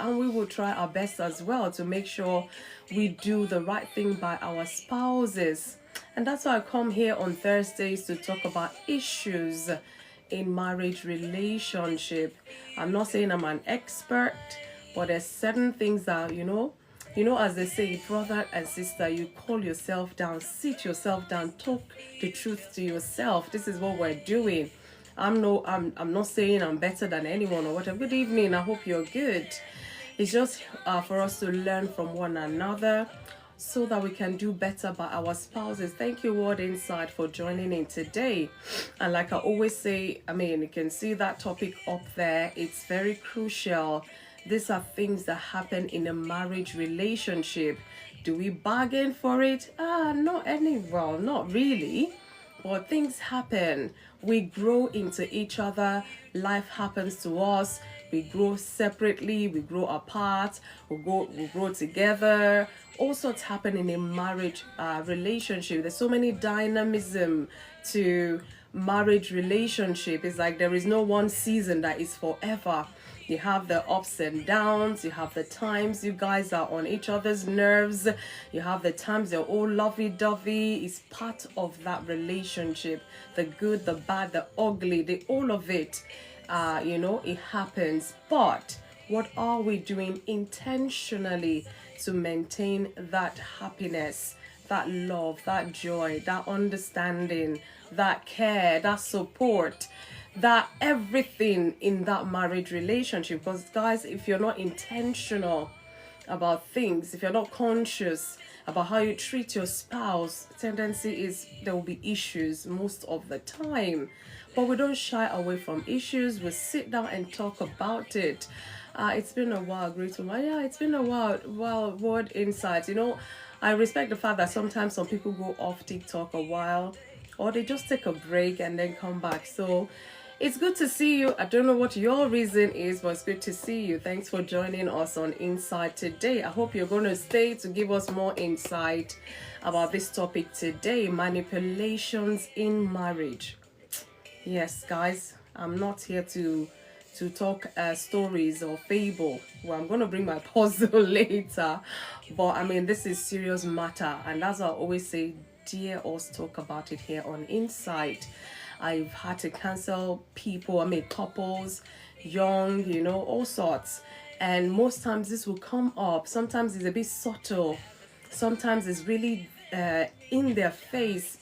and we will try our best as well to make sure we do the right thing by our spouses. And that's why I come here on Thursdays to talk about issues in marriage relationship. I'm not saying I'm an expert, but there's certain things that, as they say, brother and sister, you call yourself down, sit yourself down, talk the truth to yourself. This is what we're doing. I'm not saying I'm better than anyone or whatever. Good evening. I hope you're good. It's just for us to learn from one another so that we can do better by our spouses. Thank you, Word Insight, for joining in today. And like I always say, you can see that topic up there. It's very crucial. These are things that happen in a marriage relationship. Do we bargain for it? Not really. But things happen. We grow into each other. Life happens to us. We grow separately. We grow apart. We grow together. All sorts happen in a marriage relationship. There's so many dynamism to marriage relationship. It's like there is no one season that is forever. You have the ups and downs. You have the times you guys are on each other's nerves. You have the times you're all lovey-dovey. It's part of that relationship. The good, the bad, the ugly, all of it. It happens. But what are we doing intentionally to maintain that happiness, that love, that joy, that understanding, that care, that support, that everything in that marriage relationship? Because guys, if you're not intentional about things, if you're not conscious about how you treat your spouse, tendency is there will be issues most of the time. But we don't shy away from issues. We sit down and talk about it. It's been a while, great woman. Yeah, it's been a while. Word Insights. I respect the fact that sometimes some people go off TikTok a while, or they just take a break and then come back. So it's good to see you. I don't know what your reason is, but it's good to see you. Thanks for joining us on Insight today. I hope you're going to stay to give us more insight about this topic today, manipulations in marriage. Yes, guys, I'm not here to talk stories or fable. Well, I'm going to bring my puzzle later. But this is serious matter. And that's what I always say, dare us talk about it here on Insight. I've had to cancel people, couples, young, all sorts. And most times this will come up. Sometimes it's a bit subtle. Sometimes it's really in their face.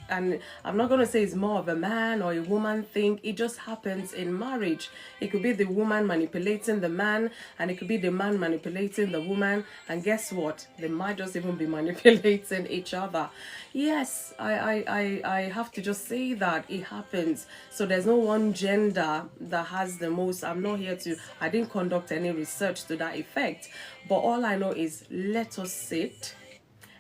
And I'm not going to say it's more of a man or a woman thing. It just happens in marriage. It could be the woman manipulating the man, and it could be the man manipulating the woman. And guess what? They might just even be manipulating each other. Yes, I have to just say that it happens. So there's no one gender that has the most. I didn't conduct any research to that effect. But all I know is let us sit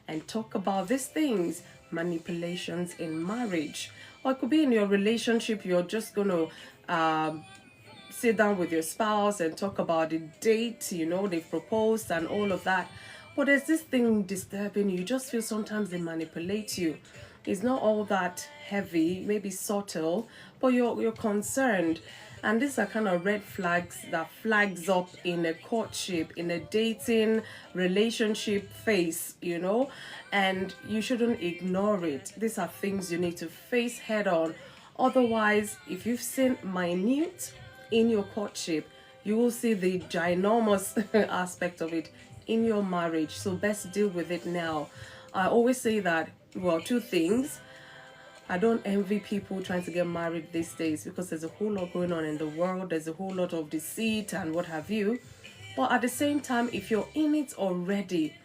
and talk about these things. Manipulations in marriage, or it could be in your relationship. You're just gonna sit down with your spouse and talk about the date, they've proposed and all of that, but there's this thing disturbing you. You just feel sometimes they manipulate you. It's not all that heavy, maybe subtle, but you're concerned. And these are kind of red flags that flags up in a courtship, in a dating relationship phase, and you shouldn't ignore it. These are things you need to face head on. Otherwise, if you've seen minute in your courtship, you will see the ginormous aspect of it in your marriage. So best deal with it now. I always say that, two things. I don't envy people trying to get married these days, because there's a whole lot going on in the world. There's a whole lot of deceit and what have you. But at the same time, if you're in it already,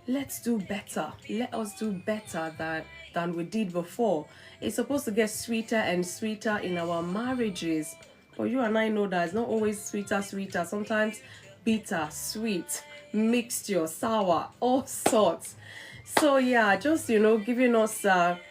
let's do better. Let us do better than we did before. It's supposed to get sweeter and sweeter in our marriages. But you and I know that it's not always sweeter. Sometimes bitter, sweet, mixture, sour, all sorts. So yeah, just, giving us a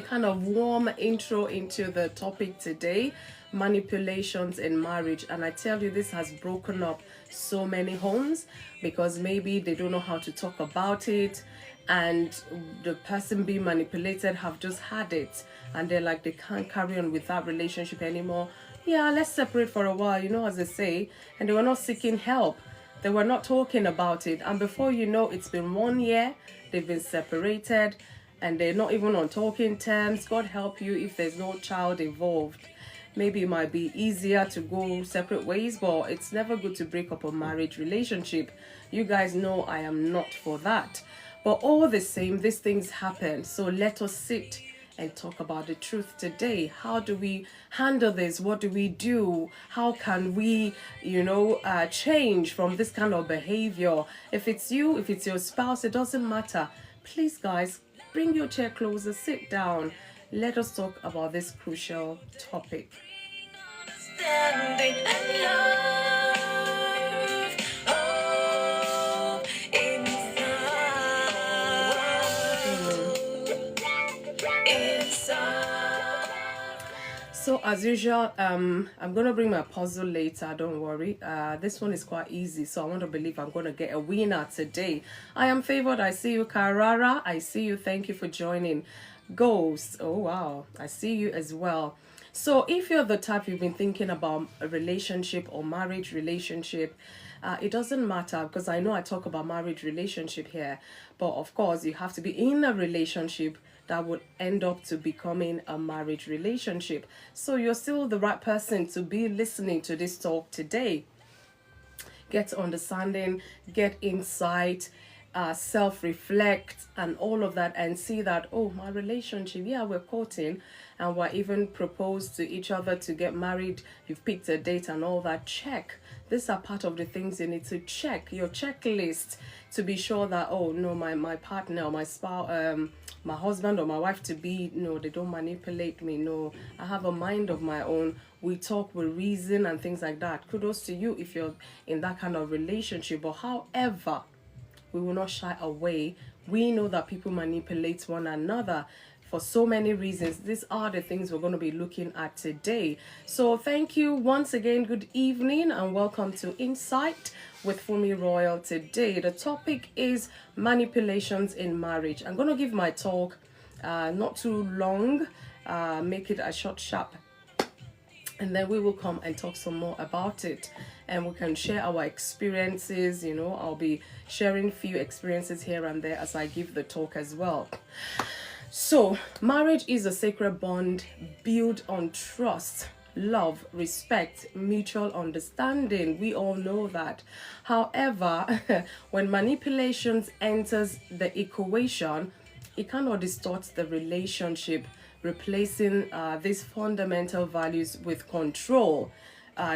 kind of warm intro into the topic today, manipulations in marriage. And I tell you, this has broken up so many homes because maybe they don't know how to talk about it, and the person being manipulated have just had it and they're like, they can't carry on with that relationship anymore. Yeah, let's separate for a while, as they say, and they were not seeking help. They were not talking about it. And before you know, it's been 1 year, they've been separated, and they're not even on talking terms. God help you if there's no child involved. Maybe it might be easier to go separate ways, but it's never good to break up a marriage relationship. You guys know I am not for that. But all the same, these things happen. So let us sit and talk about the truth today. How do we handle this? What do we do? How can we, change from this kind of behavior? If it's you, if it's your spouse, it doesn't matter. Please, guys, bring your chair closer, sit down. Let us talk about this crucial topic. Standing and love, oh, inside. So as usual, I'm gonna bring my puzzle later, don't worry. This one is quite easy, so I want to believe I'm gonna get a winner today. I am favored. I see you, Carrara. I see you. Thank you for joining. Ghost, oh wow, I see you as well. So if you're the type you've been thinking about a relationship or marriage relationship, it doesn't matter, because I know I talk about marriage relationship here, but of course you have to be in a relationship that would end up to becoming a marriage relationship. So you're still the right person to be listening to this talk today. Get understanding, get insight, self-reflect and all of that, and see that, oh, my relationship, yeah, we're courting and we're even proposed to each other to get married, you've picked a date and all that. Check. These are part of the things you need to check, your checklist, to be sure that, oh no, my partner or my spouse, my husband or my wife to be, no, they don't manipulate me, no, I have a mind of my own, we talk with reason and things like that. Kudos to you if you're in that kind of relationship. But however, we will not shy away. We know that people manipulate one another for so many reasons. These are the things we're going to be looking at today. So thank you once again. Good evening and welcome to Insight with FunmiRoyal. Today, the topic is manipulations in marriage. I'm going to give my talk not too long, make it a short, sharp, and then we will come and talk some more about it, and we can share our experiences. I'll be sharing few experiences here and there as I give the talk as well. So marriage is a sacred bond built on trust, love, respect, mutual understanding. We all know that. However, when manipulations enters the equation, it cannot distort the relationship, replacing these fundamental values with control,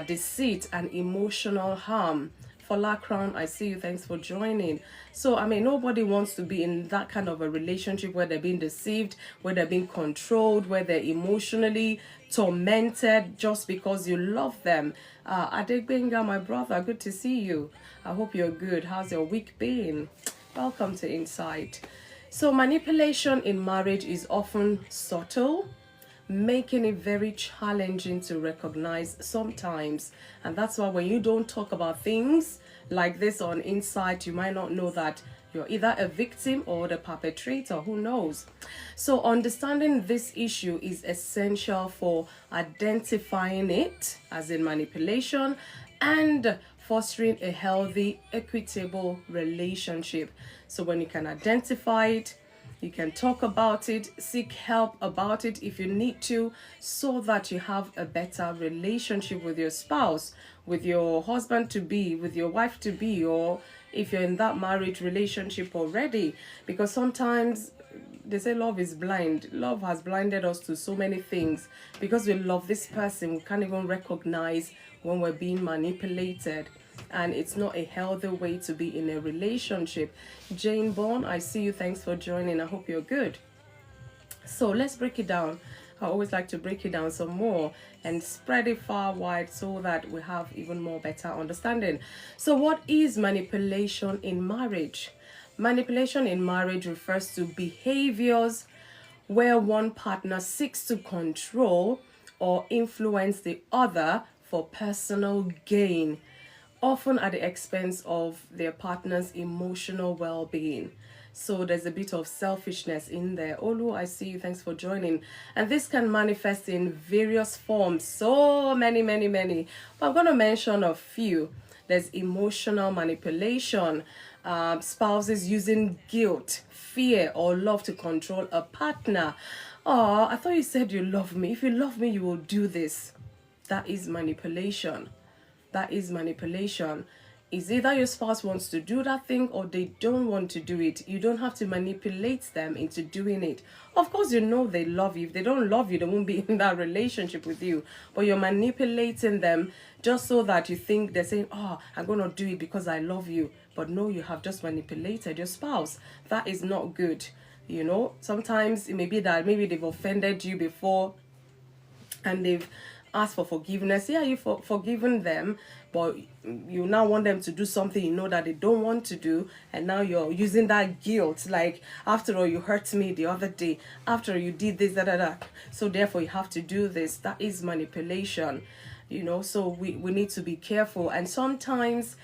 deceit, and emotional harm. Fola Crown, I see you. Thanks for joining. So, nobody wants to be in that kind of a relationship where they're being deceived, where they're being controlled, where they're emotionally tormented just because you love them. Adegbenga, my brother, good to see you. I hope you're good. How's your week been? Welcome to Insight. So manipulation in marriage is often subtle, making it very challenging to recognize sometimes. And that's why when you don't talk about things like this on Insight, you might not know that you're either a victim or the perpetrator, who knows. So understanding this issue is essential for identifying it, as in manipulation, and fostering a healthy, equitable relationship. So when you can identify it, you can talk about it, seek help about it if you need to, so that you have a better relationship with your spouse, with your husband to be, with your wife to be, or if you're in that marriage relationship already. Because sometimes they say love is blind. Love has blinded us to so many things. Because we love this person, we can't even recognize when we're being manipulated. And it's not a healthy way to be in a relationship. Jane Bourne, I see you. Thanks for joining. I hope you're good. So let's break it down. I always like to break it down some more and spread it far wide so that we have even more better understanding. So what is manipulation in marriage? Manipulation in marriage refers to behaviors where one partner seeks to control or influence the other for personal gain, often at the expense of their partner's emotional well-being. So there's a bit of selfishness in there. Olu, I see you. Thanks for joining. And this can manifest in various forms. So many. But I'm going to mention a few. There's emotional manipulation, spouses using guilt, fear, or love to control a partner. Oh, I thought you said you love me. If you love me, you will do this. That is manipulation. That is manipulation. Is either your spouse wants to do that thing or they don't want to do it. You don't have to manipulate them into doing it. Of course, you know they love you. If they don't love you, they won't be in that relationship with you. But you're manipulating them just so that you think they're saying, oh, I'm going to do it because I love you. But no, you have just manipulated your spouse. That is not good. You know, sometimes it may be that maybe they've offended you before and they've asked for forgiveness. Yeah, you've forgiven them, but you now want them to do something you know that they don't want to do, and now you're using that guilt, like, after all, you hurt me the other day, after all, you did this, so therefore you have to do this. That is manipulation, you know. So we need to be careful. And sometimes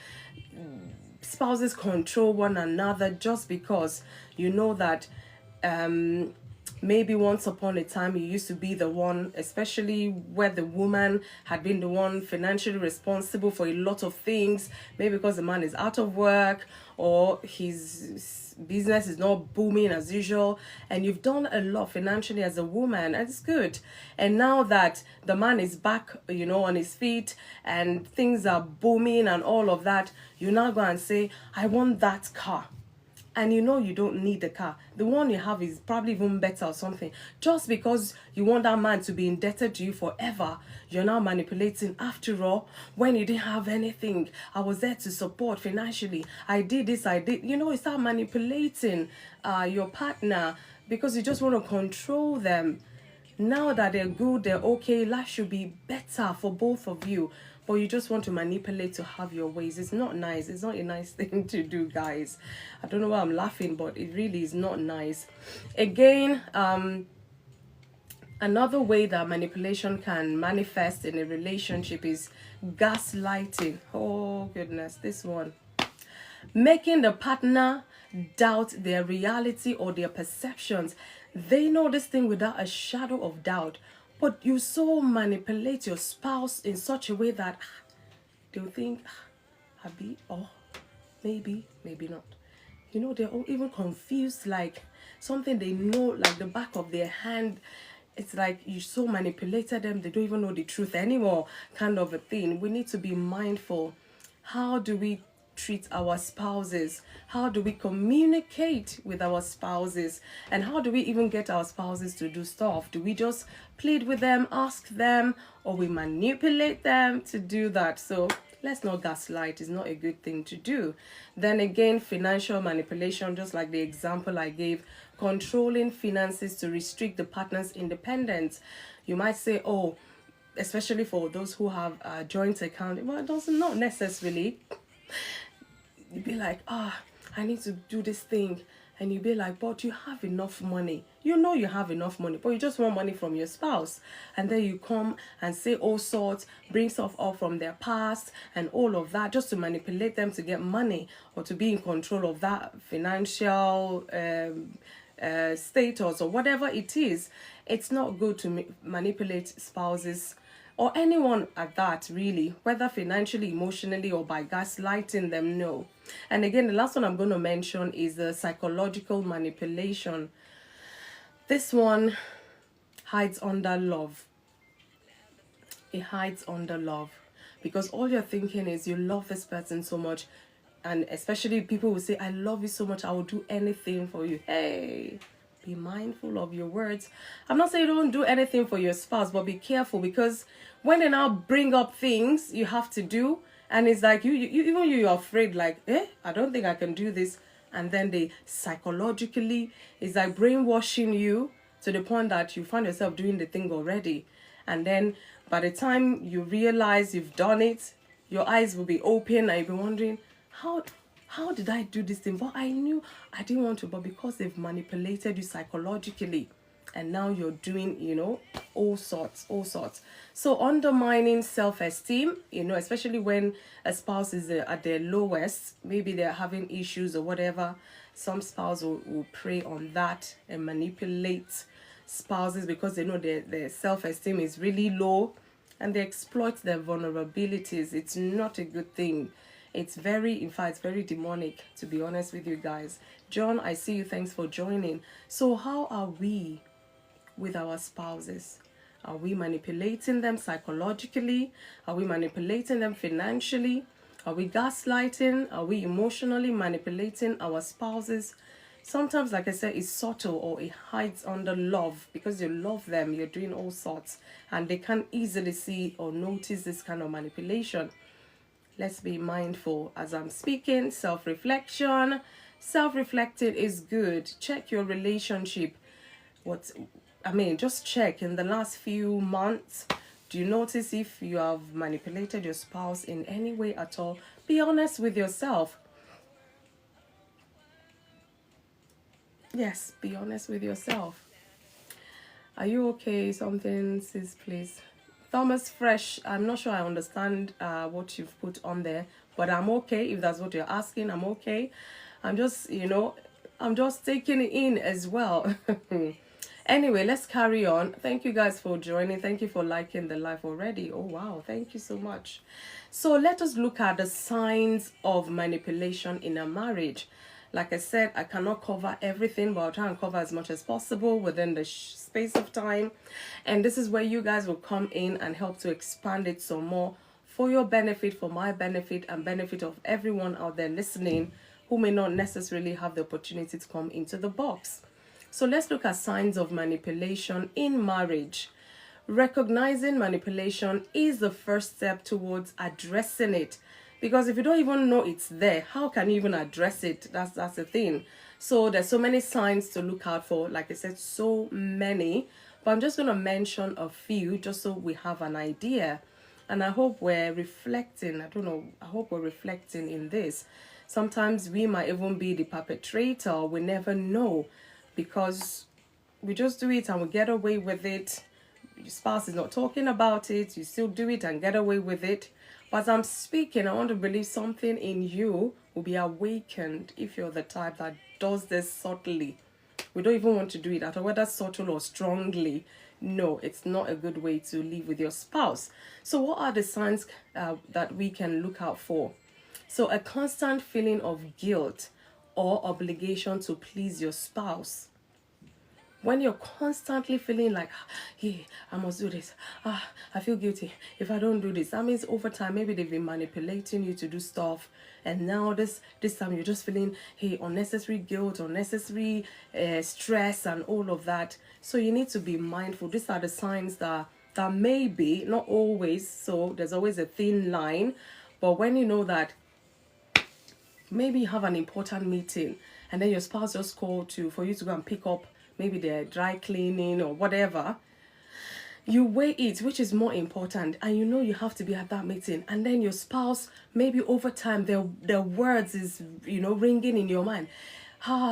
spouses control one another just because you know that maybe once upon a time you used to be the one, especially where the woman had been the one financially responsible for a lot of things, maybe because the man is out of work or his business is not booming as usual, and you've done a lot financially as a woman, and it's good. And now that the man is back, you know, on his feet and things are booming and all of that, you now go and say, I want that car. And you know you don't need the car. The one you have is probably even better or something. Just because you want that man to be indebted to you forever, you're now manipulating. After all, when you didn't have anything, I was there to support financially. I did this, I did. You know, you start manipulating your partner because you just want to control them. Now that they're good, they're okay, life should be better for both of you. But you just want to manipulate to have your ways. It's not nice. It's not a nice thing to do, guys. I don't know why I'm laughing, but it really is not nice. Again, another way that manipulation can manifest in a relationship is gaslighting. Oh, goodness, this one. Making the partner doubt their reality or their perceptions. They know this thing without a shadow of doubt. But you so manipulate your spouse in such a way that they'll think, Abby, or maybe not. You know, they're all even confused, like something they know, like the back of their hand. It's like you so manipulated them, they don't even know the truth anymore, kind of a thing. We need to be mindful. How do we treat our spouses? How do we communicate with our spouses? And how do we even get our spouses to do stuff? Do we just plead with them, ask them, or we manipulate them to do that? So let's not gaslight. It's not a good thing to do. Then again, financial manipulation, just like the example I gave, controlling finances to restrict the partner's independence. You might say, oh, especially for those who have a joint account, well, it does not necessarily. You'd be like, I need to do this thing. And you'd be like, but you have enough money. You know you have enough money, but you just want money from your spouse. And then you come and say all sorts, bring stuff up from their past and all of that, just to manipulate them to get money or to be in control of that financial status or whatever it is. It's not good to manipulate spouses or anyone at that, really, whether financially, emotionally, or by gaslighting them. No. And again, the last one I'm going to mention is the psychological manipulation. This one hides under love. It hides under love because all you're thinking is you love this person so much, and especially people will say, I love you so much, I will do anything for you. Hey, be mindful of your words. I'm not saying don't do anything for your spouse, but be careful, because when they now bring up things you have to do, and it's like you're afraid, like, I don't think I can do this. And then they psychologically, it's like brainwashing you to the point that you find yourself doing the thing already. And then by the time you realize you've done it, your eyes will be open and you'll be wondering, how did I do this thing? But I knew I didn't want to, but because they've manipulated you psychologically, and now you're doing, all sorts. So undermining self-esteem, especially when a spouse is at their lowest, maybe they're having issues or whatever. Some spouse will prey on that and manipulate spouses because they know their self-esteem is really low, and they exploit their vulnerabilities. It's not a good thing. It's very, in fact, very demonic, to be honest with you guys. John, I see you. Thanks for joining. So how are we with our spouses? Are we manipulating them psychologically? Are we manipulating them financially? Are we gaslighting? Are we emotionally manipulating our spouses? Sometimes, like I said, it's subtle or it hides under love. Because you love them, you're doing all sorts, and they can't easily see or notice this kind of manipulation. Let's be mindful as I'm speaking. Self-reflection. Self-reflecting is good. Check your relationship. Just check in the last few months. Do you notice if you have manipulated your spouse in any way at all? Be honest with yourself. Yes, be honest with yourself. Are you okay? Something, sis, please. Thomas Fresh, I'm not sure I understand what you've put on there, but I'm okay. If that's what you're asking, I'm okay. I'm just taking it in as well. Anyway, let's carry on. Thank you guys for joining. Thank you for liking the live already. Oh, wow. Thank you so much. So let us look at the signs of manipulation in a marriage. Like I said, I cannot cover everything, but I'll try and cover as much as possible within the space of time. And this is where you guys will come in and help to expand it some more for your benefit, for my benefit, and benefit of everyone out there listening who may not necessarily have the opportunity to come into the box. So let's look at signs of manipulation in marriage. Recognizing manipulation is the first step towards addressing it. Because if you don't even know it's there, how can you even address it? That's the thing. So there's so many signs to look out for. Like I said, so many. But I'm just going to mention a few just so we have an idea. And I hope we're reflecting. I hope we're reflecting in this. Sometimes we might even be the perpetrator. We never know. Because we just do it and we get away with it. Your spouse is not talking about it. You still do it and get away with it. But as I'm speaking, I want to believe something in you will be awakened if you're the type that does this subtly. We don't even want to do it at all, whether subtle or strongly. No, it's not a good way to live with your spouse. So what are the signs that we can look out for? So a constant feeling of guilt or obligation to please your spouse. When you're constantly feeling like, hey, I must do this. I feel guilty if I don't do this. That means over time, maybe they've been manipulating you to do stuff. And now this time you're just feeling, hey, unnecessary guilt, unnecessary stress and all of that. So you need to be mindful. These are the signs that may be, not always. So there's always a thin line. But when you know that maybe you have an important meeting and then your spouse just called for you to go and pick up maybe they're dry cleaning or whatever, you weigh it, which is more important, and you know you have to be at that meeting. And then your spouse, maybe over time, their words is, ringing in your mind.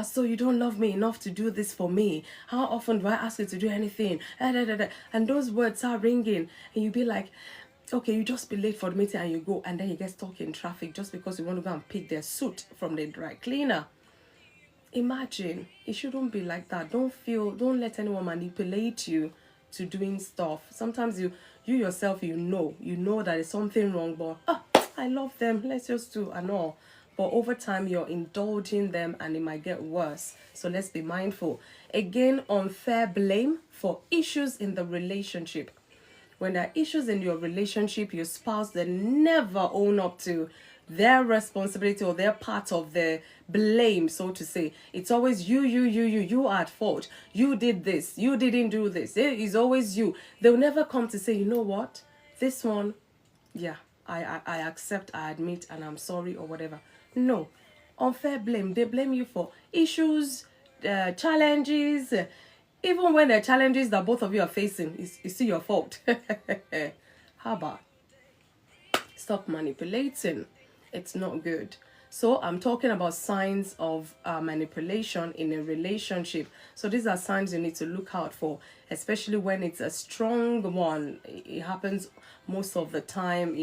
So you don't love me enough to do this for me. How often do I ask you to do anything? And those words are ringing, and you be like, okay, you just be late for the meeting and you go, and then you get stuck in traffic just because you want to go and pick their suit from the dry cleaner. Imagine, it shouldn't be like that. Don't let anyone manipulate you to doing stuff. Sometimes you yourself, you know that there's something wrong, but I love them, let's just do and all. But over time, you're indulging them and it might get worse. So let's be mindful. Again, unfair blame for issues in the relationship. When there are issues in your relationship, your spouse, they never own up to their responsibility or their part of the blame, so to say. It's always you are at fault. You did this, you didn't do this. It is always you. They'll never come to say, you know what, this one, yeah, I accept, I admit, and I'm sorry or whatever. No, unfair blame. They blame you for issues, challenges. Even when there are challenges that both of you are facing, it's still your fault. How about? Stop manipulating. It's not good. So I'm talking about signs of manipulation in a relationship. So these are signs you need to look out for, especially when it's a strong one. It happens most of the time,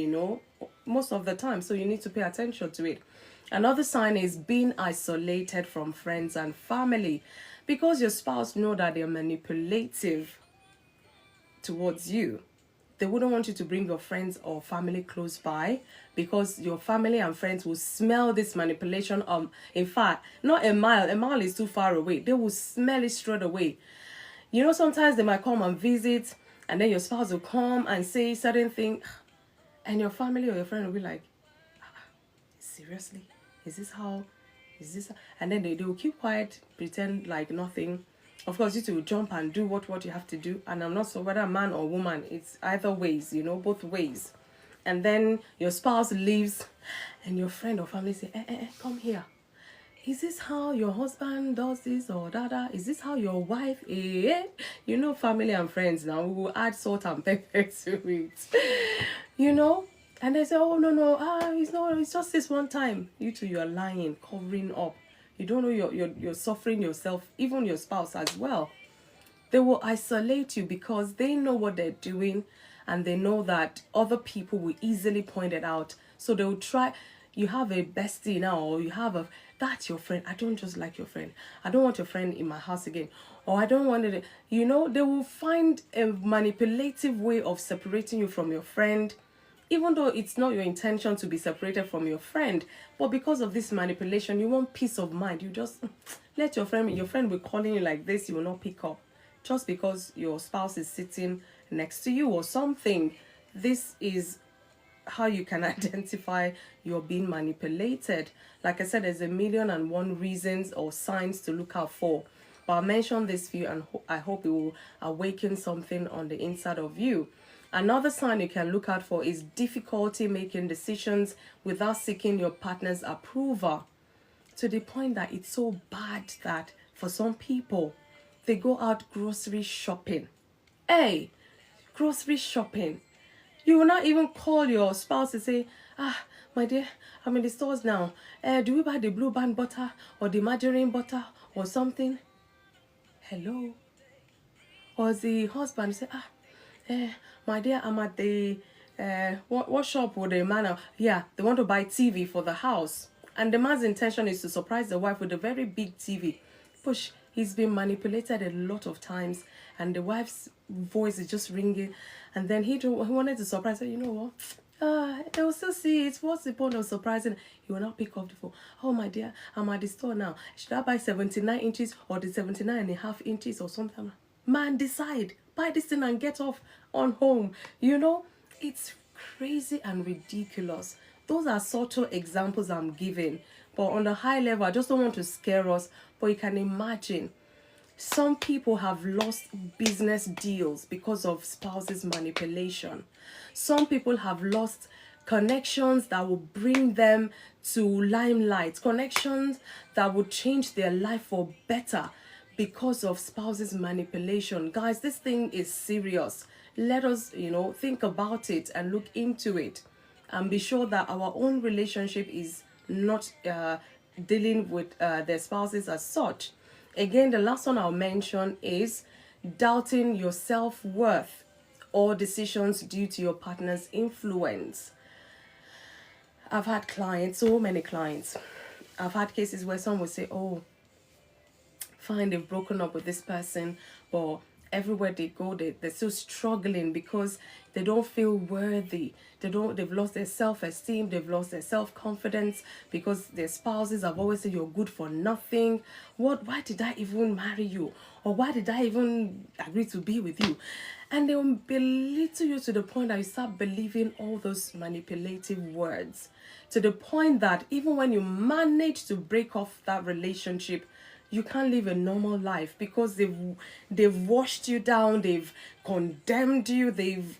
most of the time. So you need to pay attention to it. Another sign is being isolated from friends and family, because your spouse know that they're manipulative towards you. They wouldn't want you to bring your friends or family close by, because your family and friends will smell this manipulation. In fact, not a mile. A mile is too far away. They will smell it straight away. You know, sometimes they might come and visit, and then your spouse will come and say certain thing, and your family or your friend will be like, seriously? Is this how? Is this? And then they will keep quiet, pretend like nothing. Of course, you to jump and do what you have to do. And I'm not so whether man or woman, it's either ways, you know, both ways. And then your spouse leaves, and your friend or family say, come here. Is this how your husband does this or that? Is this how your wife is? You know, family and friends now, we will add salt and pepper to it. You know? And they say, oh, no, it's just this one time. You two, you're lying, covering up. You don't know you're suffering yourself, even your spouse as well. They will isolate you because they know what they're doing, and they know that other people will easily point it out. So they will try. You have a bestie now, or you have that's your friend. I don't just like your friend. I don't want your friend in my house again. Or I don't want it. You know, they will find a manipulative way of separating you from your friend, even though it's not your intention to be separated from your friend. But because of this manipulation, you want peace of mind. You just let your friend be calling you like this, you will not pick up. Just because your spouse is sitting next to you or something. This is how you can identify you're being manipulated. Like I said, there's 1,000,001 reasons or signs to look out for. But I'll mention this for you, and I hope it will awaken something on the inside of you. Another sign you can look out for is difficulty making decisions without seeking your partner's approval. To the point that it's so bad that for some people, they go out grocery shopping. Hey, grocery shopping. You will not even call your spouse to say, my dear, I'm in the stores now. Do we buy the Blue Band butter or the margarine butter or something? Hello? Or the husband say, my dear, I'm at the, what shop would the man, yeah, they want to buy TV for the house. And the man's intention is to surprise the wife with a very big TV. Push, he's been manipulated a lot of times, and the wife's voice is just ringing. And then he wanted to surprise her. You know what? They will still see it. What's the point of surprising? He will not pick up the phone. Oh, my dear, I'm at the store now. Should I buy 79 inches or the 79.5 inches or something? Man, decide. Buy this thing and get off on home. You know, it's crazy and ridiculous. Those are subtle examples I'm giving. But on the high level, I just don't want to scare us. But you can imagine, some people have lost business deals because of spouses' manipulation. Some people have lost connections that will bring them to limelight. Connections that will change their life for better because of spouses' manipulation. Guys, this thing is serious. Let us, think about it and look into it. And be sure that our own relationship is not dealing with their spouses as such. Again, the last one I'll mention is doubting your self-worth or decisions due to your partner's influence. I've had clients, so many clients. I've had cases where someone would say, oh, fine, they've broken up with this person, but everywhere they go, they're still struggling because they don't feel worthy. They've lost their self-esteem, they've lost their self-confidence because their spouses have always said you're good for nothing. Why did I even marry you? Or why did I even agree to be with you? And they will belittle you to the point that you start believing all those manipulative words. To the point that even when you manage to break off that relationship, you can't live a normal life because they've washed you down, they've condemned you, they've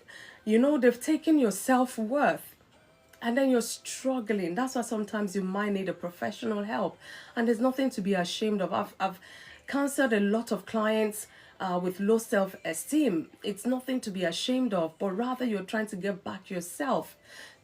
taken your self-worth, and then you're struggling. That's why sometimes you might need a professional help, and there's nothing to be ashamed of. I've counseled a lot of clients with low self-esteem. It's nothing to be ashamed of, but rather you're trying to get back yourself.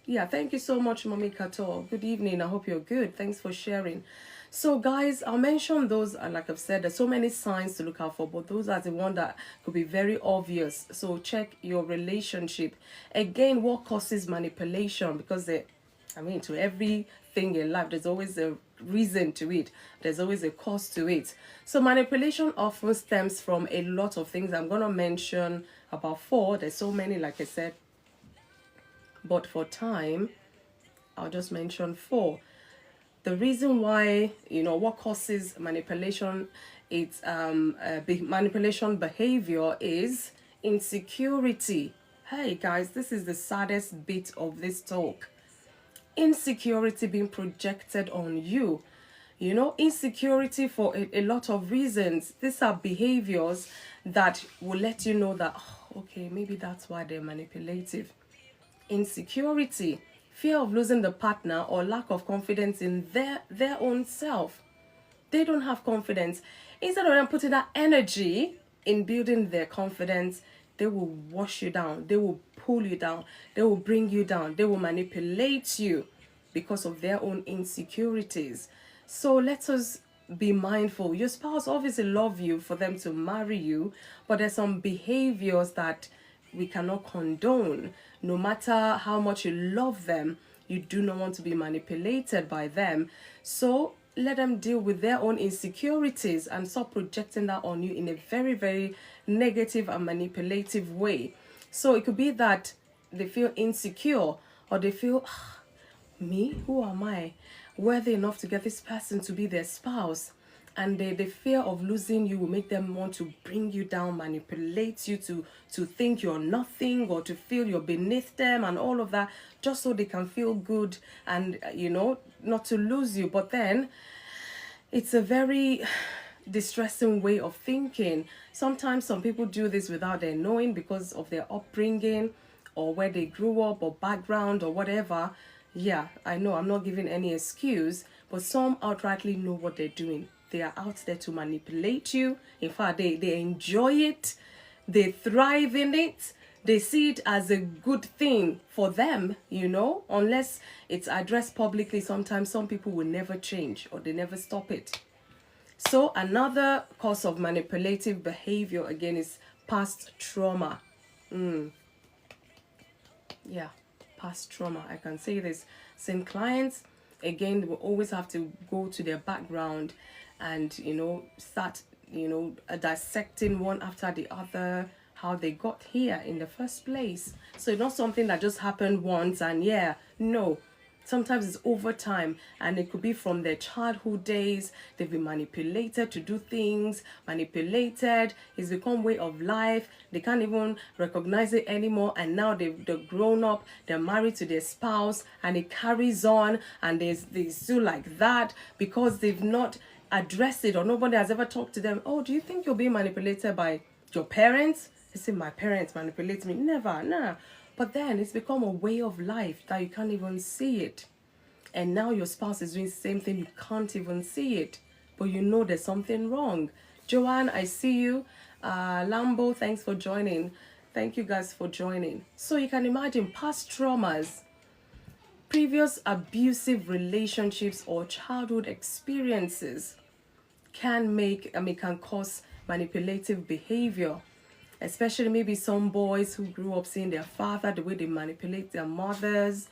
Yeah, thank you so much, Mommy Kato. Good evening. I hope you're good. Thanks for sharing. So guys, I'll mention those, and like I've said, there's so many signs to look out for, but those are the ones that could be very obvious. So check your relationship. Again, what causes manipulation? Because to everything in life, there's always a reason to it. There's always a cause to it. So manipulation often stems from a lot of things. I'm going to mention about 4. There's so many, like I said. but for time, I'll just mention 4. The reason why, what causes manipulation, it's manipulation behavior is insecurity. Hey guys, this is the saddest bit of this talk. Insecurity being projected on you. Insecurity for a lot of reasons. These are behaviors that will let you know that, okay, maybe that's why they're manipulative. Insecurity, fear of losing the partner, or lack of confidence in their own self. They don't have confidence. Instead of them putting that energy in building their confidence, they will wash you down. They will pull you down. They will bring you down. They will manipulate you because of their own insecurities. So let us be mindful. Your spouse obviously love you for them to marry you, but there's some behaviors that we cannot condone. No matter how much you love them, you do not want to be manipulated by them. So let them deal with their own insecurities and stop projecting that on you in a very, very negative and manipulative way. So it could be that they feel insecure, or they feel, me? Who am I? Worthy enough to get this person to be their spouse? And the fear of losing you will make them want to bring you down, manipulate you to think you're nothing, or to feel you're beneath them and all of that, just so they can feel good and, not to lose you. But then it's a very distressing way of thinking. Sometimes some people do this without their knowing, because of their upbringing or where they grew up or background or whatever. Yeah, I know I'm not giving any excuse, but some outrightly know what they're doing. They are out there to manipulate you. In fact, they enjoy it. They thrive in it. They see it as a good thing for them, unless it's addressed publicly. Sometimes some people will never change, or they never stop it. So another cause of manipulative behavior, again, is past trauma. Yeah, past trauma. I can say this. Some clients, again, they will always have to go to their background and, start, dissecting one after the other, how they got here in the first place. So it's not something that just happened once and no. Sometimes it's over time, and it could be from their childhood days. They've been manipulated to do things, manipulated. It's become way of life. They can't even recognize it anymore. And now they're grown up, they're married to their spouse, and it carries on, and they still like that because they've not addressed it, or nobody has ever talked to them. Oh, do you think you're being manipulated by your parents? They say, my parents manipulate me. Never, nah. But then it's become a way of life that you can't even see it. And now your spouse is doing the same thing. You can't even see it. But there's something wrong. Joanne, I see you. Lambo, thanks for joining. Thank you guys for joining. So you can imagine past traumas, previous abusive relationships, or childhood experiences can cause manipulative behavior. Especially maybe some boys who grew up seeing their father, the way they manipulate their mothers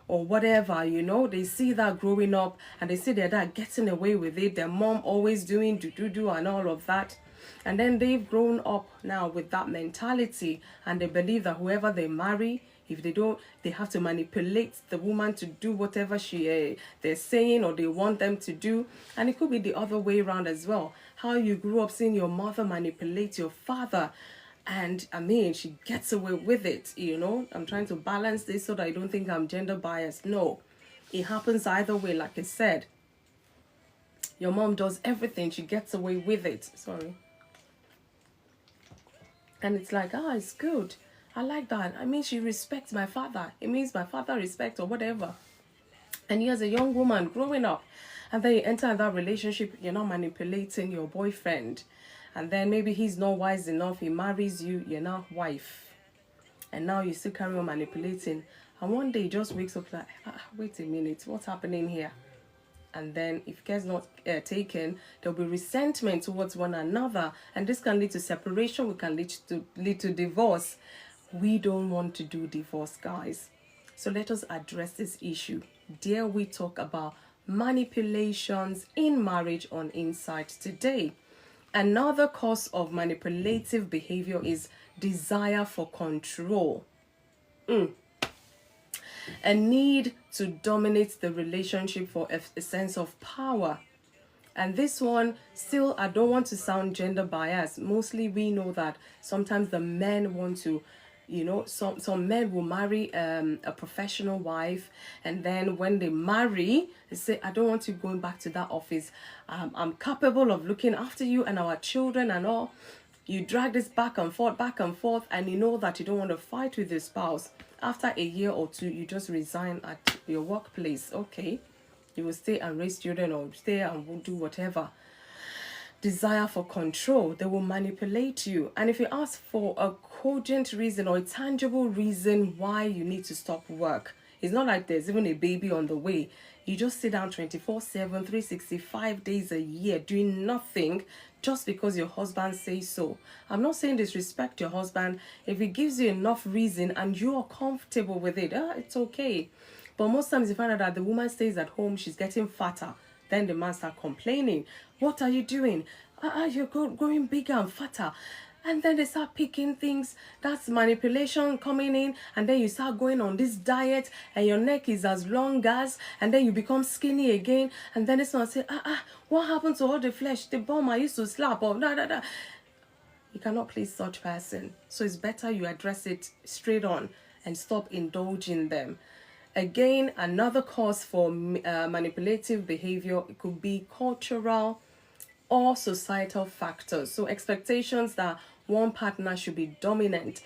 or whatever, they see that growing up, and they see their dad getting away with it, their mom always doing do and all of that. And then they've grown up now with that mentality, and they believe that whoever they marry, if they don't, they have to manipulate the woman to do whatever they're saying or they want them to do. And it could be the other way around as well. How you grew up seeing your mother manipulate your father, and she gets away with it, I'm trying to balance this so that I don't think I'm gender biased. No, it happens either way. Like I said, your mom does everything, she gets away with it. Sorry. And it's like, it's good. I like that. She respects my father. It means my father respects or whatever. And you as a young woman growing up, and then you enter that relationship, you're not manipulating your boyfriend. And then maybe he's not wise enough, he marries you, you're now wife. And now you still carry on manipulating. And one day he just wakes up like, wait a minute, what's happening here? And then if care's not taken, there'll be resentment towards one another. And this can lead to separation, it can lead to divorce. We don't want to do divorce, guys. So let us address this issue. Dare we talk about manipulations in marriage on Insight today? Another cause of manipulative behavior is desire for control. A need to dominate the relationship for a sense of power. And this one, still, I don't want to sound gender biased. Mostly we know that sometimes the men want to, some men will marry a professional wife, and then when they marry, they say, I don't want you going back to that office. I'm capable of looking after you and our children and all. You drag this back and forth, and you know that you don't want to fight with your spouse. After a year or two, you just resign at your workplace. Okay, you will stay and raise children or stay and do whatever. Desire for control, they will manipulate you. And if you ask for a cogent reason or a tangible reason why you need to stop work, it's not like there's even a baby on the way. You just sit down 24/7, 365 days a year doing nothing just because your husband says so. I'm not saying disrespect your husband. If he gives you enough reason and you're comfortable with it, it's okay. But most times you find out that the woman stays at home, she's getting fatter. Then the man starts complaining. What are you doing? You're growing bigger and fatter. And then they start picking things. That's manipulation coming in. And then you start going on this diet and your neck is as long as. And then you become skinny again. And then this one say, what happened to all the flesh? The bum I used to slap or da. You cannot please such person. So it's better you address it straight on and stop indulging them. Again, another cause for manipulative behavior, it could be cultural or societal factors. So expectations that one partner should be dominant.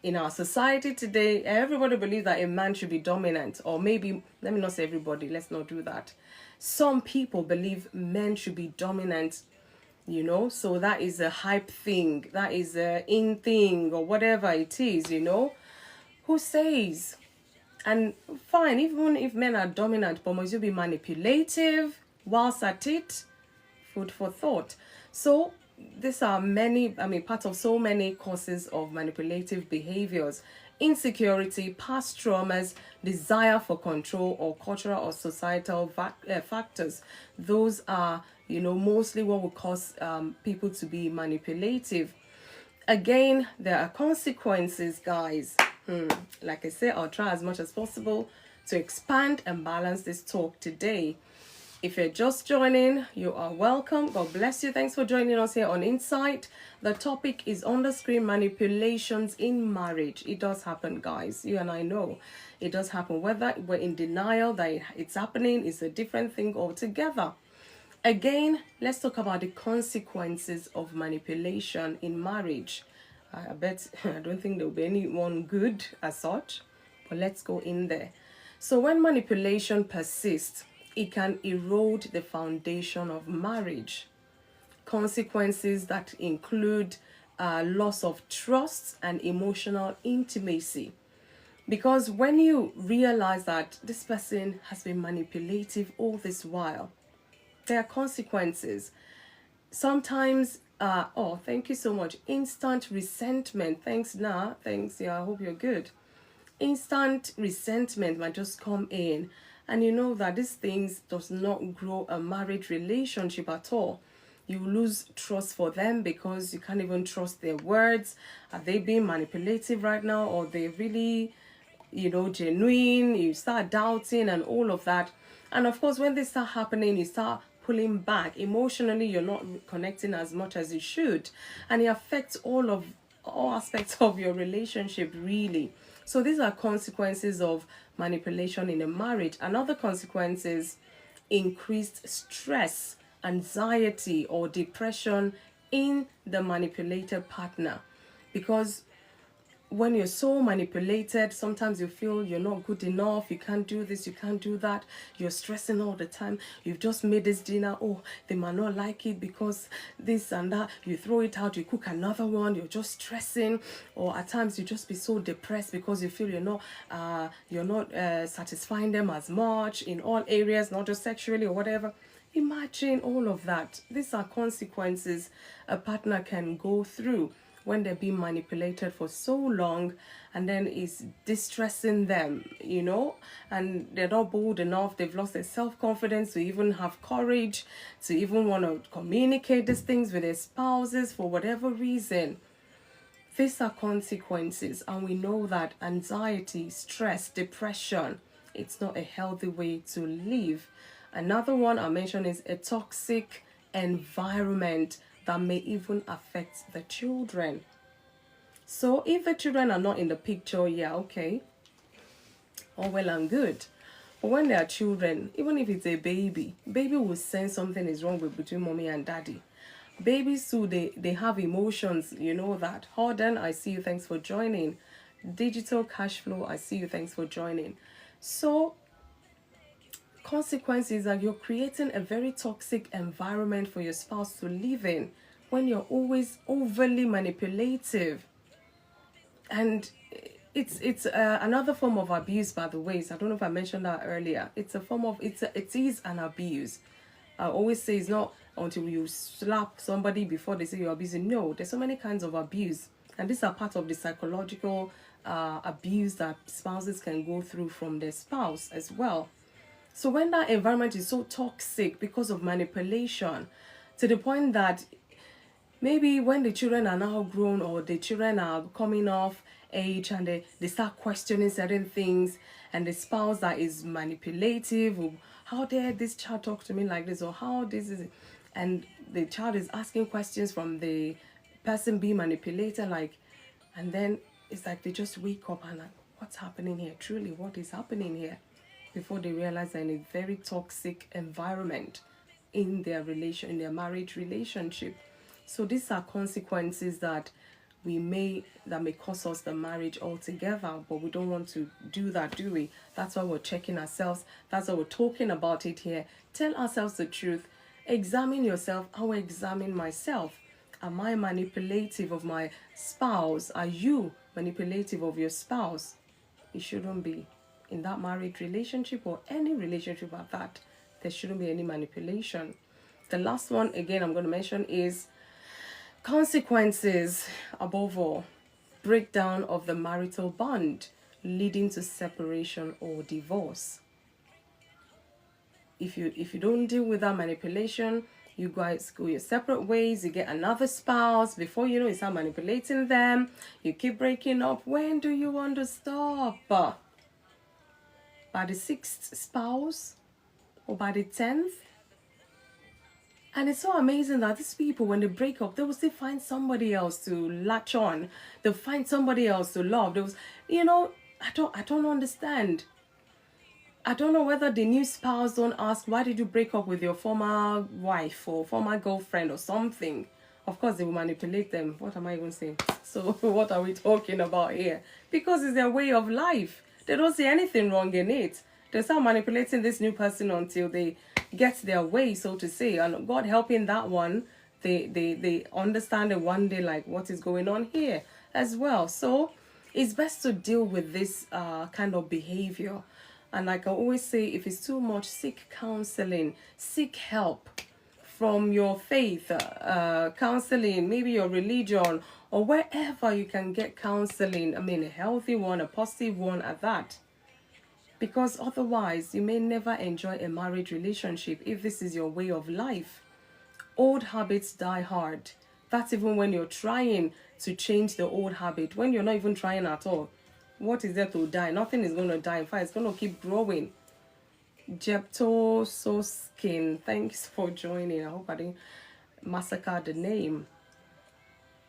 In our society today, everybody believes that a man should be dominant. Or maybe, let me not say everybody, let's not do that. Some people believe men should be dominant, so that is a hype thing, that is a in thing, or whatever it is, Who says? And fine, even if men are dominant, but must you be manipulative whilst at it? Food for thought. So these are part of so many causes of manipulative behaviors. Insecurity, past traumas, desire for control, or cultural or societal factors. Those are, mostly what would cause people to be manipulative. Again, there are consequences, guys. Like I say, I'll try as much as possible to expand and balance this talk today. If you're just joining, you are welcome. God bless you. Thanks for joining us here on Insight. The topic is on the screen: manipulations in marriage. It does happen, guys. You and I know it does happen. Whether we're in denial that it's happening is a different thing altogether. Again, let's talk about the consequences of manipulation in marriage. I don't think there will be anyone good as such, but let's go in there. So when manipulation persists, it can erode the foundation of marriage. Consequences that include loss of trust and emotional intimacy. Because when you realize that this person has been manipulative all this while, there are consequences. Sometimes, thank you so much. Instant resentment. Thanks, Nah. Thanks, yeah, I hope you're good. Instant resentment might just come in. And you know that these things does not grow a marriage relationship at all. You lose trust for them because you can't even trust their words. Are they being manipulative right now, or they really, genuine? You start doubting and all of that. And of course, when they start happening, you start pulling back. Emotionally, you're not connecting as much as you should. And it affects all aspects of your relationship, really. So these are consequences of manipulation in a marriage. Another consequence is increased stress, anxiety, or depression in the manipulated partner. Because when you're so manipulated, sometimes you feel you're not good enough, you can't do this, you can't do that, you're stressing all the time. You've just made this dinner, they might not like it because this and that. You throw it out, you cook another one, you're just stressing. Or at times you just be so depressed because you feel you're not satisfying them as much in all areas, not just sexually or whatever. Imagine all of that. These are consequences a partner can go through when they're being manipulated for so long, and then it's distressing them, and they're not bold enough. They've lost their self-confidence to even have courage to even want to communicate these things with their spouses for whatever reason. These are consequences, and we know that anxiety, stress, depression, it's not a healthy way to live. Another one I mentioned is a toxic environment that may even affect the children. So if the children are not in the picture, yeah, okay, all well and good. But when they are children, even if it's a baby will sense something is wrong with between mommy and daddy. Babies too, they have emotions, you know that. Horden, I see you, thanks for joining. Digital cash flow, I see you, thanks for joining. So consequences are you're creating a very toxic environment for your spouse to live in when you're always overly manipulative. And it's another form of abuse, by the way. So I don't know if I mentioned that earlier. It's a form of it is an abuse. I always say it's not until you slap somebody before they say you're abusing. No, there's so many kinds of abuse, and these are part of the psychological abuse that spouses can go through from their spouse as well. So when that environment is so toxic because of manipulation, to the point that maybe when the children are now grown or the children are coming off age and they start questioning certain things, and the spouse that is manipulative, or how dare this child talk to me like this, or how this is, and the child is asking questions from the person being manipulated, like, and then it's like they just wake up and like, what's happening here? Truly, what is happening here? Before they realize they're in a very toxic environment in their marriage relationship. So these are consequences that may cost us the marriage altogether, but we don't want to do that, do we? That's why we're checking ourselves. That's why we're talking about it here. Tell ourselves the truth. Examine yourself. I will examine myself. Am I manipulative of my spouse? Are you manipulative of your spouse? It shouldn't be. In that marriage relationship or any relationship like that, there shouldn't be any manipulation. The last one, again, I'm going to mention is consequences, above all, breakdown of the marital bond, leading to separation or divorce. If you don't deal with that manipulation, you guys go your separate ways, you get another spouse, before you know you start manipulating them, you keep breaking up. When do you want to stop? By the 6th spouse or by the 10th? And it's so amazing that these people, when they break up, they will still find somebody else to latch on. They'll find somebody else to love. There was, I don't understand. I don't know whether the new spouse don't ask, why did you break up with your former wife or former girlfriend or something? Of course, they will manipulate them. What am I even saying? So what are we talking about here? Because it's their way of life. They don't see anything wrong in it. They start manipulating this new person until they get their way, so to say. And God helping that one, they understand it one day, like, what is going on here as well. So it's best to deal with this kind of behavior. And like I always say, if it's too much, seek counseling, seek help from your faith, counseling, maybe your religion, or wherever you can get counseling. I mean, a healthy one, a positive one at that. Because otherwise, you may never enjoy a marriage relationship if this is your way of life. Old habits die hard. That's even when you're trying to change the old habit. When you're not even trying at all, what is there to die? Nothing is going to die. In fact, it's going to keep growing. Jepto Soskin, thanks for joining. I hope I didn't massacre the name.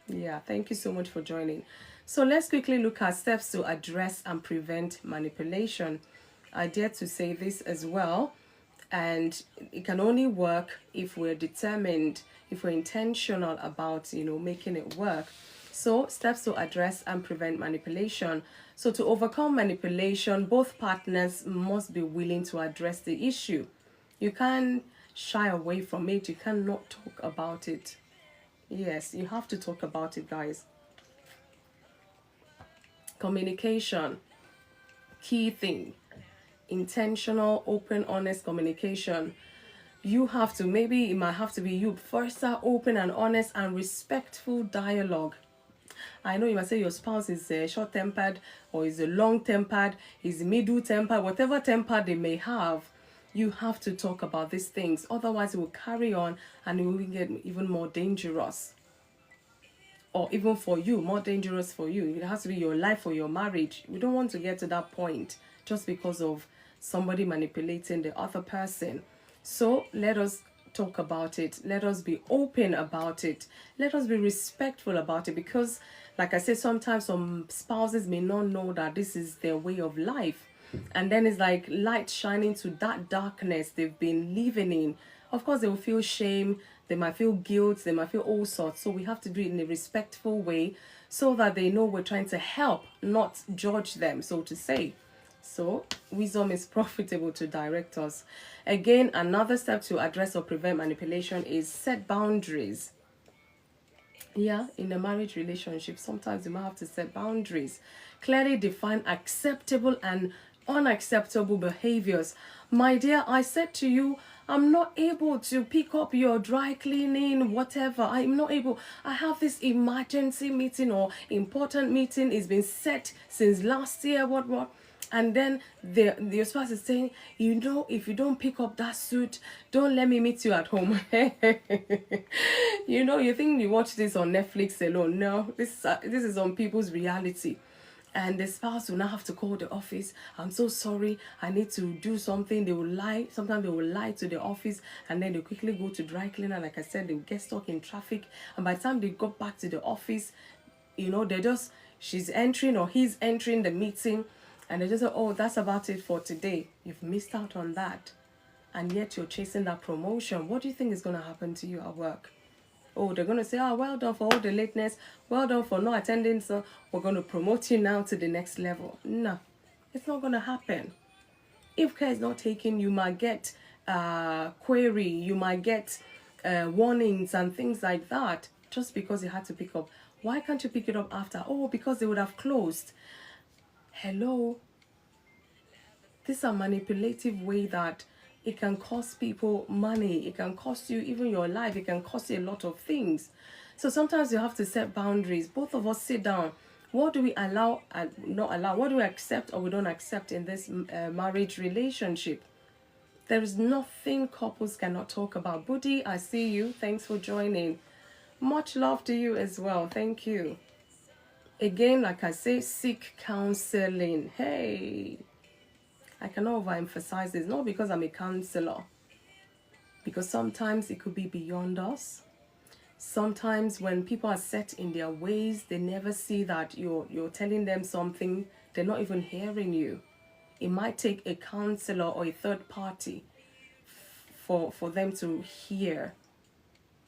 Yeah, thank you so much for joining. So let's quickly look at steps to address and prevent manipulation. I dare to say this as well, and it can only work if we're determined, if we're intentional about, making it work. So steps to address and prevent manipulation. So to overcome manipulation, both partners must be willing to address the issue. You can't shy away from it. You cannot talk about it. Yes, you have to talk about it, guys. Communication, key thing. Intentional, open, honest communication. You have to, maybe it might have to be you first, open and honest and respectful dialogue. I know you might say your spouse is short-tempered or is long-tempered, is middle-tempered, whatever temper they may have. You have to talk about these things. Otherwise, it will carry on and it will get even more dangerous. or even for you, more dangerous for you. It has to be your life or your marriage. We don't want to get to that point just because of somebody manipulating the other person. So let us talk about it. Let us be open about it. Let us be respectful about it, because like I said, sometimes some spouses may not know that this is their way of life. And then it's like light shining to that darkness they've been living in. Of course, they will feel shame, they might feel guilt, they might feel all sorts. So we have to do it in a respectful way so that they know we're trying to help, not judge them, so to say. So wisdom is profitable to direct us. Again, another step to address or prevent manipulation is set boundaries. Yeah, in a marriage relationship, sometimes you might have to set boundaries. Clearly define acceptable and unacceptable behaviors. My dear, I said to you, I'm not able to pick up your dry cleaning, whatever. I'm not able. I have this emergency meeting or important meeting. It's been set since last year. What? And then your spouse is saying, you know, if you don't pick up that suit, don't let me meet you at home. You know, you think you watch this on Netflix alone. No, this is on people's reality. And the spouse will now have to call the office. I'm so sorry, I need to do something. They will lie. Sometimes they will lie to the office, and then they quickly go to dry cleaner. Like I said, they will get stuck in traffic. And by the time they go back to the office, you know, she's entering or he's entering the meeting, and they just say, oh, that's about it for today. You've missed out on that. And yet you're chasing that promotion. What do you think is going to happen to you at work? Oh, they're going to say, oh, well done for all the lateness. Well done for not attending. So we're going to promote you now to the next level. No, it's not going to happen. If care is not taken, you might get query. You might get warnings and things like that just because you had to pick up. Why can't you pick it up after? Oh, because they would have closed. Hello. This is a manipulative way that it can cost people money. It can cost you even your life. It can cost you a lot of things. So sometimes you have to set boundaries. Both of us sit down. What do we allow and not allow? What do we accept or we don't accept in this marriage relationship? There is nothing couples cannot talk about. Buddy, I see you. Thanks for joining. Much love to you as well. Thank you. Again, like I say, seek counseling. Hey. I cannot overemphasize this, not because I'm a counselor, because sometimes it could be beyond us. Sometimes when people are set in their ways, they never see that you're telling them something, they're not even hearing you. It might take a counselor or a third party for them to hear.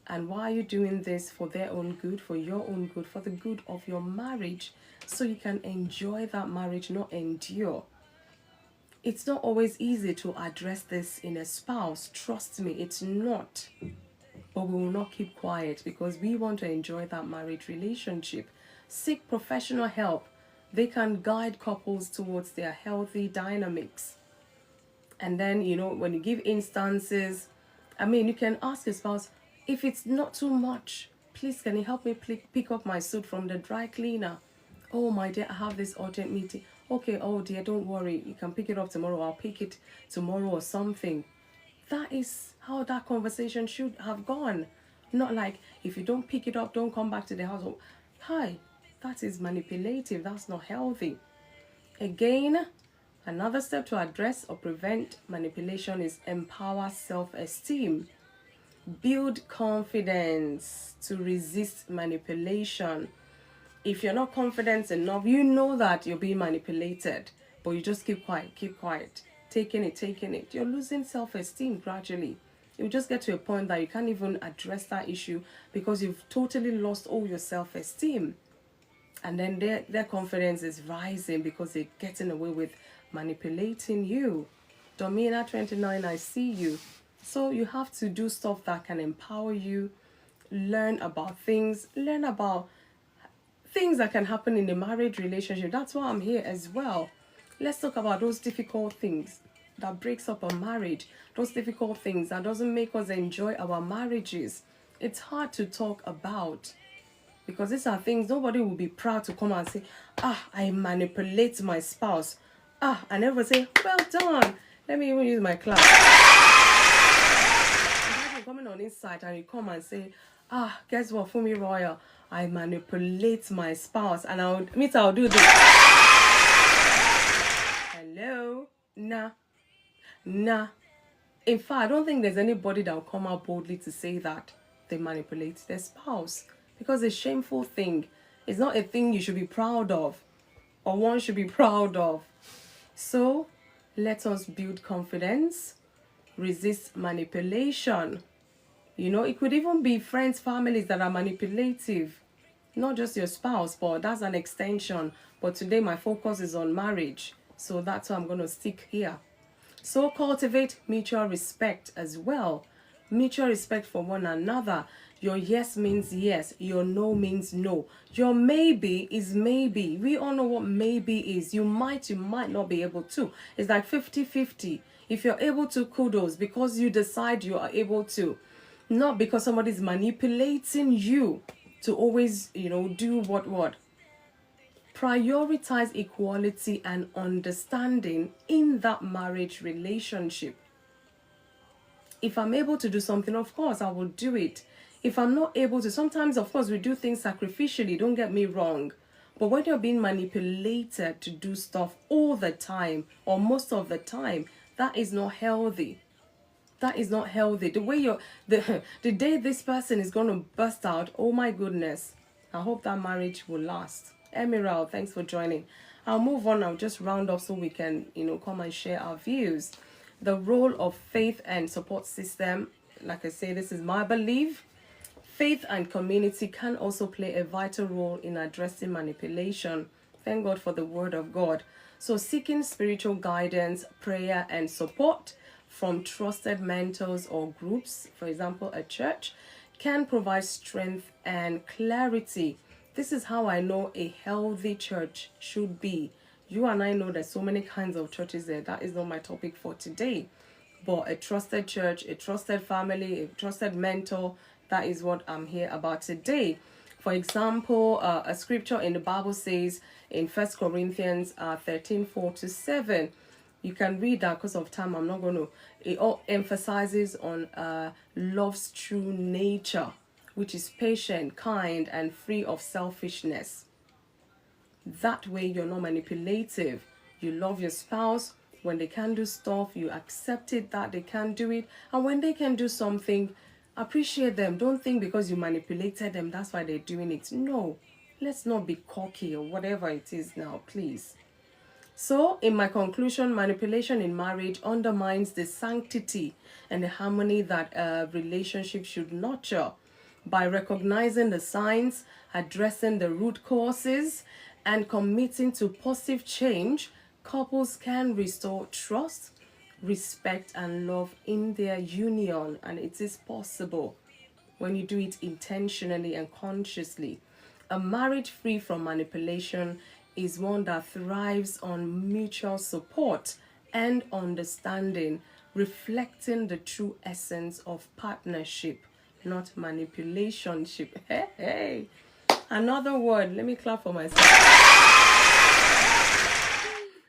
And why are you doing this? For their own good, for your own good, for the good of your marriage, so you can enjoy that marriage, not endure. It's not always easy to address this in a spouse. Trust me, it's not. But we will not keep quiet because we want to enjoy that marriage relationship. Seek professional help. They can guide couples towards their healthy dynamics. And then, you know, when you give instances, you can ask your spouse, if it's not too much, please can you help me pick up my suit from the dry cleaner? Oh, my dear, I have this urgent meeting. Okay, oh dear, don't worry. You can pick it up tomorrow. I'll pick it tomorrow or something. That is how that conversation should have gone. Not like, if you don't pick it up, don't come back to the house. Oh, hi, that is manipulative. That's not healthy. Again, another step to address or prevent manipulation is empower self-esteem. Build confidence to resist manipulation. If you're not confident enough, you know that you're being manipulated, but you just keep quiet, taking it. You're losing self-esteem gradually. You just get to a point that you can't even address that issue because you've totally lost all your self-esteem. And then their confidence is rising because they're getting away with manipulating you. Domina 29, I see you. So you have to do stuff that can empower you, learn about things that can happen in a marriage relationship. That's why I'm here as well. Let's talk about those difficult things that breaks up a marriage, those difficult things that doesn't make us enjoy our marriages. It's hard to talk about because these are things nobody will be proud to come and say, I manipulate my spouse. And everyone say, well done. Let me even use my clap. Imagine coming on inside and you come and say, Guess what, FunmiRoyal? I manipulate my spouse, and I'll do this. Hello? Nah. In fact, I don't think there's anybody that will come out boldly to say that they manipulate their spouse, because it's a shameful thing. It's not a thing you should be proud of, or one should be proud of. So, let us build confidence, resist manipulation. You know, it could even be friends, families that are manipulative. Not just your spouse, but that's an extension. But today my focus is on marriage. So that's why I'm going to stick here. So cultivate mutual respect as well. Mutual respect for one another. Your yes means yes. Your no means no. Your maybe is maybe. We all know what maybe is. You might not be able to. It's like 50-50. If you're able to, kudos, because you decide you are able to. Not because somebody's manipulating you to always, do what. Prioritize equality and understanding in that marriage relationship. If I'm able to do something, of course, I will do it. If I'm not able to, sometimes, of course, we do things sacrificially, don't get me wrong. But when you're being manipulated to do stuff all the time, or most of the time, that is not healthy. That is not healthy. The way the day this person is going to burst out, oh my goodness. I hope that marriage will last. Emerald, thanks for joining. I'll move on. I'll just round up so we can, come and share our views. The role of faith and support system. Like I say, this is my belief. Faith and community can also play a vital role in addressing manipulation. Thank God for the word of God. So seeking spiritual guidance, prayer, and support from trusted mentors or groups, for example, a church, can provide strength and clarity. This is how I know a healthy church should be. You and I know there's so many kinds of churches there. That is not my topic for today. But a trusted church, a trusted family, a trusted mentor, that is what I'm here about today. For example, a scripture in the Bible says in 1 Corinthians 13:4-7, you can read that because of time. I'm not going to. It all emphasizes on love's true nature, which is patient, kind, and free of selfishness. That way, you're not manipulative. You love your spouse. When they can do stuff, you accept it that they can do it. And when they can do something, appreciate them. Don't think because you manipulated them, that's why they're doing it. No, let's not be cocky or whatever it is now, please. So, in my conclusion, manipulation in marriage undermines the sanctity and the harmony that a relationship should nurture. By recognizing the signs, addressing the root causes, and committing to positive change, couples can restore trust, respect, and love in their union. And it is possible when you do it intentionally and consciously. A marriage free from manipulation is one that thrives on mutual support and understanding, reflecting the true essence of partnership, not manipulationship. Hey. Another word, let me clap for myself.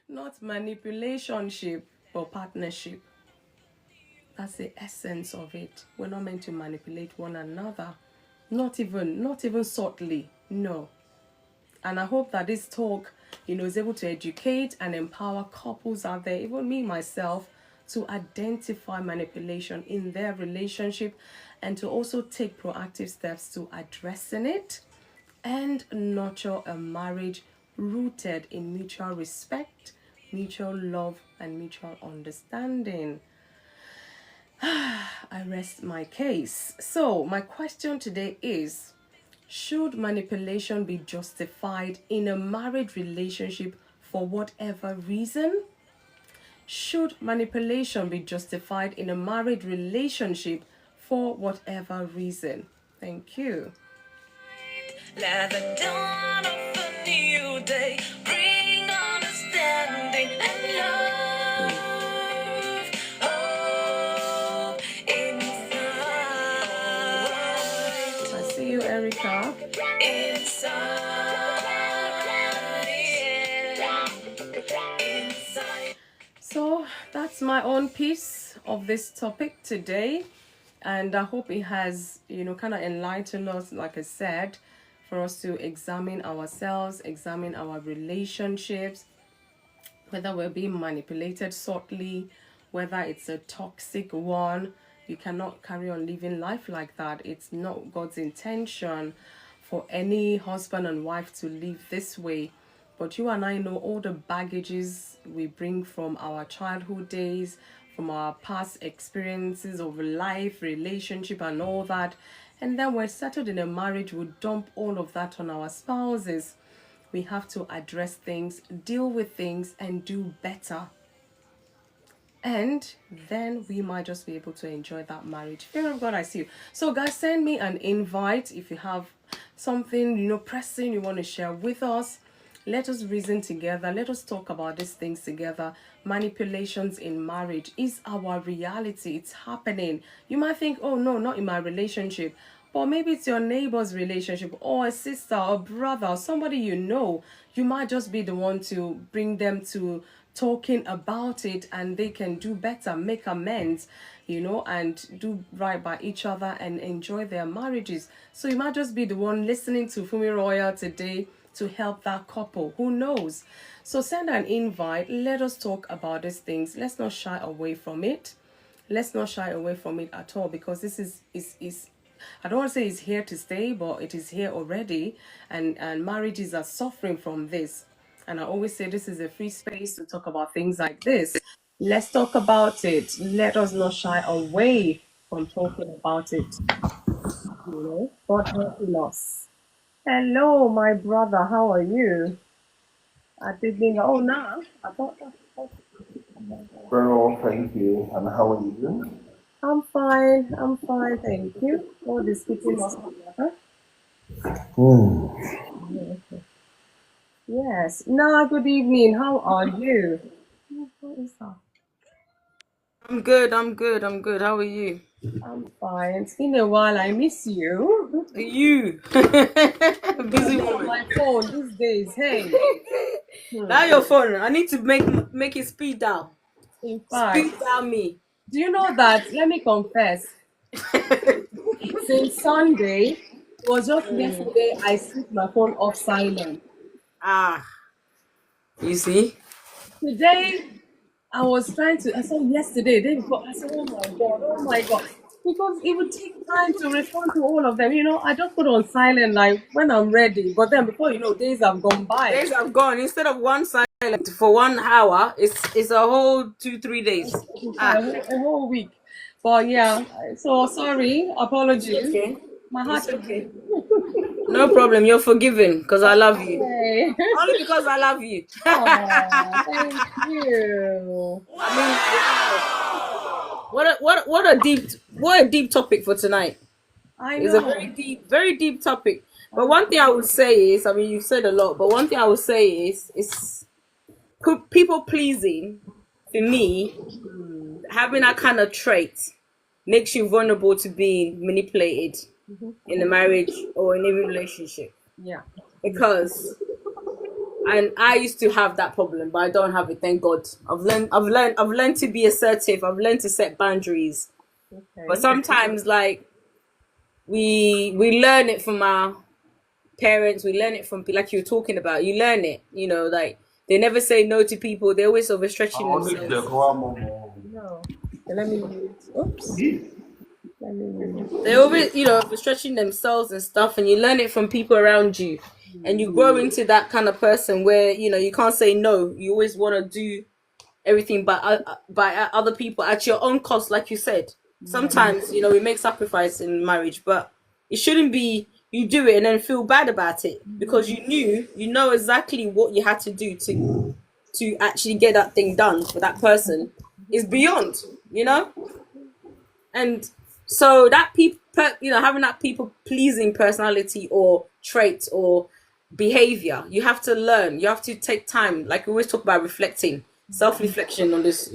Not manipulationship, but partnership. That's the essence of it. We're not meant to manipulate one another. Not even subtly. No. And I hope that this talk, is able to educate and empower couples out there, even me, myself, to identify manipulation in their relationship and to also take proactive steps to addressing it and nurture a marriage rooted in mutual respect, mutual love, and mutual understanding. I rest my case. So, my question today is, should manipulation be justified in a marriage relationship for whatever reason? Should manipulation be justified in a marriage relationship for whatever reason? Thank you. Let the dawn of a new day bring understanding and love. Oh, inside. I see you, Erica. So that's my own piece of this topic today. And I hope it has, kind of enlightened us, like I said, for us to examine ourselves, examine our relationships, whether we're being manipulated subtly, whether it's a toxic one. You cannot carry on living life like that. It's not God's intention for any husband and wife to live this way. But you and I know all the baggages we bring from our childhood days, from our past experiences of life, relationship, and all that. And then we're settled in a marriage, we dump all of that on our spouses. We have to address things, deal with things, and do better. And then we might just be able to enjoy that marriage. Fear of God, I see you. So, guys, send me an invite if you have something, pressing you want to share with us. Let us reason together. Let us talk about these things together. Manipulations in marriage is our reality. It's happening. You might think, oh, no, not in my relationship. But maybe it's your neighbor's relationship, or a sister or brother or somebody you know. You might just be the one to bring them to talking about it, and they can do better, make amends, and do right by each other and enjoy their marriages. So you might just be the one listening to FunmiRoyal today to help that couple. Who knows? So send an invite. Let us talk about these things. Let's not shy away from it. Let's not shy away from it at all, because this is I don't want to say it's here to stay, but it is here already, and marriages are suffering from this. And I always say this is a free space to talk about things like this. Let's talk about it. Let us not shy away from talking about it. God helping us. Hello, my brother. How are you? I didn't. Oh, no. I thought. Very well, thank you. And how are you? I'm fine. I'm fine. Thank you. God is keeping us together. Hmm. Yes. Nah, good evening. How are you? What is that? I'm good. I'm good. I'm good. How are you? I'm fine. It's been a while. I miss you. Are you? I've Busy been on woman. my phone these days. Hey. That your phone. I need to make it speed down. In Speed fact, down me. do you know that? Let me confess. Since Sunday, it was just yesterday I switched my phone off silent. Ah, you see? Today, I was trying to, I saw yesterday, day before, I said, oh my God, oh my God. Because it would take time to respond to all of them. I just put on silent like when I'm ready. But then before days have gone by. Days have gone. Instead of one silent for 1 hour, it's a whole 2-3 days. In fact, Ah, a whole week. But yeah, so sorry, it's apologies. okay. My It's heart is okay. No problem. You're forgiven because I love you. okay. Only because I love you. Oh, thank you. I mean, wow. What a deep topic for tonight. I It's a know. very deep topic. I But know. one thing I would say is, I mean, you've said a lot, but one thing I would say is people pleasing. For me, having that kind of trait makes you vulnerable to being manipulated in a marriage or in any relationship. Yeah. Because, and I used to have that problem, but I don't have it. Thank God. I've learned to be assertive. I've learned to set boundaries. But Okay. sometimes, like we learn it from our parents, we learn it from, like you were talking about, you learn it, like they never say no to people, they're always I overstretching only the themselves. Guamo. No. Okay, let me mute. Oops. Let me mute. They're always, overstretching themselves and stuff, and you learn it from people around you, and you grow into that kind of person where you can't say no. You always want to do everything by other people at your own cost, like you said. Sometimes we make sacrifice in marriage, but it shouldn't be you do it and then feel bad about it, because you know exactly what you had to do to actually get that thing done for that person is beyond, and so that people, having that people pleasing personality or trait or behavior, you have to learn. You have to take time. Like we always talk about reflecting, self-reflection on this,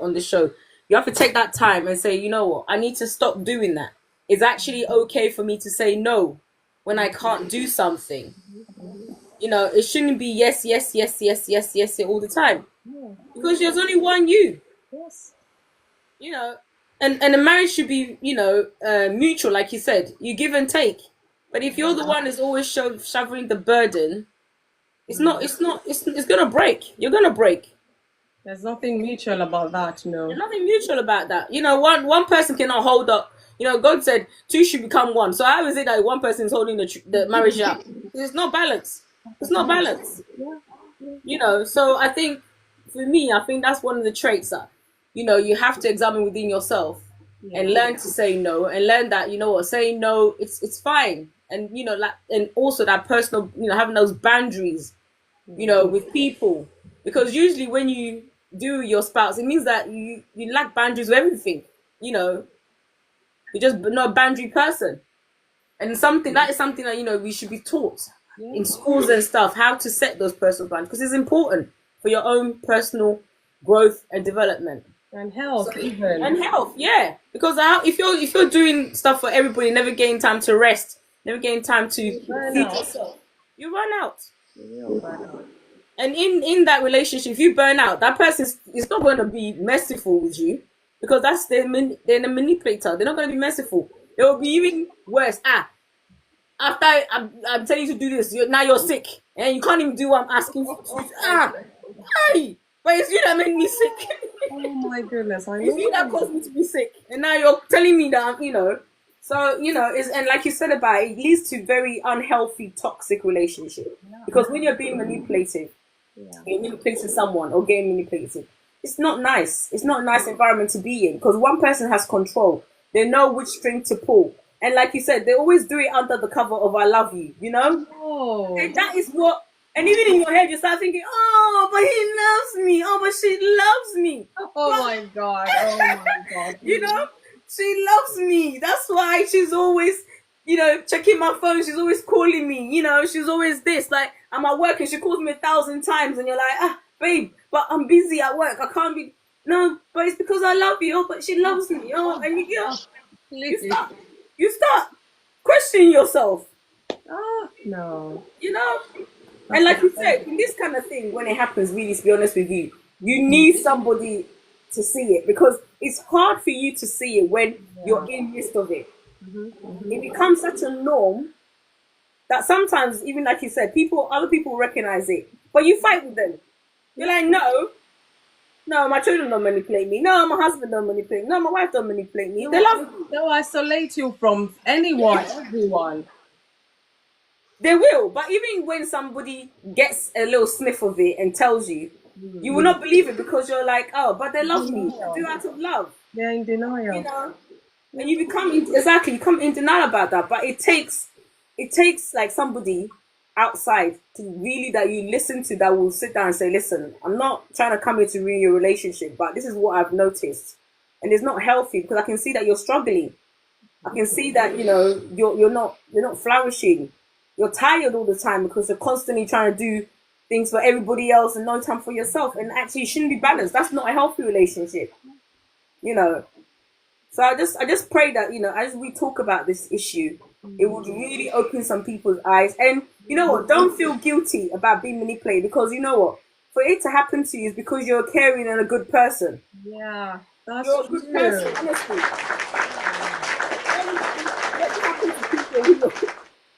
on this show. You have to take that time and say, you know what, I need to stop doing that. It's actually okay for me to say no when I can't do something. It shouldn't be yes, yes, yes, yes, yes, yes all the time, No. because there's only one you. Yes. You know, and a marriage should be, mutual, like you said. You give and take. But if you're the one who's always shoveling the burden, it's gonna break. You're gonna break. There's nothing mutual about that, There's no. nothing mutual about that. One person cannot hold up. God said two should become one. So how is it that one person is holding the marriage up? There's no balance. It's not balance. So I think, for me, I think that's one of the traits that, you have to examine within yourself and learn to say no, and learn that, saying no, it's fine. And, and also that personal, having those boundaries, with people. Because usually when you do your spouse, it means that you lack boundaries with everything. You're just not a boundary person. And that is something that, we should be taught in schools and stuff, how to set those personal boundaries, because it's important for your own personal growth and development. And health, even. And health, yeah. Because if you're doing stuff for everybody, never getting time to rest, never getting time to feed yourself, you run out. And in that relationship, if you burn out, that person is not going to be merciful with you, because they're a manipulator. They're not going to be merciful. They will be even worse. After I'm telling you to do this, now you're sick and you can't even do what I'm asking for. Hey, but it's you that made me sick. Oh my goodness, I know. It's you that caused me to be sick, and now you're telling me that So and like you said about it leads to very unhealthy, toxic relationship. Because when you're being manipulated, you're manipulating someone or getting manipulated, it's not nice. It's not a nice environment to be in, because one person has control. They know which string to pull. And like you said, they always do it under the cover of "I love you," Oh. And that is what. And even in your head, you start thinking, "Oh, but he loves me. Oh, but she loves me." Oh my God. Oh my God. She loves me. That's why she's always, checking my phone. She's always calling me. She's always this. Like, I'm at work and she calls me 1,000 times, and you're like, babe, but I'm busy at work. I can't be. No, but it's because I love you. Oh, but she loves me. Oh, and you start questioning yourself. Oh no. And like you said, in this kind of thing, when it happens, really, to be honest with you, you need somebody to see it, because it's hard for you to see it when you're in the midst of it. It becomes such a norm that sometimes, even like you said, other people recognize it, but you fight with them. You're like, no, my children don't manipulate me. No, my husband don't manipulate me. No, my wife don't manipulate me. They love me. They'll isolate you from anyone, everyone. They will, but even when somebody gets a little sniff of it and tells you, you will not believe it, because you're like, oh, but they love me. They do out of love. They're in denial. And you become in denial about that. But it takes like somebody outside to really, that you listen to, that will sit down and say, listen, I'm not trying to come here to ruin your relationship, but this is what I've noticed, and it's not healthy, because I can see that you're struggling. I can see that you're not flourishing. You're tired all the time because you're constantly trying to do things for everybody else and no time for yourself. And actually, it shouldn't be balanced. That's not a healthy relationship. So I just pray that, as we talk about this issue, it would really open some people's eyes. And you know what? Don't feel guilty about being manipulated, because you know what? For it to happen to you is because you're a caring and a good person. Yeah, that's You're a good person, honestly.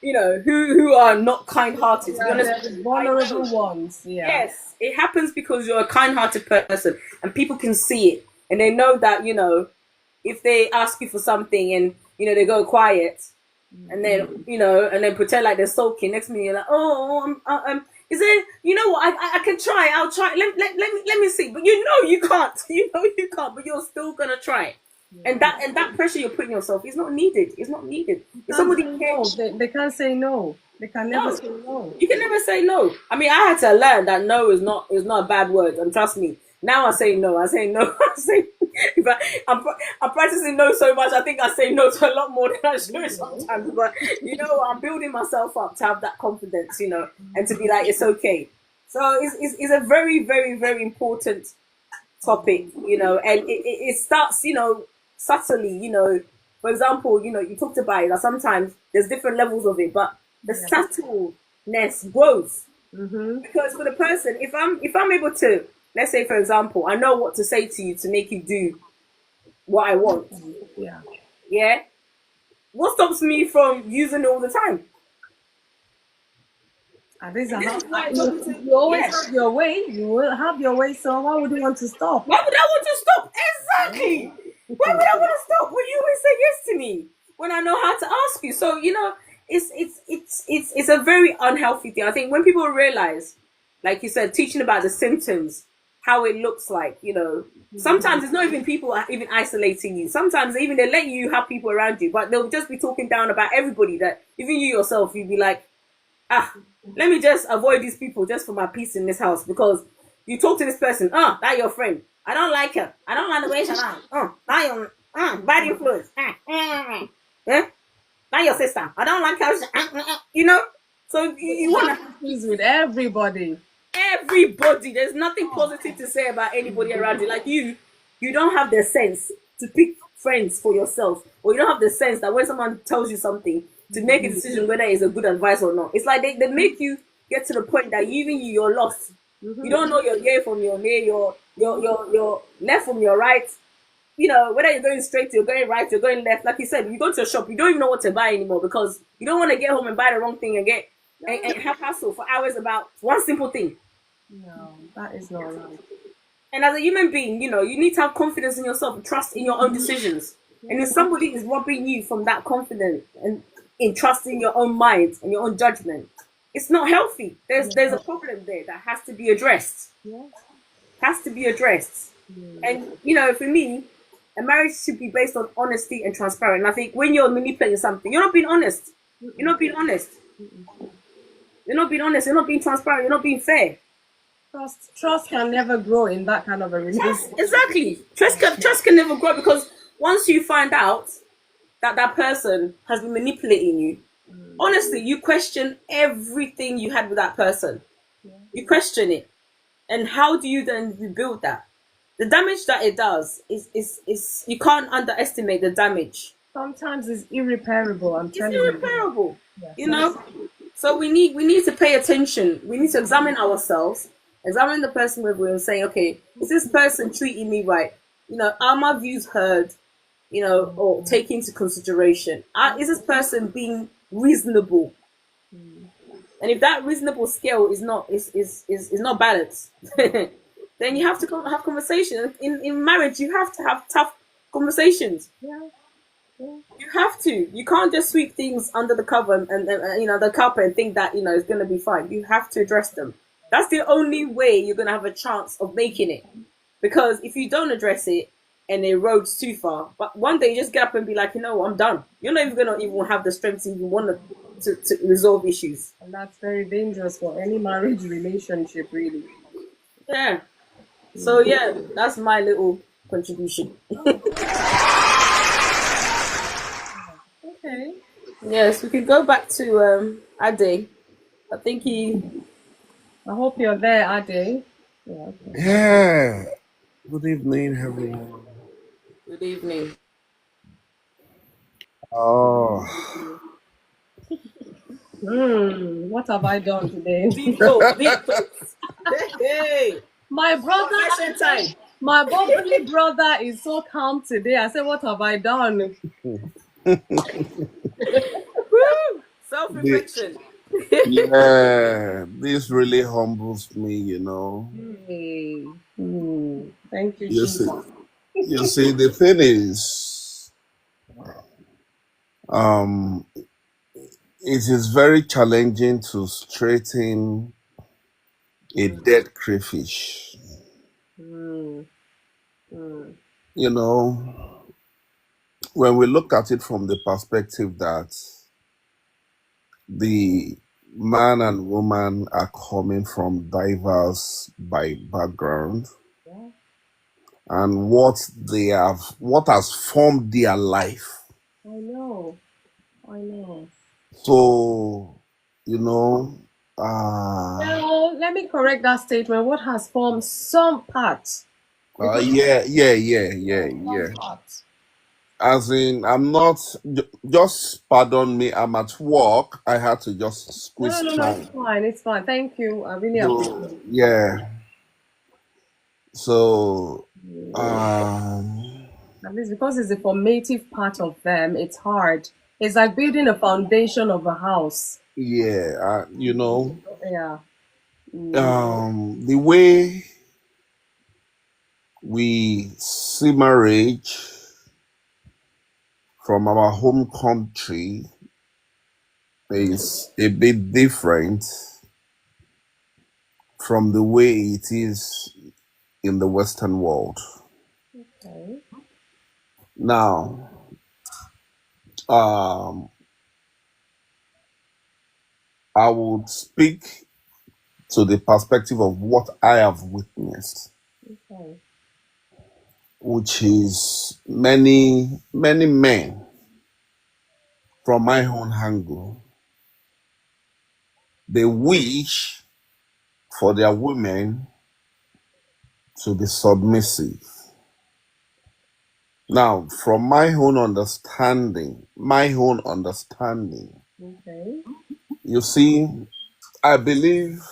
Who are not kind-hearted. To be honest, vulnerable ones. Yeah. Yes, it happens because you're a kind-hearted person, and people can see it, and they know that if they ask you for something and they go quiet, and then and then pretend like they're sulking. Next minute you're like, is it? You know what? I can try. I'll try. Let me see. But you can't. You can't. But you're still gonna try. And that pressure you're putting yourself is not needed. It's not needed. If somebody cares, they can't say no. They can never say no. You can never say no. I mean, I had to learn that no is not a bad word. And trust me, now I say no. I say no. I'm practicing no so much. I think I say no to a lot more than I should sometimes. But I'm building myself up to have that confidence. And to be like, it's okay. So it's a very, very, very important topic. And it starts subtly. For example, you talked about it, that sometimes there's different levels of it, but the subtleness grows. Because for the person, if I'm able to, let's say for example, I know what to say to you to make you do what I want. Yeah. Yeah. What stops me from using it all the time? And these are And this how is why I told you to, you always yeah. have your way. You will have your way. So why would you want to stop? Why would I want to stop? Exactly. Why would I want to stop when you always say yes to me? When I know how to ask you. So, it's a very unhealthy thing. I think when people realize, like you said, teaching about the symptoms, how it looks like, sometimes it's not even people are even isolating you. Sometimes even they let you have people around you, but they'll just be talking down about everybody that even you yourself, you'd be like, let me just avoid these people just for my peace in this house, because you talk to this person, that your friend. I don't like her. I don't like the way she acts. That your bad influence. Yeah? Not your sister. I don't like how she. So you want to He's with everybody. everybody. There's nothing positive to say about anybody around you. Like you don't have the sense to pick friends for yourself, or you don't have the sense that when someone tells you something to make a decision whether it's a good advice or not. It's like they make you get to the point that you're lost. You don't know your yay from your nay, your left from your right. Whether you're going straight, you're going right, you're going left. Like you said, you go to a shop, you don't even know what to buy anymore, because you don't want to get home and buy the wrong thing and have hassle for hours about one simple thing. No, that is not right. And as a human being, you need to have confidence in yourself and trust in your own decisions. And if somebody is robbing you from that confidence and in trusting your own mind and your own judgment, it's not healthy. There's a problem there that has to be addressed. Yeah. Has to be addressed. And for me, a marriage should be based on honesty and transparency. And I think when you're manipulating something, you're not being honest. You're not being honest. You're not being honest. You're not being transparent. You're not being fair. Trust can never grow in that kind of a relationship. Exactly. Trust can never grow, because once you find out that person has been manipulating you, honestly, you question everything you had with that person. You question it. And how do you then rebuild that? The damage that it does is you can't underestimate the damage. Sometimes it's irreparable. I'm telling you. It's irreparable. Yes. So we need to pay attention. We need to examine ourselves, examine the person we're saying, okay, is this person treating me right? Are my views heard? Or taken into consideration? Is this person being reasonable? And if that reasonable scale is not balanced, then you have to have conversation. In marriage, you have to have tough conversations. Yeah. You have to. You can't just sweep things under the cover and the carpet and think that it's going to be fine. You have to address them. That's the only way you're going to have a chance of making it. Because if you don't address it and it erodes too far, but one day you just get up and be like, I'm done. You're not even going to even have the strength to even want to resolve issues. And that's very dangerous for any marriage relationship, really. Yeah. So yeah, that's my little contribution. Okay. Yes, we can go back to Ade. I think I hope you're there, Ade. Yeah. Okay. Yeah. Good evening, everyone. Good evening. Oh, What have I done today? Deep talk, deep talks. Hey, My brother, confession time. my bubbly brother is so calm today. I said, what have I done? Self-reflection. yeah. This really humbles me, Hey. Thank you, You Jesus. see, the thing is, it is very challenging to straighten a dead crayfish. When we look at it from the perspective that the man and woman are coming from diverse background, and what has formed their life. I know. So, Well, let me correct that statement. What has formed some part? yeah. Some part. As in, I'm not, just pardon me, I'm at work. I had to just squeeze No, time. it's fine. Thank you. I really appreciate it. Yeah. So, I At least because it's a formative part of them, it's hard. It's like building a foundation of a house. Yeah, Yeah. the way we see marriage from our home country is a bit different from the way it is in the Western world. Okay. Now, um, I would speak to the perspective of what I have witnessed, Okay. which is many men from my own angle. They wish for their women to be submissive. Now, from my own understanding, Okay. you see, I believe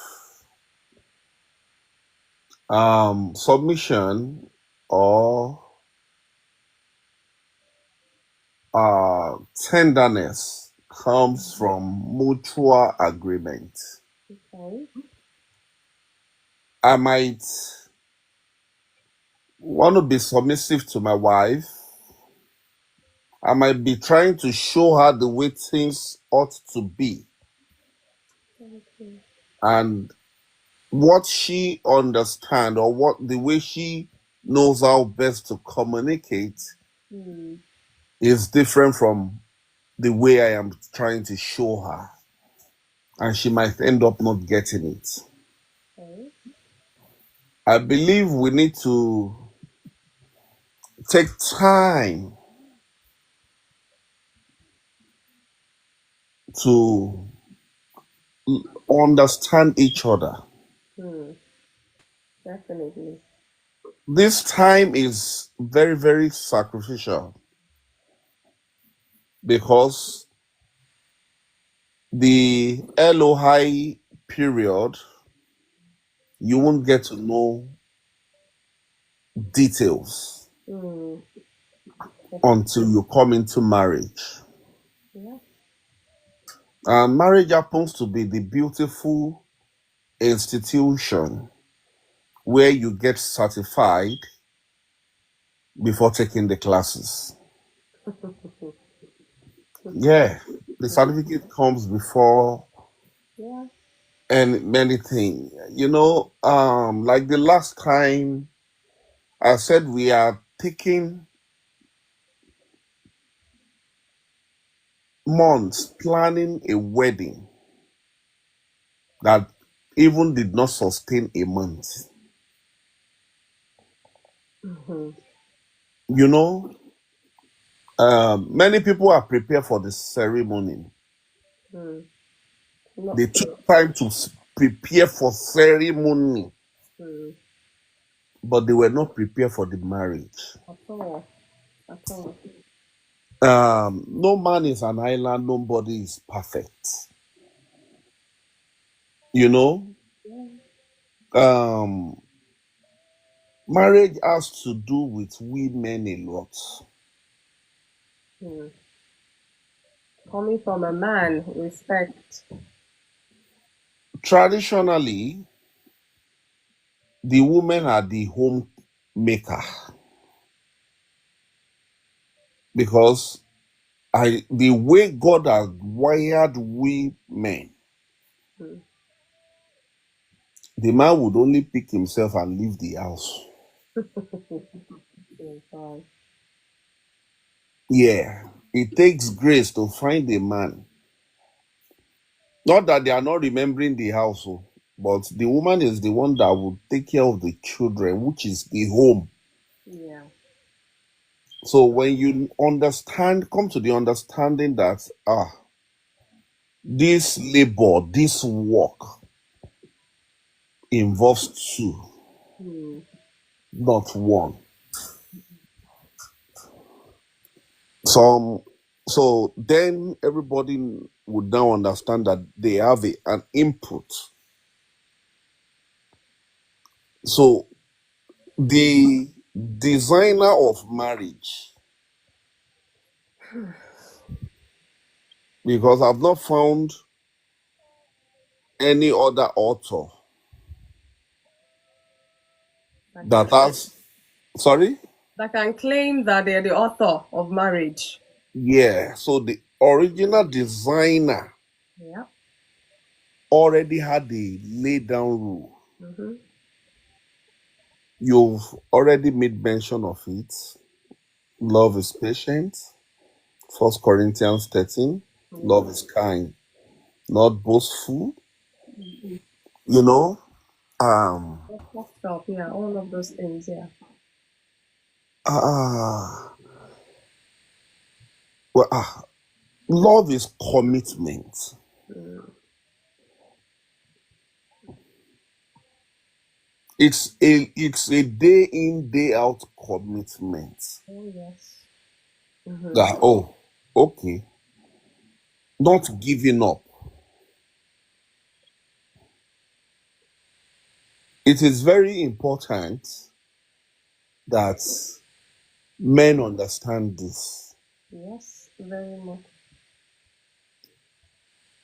submission or tenderness comes from mutual agreement. Okay. I might want to be submissive to my wife. I might be trying to show her the way things ought to be. Okay. And what she understands or what the way she knows how best to communicate is different from the way I am trying to show her. And she might end up not getting it. Okay. I believe we need to take time to understand each other. Definitely. This time is very, very sacrificial because the LOI period, you won't get to know details until you come into marriage. Yeah. And marriage happens to be the beautiful institution where you get certified before taking the classes. Yeah, the certificate comes before Yeah. and many things. Like the last time I said we are taking months planning a wedding that even did not sustain a month. You know, many people are prepared for the ceremony. Not They took time to prepare for ceremony, but they were not prepared for the marriage. at all. At all. No man is an island, nobody is perfect. You know, marriage has to do with women a lot. Coming from a man, respect. Traditionally, the women are the homemaker because the way God has wired women, the man would only pick himself and leave the house. Yeah, it takes grace to find a man. Not that they are not remembering the household, but the woman is the one that will take care of the children, which is the home. Yeah. So when you come to the understanding that this labor, this work involves two, not one. So then everybody would now understand that they have an input. So the designer of marriage Because I've not found any other author that has. Sorry? That can claim that they're the author of marriage. Yeah. So the original designer Yeah. already had the laid down rule. Mm-hmm. You've already made mention of it. Love is patient. 1 Corinthians 13. Yeah. Love is kind, not boastful. You know, um, Fucked up. Yeah. All of those things. Yeah. uh, well, love is commitment. Mm. It's a day in, day out commitment. Oh yes. Mm-hmm. That, oh, okay, not giving up. It is very important that men understand this. Yes. Very much.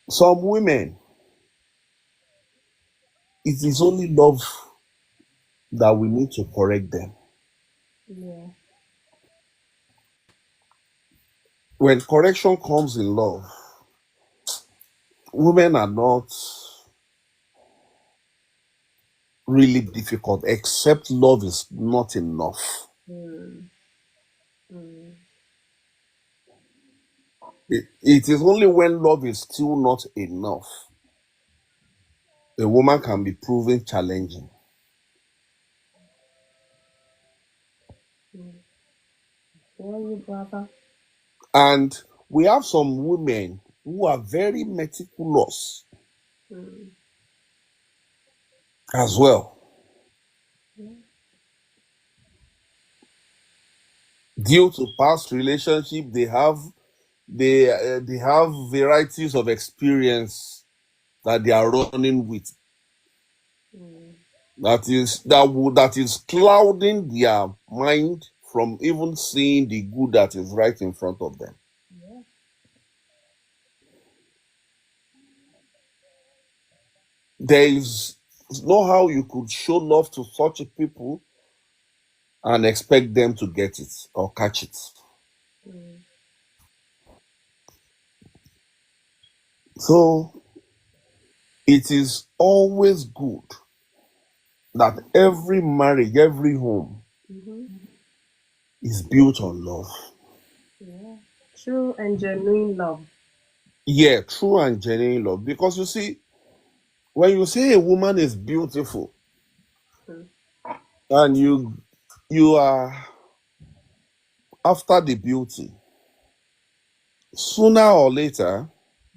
Some women, it is only love that we need to correct them. Yeah. When correction comes in love, women are not really difficult, except love is not enough. Mm. Mm. It is only when love is still not enough a woman can be proven challenging. Mm. Yeah, you brother. And we have some women who are very meticulous Mm. as well. Yeah. Due to past relationship, they have varieties of experience that they are running with. Mm. That is clouding their mind from even seeing the good that is right in front of them. Yeah. There is no how you could show love to such people and expect them to get it or catch it. Mm. So it is always good that every marriage, every home Mm-hmm. is built on love. Yeah. True and genuine love. Yeah, true and genuine love. Because you see, when you say a woman is beautiful Mm. and you are after the beauty, sooner or later,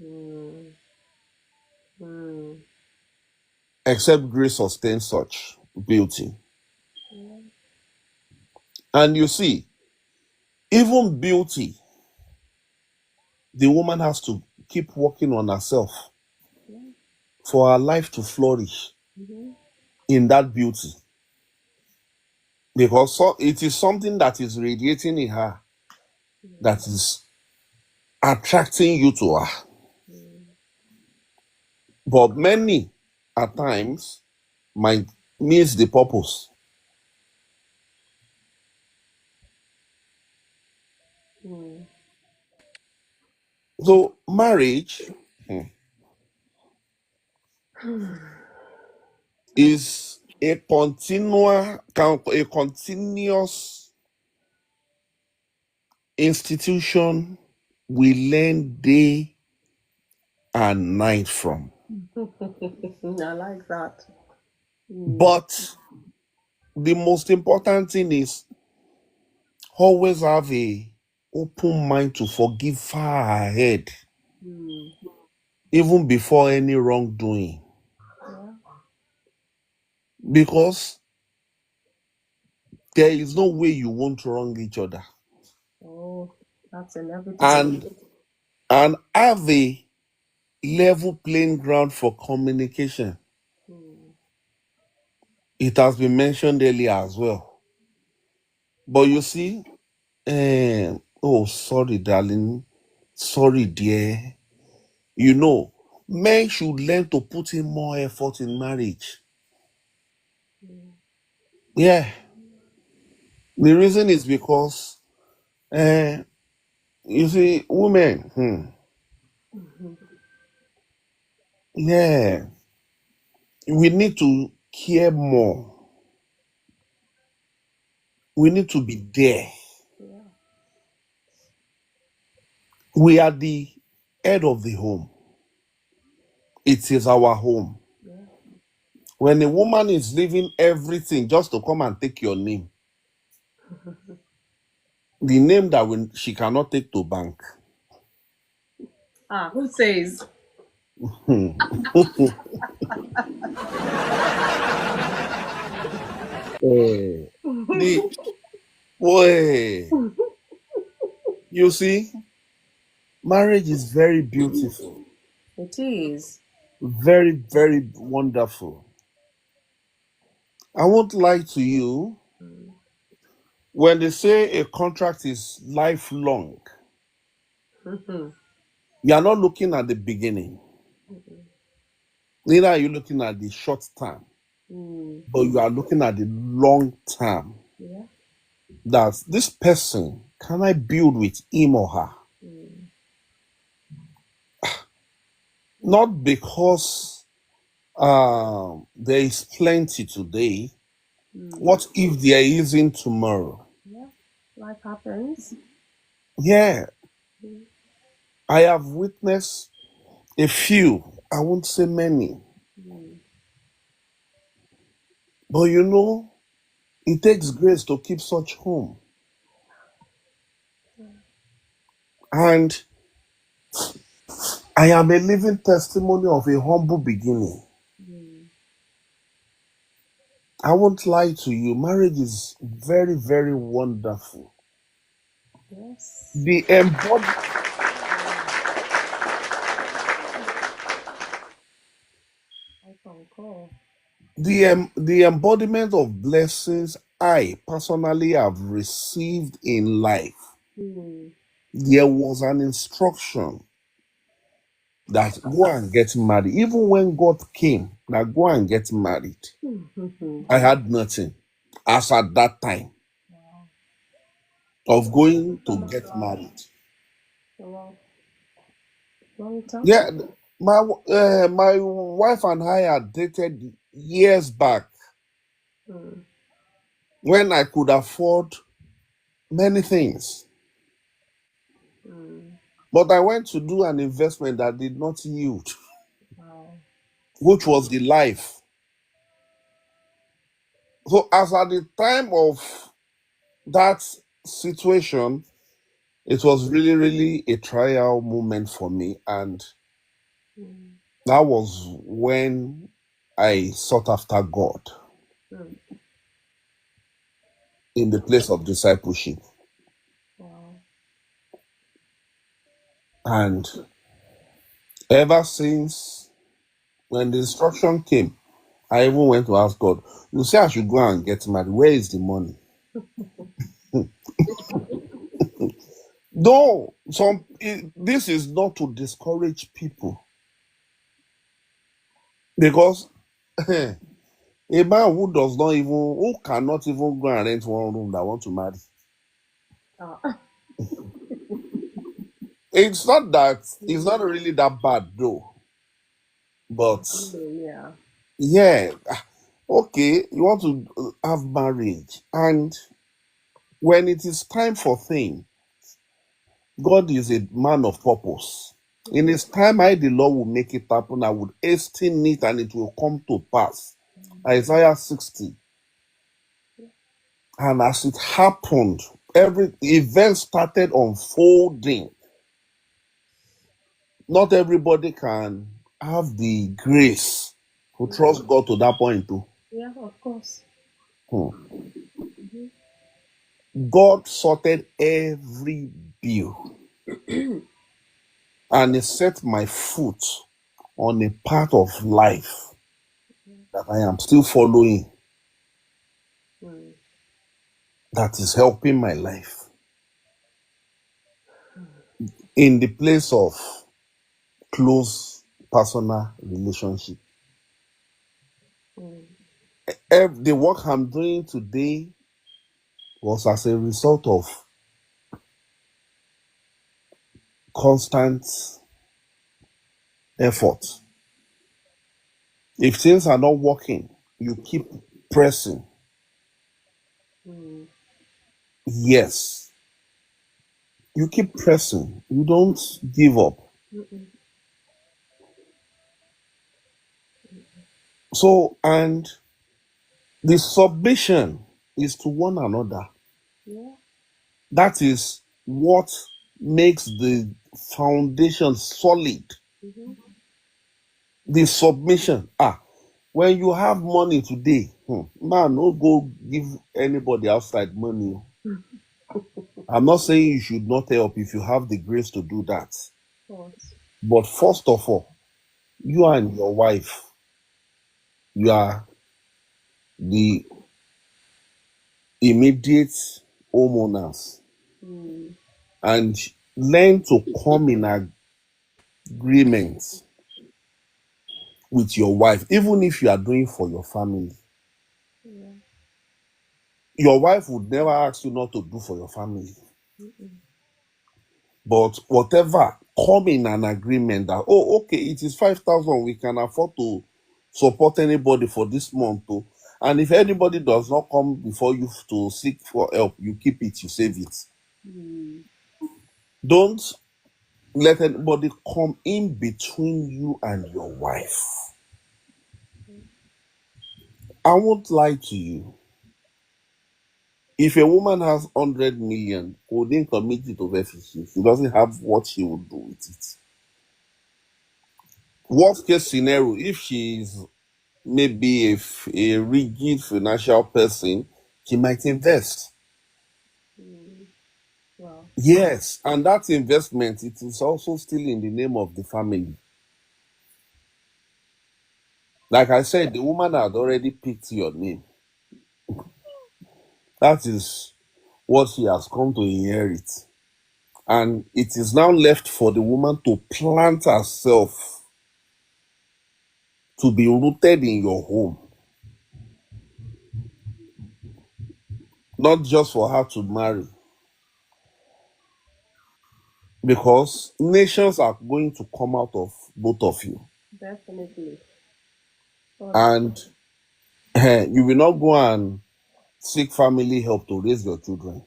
Mm. Mm. except grace sustain such beauty. Yeah. And you see, even beauty, the woman has to keep working on herself Yeah. for her life to flourish Mm-hmm. in that beauty. Because it is something that is radiating in her that is attracting you to her. Mm. But many at times might miss the purpose. Mm. So marriage is a continuous institution we learn day and night from. I like that. Mm. But the most important thing is always have a open mind to forgive far ahead, Mm. even before any wrongdoing. Yeah. Because there is no way you won't wrong each other. Oh, that's inevitable. And have a level playing ground for communication. Mm. It has been mentioned earlier as well. But you see, Oh, sorry, darling. Sorry, dear. You know, men should learn to put in more effort in marriage. Yeah. The reason is because, you see, women, yeah, we need to care more. We need to be there. Yeah. We are the head of the home. It is our home. Yeah. When a woman is leaving everything just to come and take your name, the name that she cannot take to bank. Who says? The boy, you see, marriage is very beautiful, It is. very, very wonderful. I won't lie to you. When they say a contract is lifelong, you are not looking at the beginning. Neither are you looking at the short term, but you are looking at the long term. Yeah. That this person, can I build with him or her? Not because there is plenty today. What if there isn't tomorrow? Yeah. Life happens. Yeah, I have witnessed a few, I won't say many, but you know, it takes grace to keep such home. And I am a living testimony of a humble beginning. I won't lie to you, marriage is very, very wonderful. Yes. The embod- I concur. the embodiment of blessings I personally have received in life. There was an instruction that go and get married. Even when God came, that go and get married, I had nothing as at that time of going to get married. Long, long time. Yeah, my wife and I had dated years back when I could afford many things. But I went to do an investment that did not yield, Wow. which was the life. So, as at the time of that situation, it was really, really a trial moment for me. And that was when I sought after God in the place of discipleship. Wow. And ever since, when the instruction came, I even went to ask God, you say I should go and get married. Where is the money? No, this is not to discourage people because a man who cannot even go and rent one room that want to marry. It's not that it's not really that bad though, but Yeah. yeah, okay, you want to have marriage, and when it is time for things, God is a man of purpose. In his time, the Lord will make it happen. I would hasten it and it will come to pass. Isaiah 60. And as it happened, every event started unfolding. Not everybody can have the grace to trust God to that point too. Yeah, of course. God sorted every bill and he set my foot on a path of life that I am still following, that is helping my life. in the place of close personal relationship. The work I'm doing today was as a result of constant effort. If things are not working, you keep pressing. Yes, you keep pressing. You don't give up. So, and the submission is to one another. Yeah. That is what makes the foundation solid. The submission. When you have money today, man, no go give anybody outside money. I'm not saying you should not help if you have the grace to do that. Of course. But first of all, you and your wife, you are the immediate homeowners, and learn to come in agreement with your wife, even if you are doing for your family. Your wife would never ask you not to do for your family. But whatever, come in an agreement that, oh, okay, it is 5,000. We can afford to support anybody for this month. Too. And if anybody does not come before you to seek for help, you keep it, you save it. Don't let anybody come in between you and your wife. I won't lie to you. If a woman has 100 million, wouldn't commit it over 50. She doesn't have what she would do with it. Worst case scenario, if she is maybe a rigid financial person, she might invest. Wow. Yes, and that investment, it is also still in the name of the family. Like I said, the woman had already picked your name. That is what she has come to inherit. And it is now left for the woman to plant herself to be rooted in your home. Not just for her to marry. Because nations are going to come out of both of you. Definitely. And you will not go and seek family help to raise your children.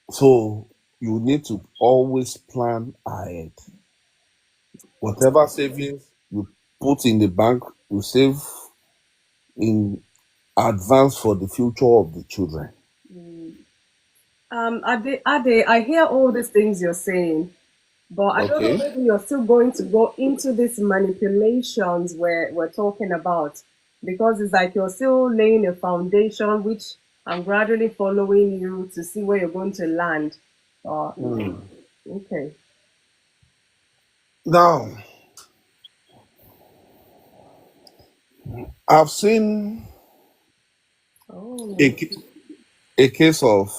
So you need to always plan ahead. Whatever savings you put in the bank, you save in advance for the future of the children. Ade, I hear all these things you're saying, but I don't know, Okay. maybe you're still going to go into these manipulations we're talking about, because it's like you're still laying a foundation, which I'm gradually following you to see where you're going to land. Okay. Now, I've seen Oh. a, a case of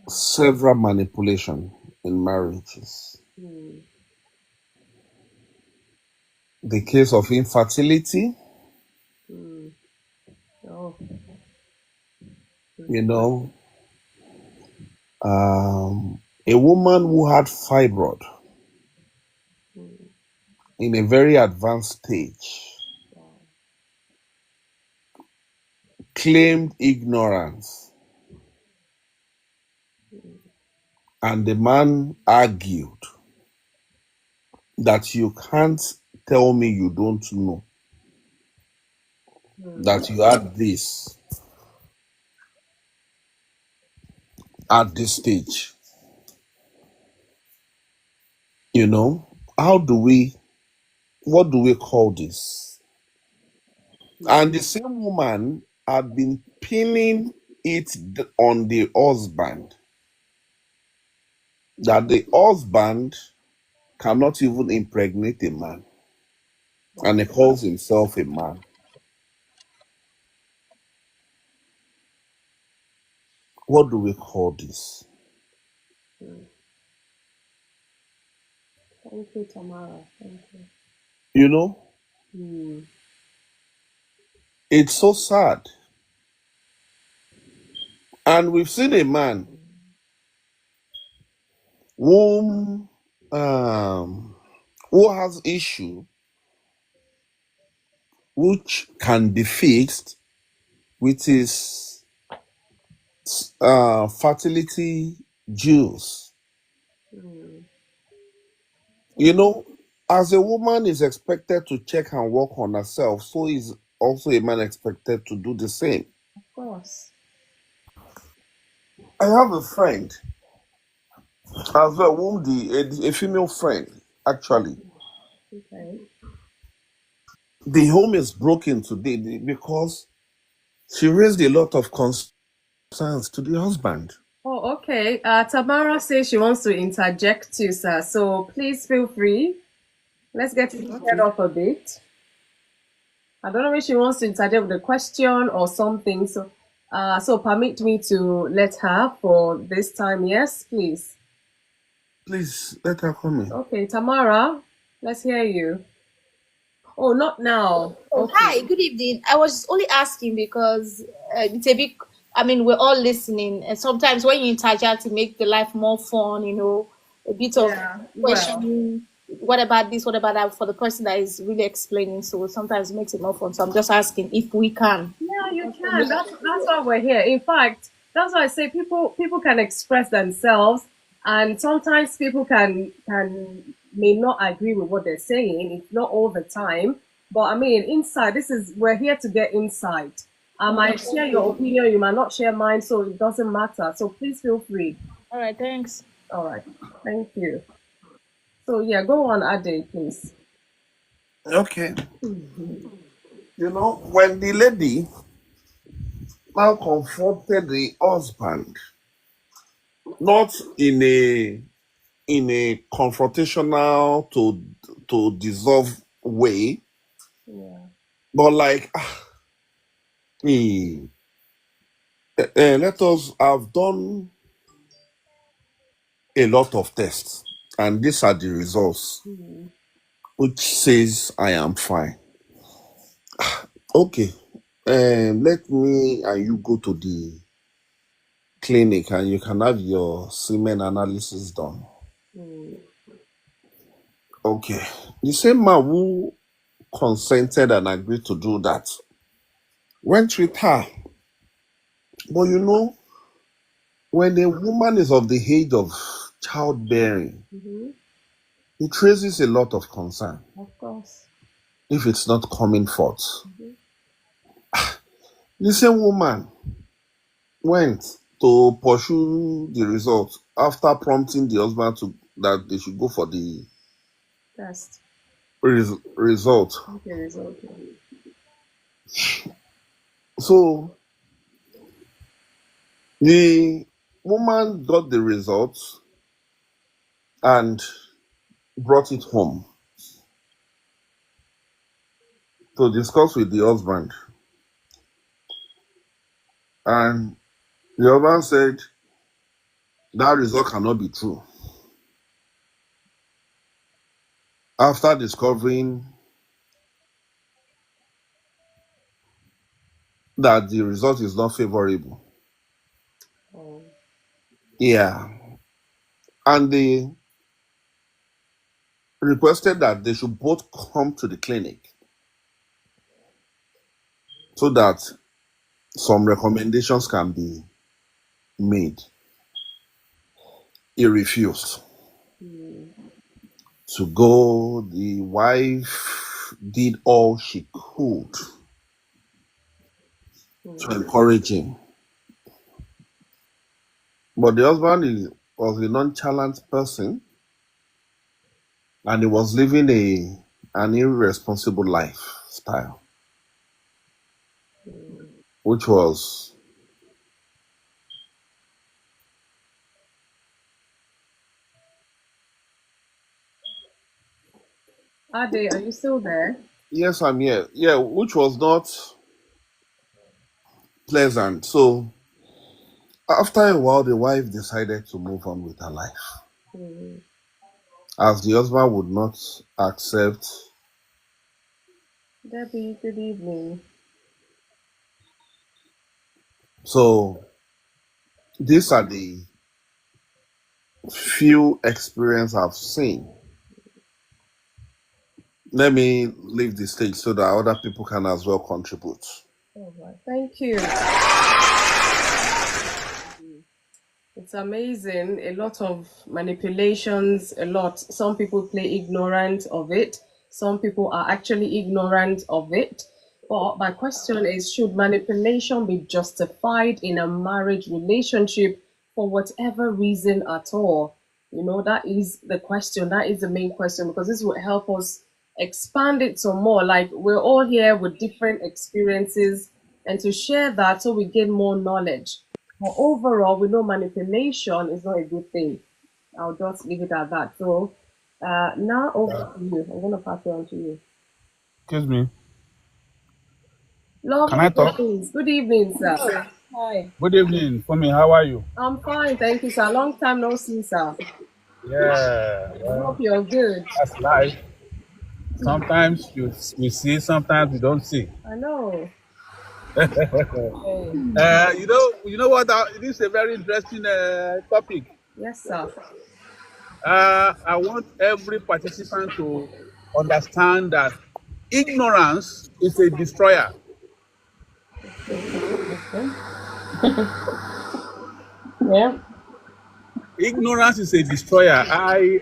several manipulation in marriages. The case of infertility, Oh. you know, a woman who had fibroid in a very advanced stage claimed ignorance, and the man argued that you can't tell me you don't know that you had this at this stage. You know, what do we call this? And the same woman had been pinning it on the husband, that the husband cannot even impregnate a man, and he calls himself a man. what do we call this? Thank you, Tamara. Thank you. You know, Hmm. it's so sad. And we've seen a man whom who has issue which can be fixed with his fertility juice. Hmm. You know, as a woman is expected to check and work on herself, so is also a man expected to do the same. Of course. I have a friend as well, whom a female friend actually. Okay. The home is broken today because she raised a lot of concerns to the husband. Oh, okay. Tamara says she wants to interject too, sir. So please feel free. Let's get it cleared Okay. up a bit. I don't know if she wants to interject with a question or something. So permit me to let her for this time. Yes, please. Please let her come in. Okay, Tamara, let's hear you. Oh, not now. Oh, Okay. hi, good evening. I was only asking because it's a bit, I mean, we're all listening. And sometimes when you interject to make the life more fun, a bit of Yeah. Well. questioning, what about this, what about that, for the person that is really explaining. So sometimes it makes it more fun. So I'm just asking if we can. Yeah, you can. That's why we're here. In fact, that's why I say people can express themselves, and sometimes people can may not agree with what they're saying. It's not all the time, but I mean, inside this is we're here to get insight. I might share your opinion, you might not share mine, so it doesn't matter. So please feel free. All right, thanks. All right, thank you. So yeah, go on, Ade, please. Okay. You know, when the lady now confronted the husband, not in a confrontational to dissolve way, Yeah. but like eh, let us have done a lot of tests, and these are the results, Hmm. which says I am fine. Okay, let me and you go to the clinic, and you can have your semen analysis done. Hmm. Okay, the same man who consented and agreed to do that went with her. But you know, when a woman is of the age of childbearing, Mm-hmm. it raises a lot of concern Of course. if it's not coming forth. Mm-hmm. The same woman went to pursue the result after prompting the husband to that they should go for the Test. result. Okay, result. So the woman got the result and brought it home to discuss with the husband. And the husband said that result cannot be true. After discovering that the result is not favorable. Oh. Yeah. And they requested that they should both come to the clinic so that some recommendations can be made. He refused Hmm. to go. The wife did all she could to Hmm. encourage him. But the husband was a nonchalant person, and he was living an irresponsible lifestyle, which was, Ade, are you still there? yes, I'm here. Yeah, which was not pleasant. So After a while, the wife decided to move on with her life, Mm. as the husband would not accept. Debbie, good evening. So these are the few experience I've seen. Let me leave the stage so that other people can as well contribute. All right, thank you. It's amazing. A lot of manipulations, a lot. Some people play ignorant of it. Some people are actually ignorant of it. But my question is, should manipulation be justified in a marriage relationship for whatever reason at all? You know, that is the question. That is the main question, because this will help us expand it some more. Like, we're all here with different experiences, and to share that so we gain more knowledge. But overall, we know manipulation is not a good thing. I'll just leave it at that. So now over to you. I'm going to pass it on to you. Excuse me. Can Lovely I talk? greetings. Good evening, sir. Hi. Good evening, Fumi. How are you? I'm fine, thank you, sir. Long time no see, sir. Yeah, I hope well, you're good. that's life. Sometimes we see, sometimes we don't see. I know. Hey. You know what? This is a very interesting topic. Yes, sir. I want every participant to understand that ignorance is a destroyer. Okay. Yeah. Ignorance is a destroyer. I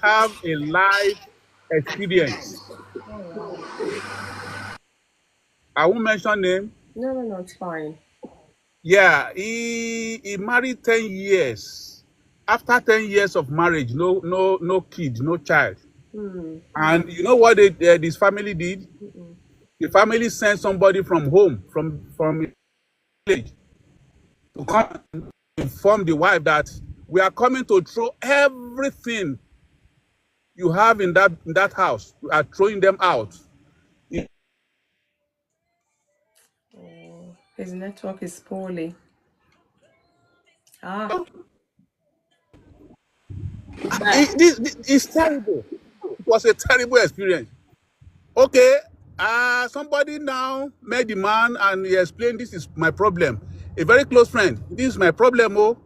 have a life experience. I won't mention name. No, it's fine. Yeah, he married 10 years. After 10 years of marriage, no kid, no child. And you know what this family did? The family sent somebody from home, from village, to come and inform the wife that we are coming to throw everything you have in that house. We are throwing them out. His network is poorly. Ah. It's terrible. It was a terrible experience. Okay, somebody now met the man and he explained, this is my problem. A very close friend, this is my problem, oh.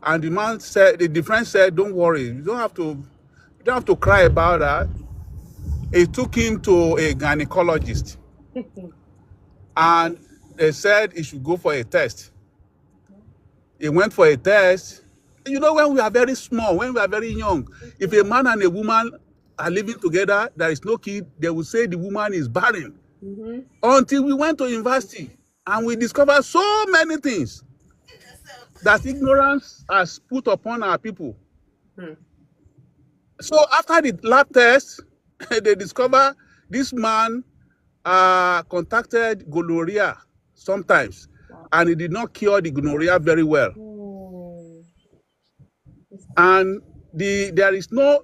And the man said, the friend said, don't worry, you don't have to cry about that. He took him to a gynecologist and they said he should go for a test. He went for a test. You know, when we are very small, when we are very young, if a man and a woman are living together, there is no kid, they will say the woman is barren. Until we went to university and we discovered so many things that ignorance has put upon our people. So after the lab test, they discover this man contacted gonorrhea sometimes, and he did not cure the gonorrhea very well. And there is no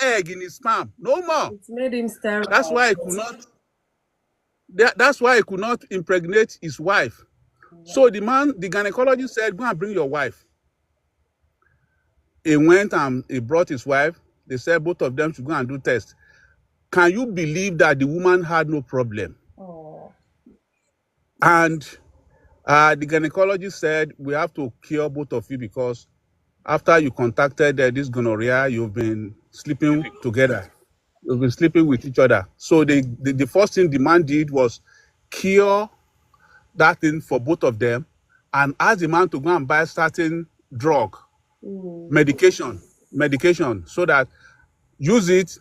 egg in his sperm, no more. It's made him sterile. That's why he could not impregnate his wife. So the gynecologist said, go and bring your wife. He went and he brought his wife. They said both of them should go and do tests. Can you believe that the woman had no problem? Oh. And the gynecologist said, we have to cure both of you because after you contacted this gonorrhea, you've been sleeping together. You've been sleeping with each other. So the first thing the man did was cure that thing for both of them and ask the man to go and buy certain drug, medication, so that use it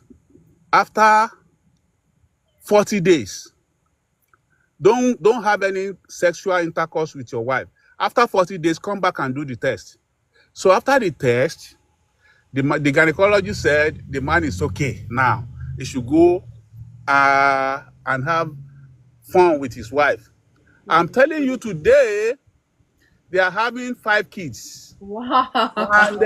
after 40 days. Don't have any sexual intercourse with your wife. After 40 days, come back and do the test. So after the test, the gynecologist said the man is okay now. He should go and have fun with his wife. I'm telling you today, they are having 5 kids. Wow. And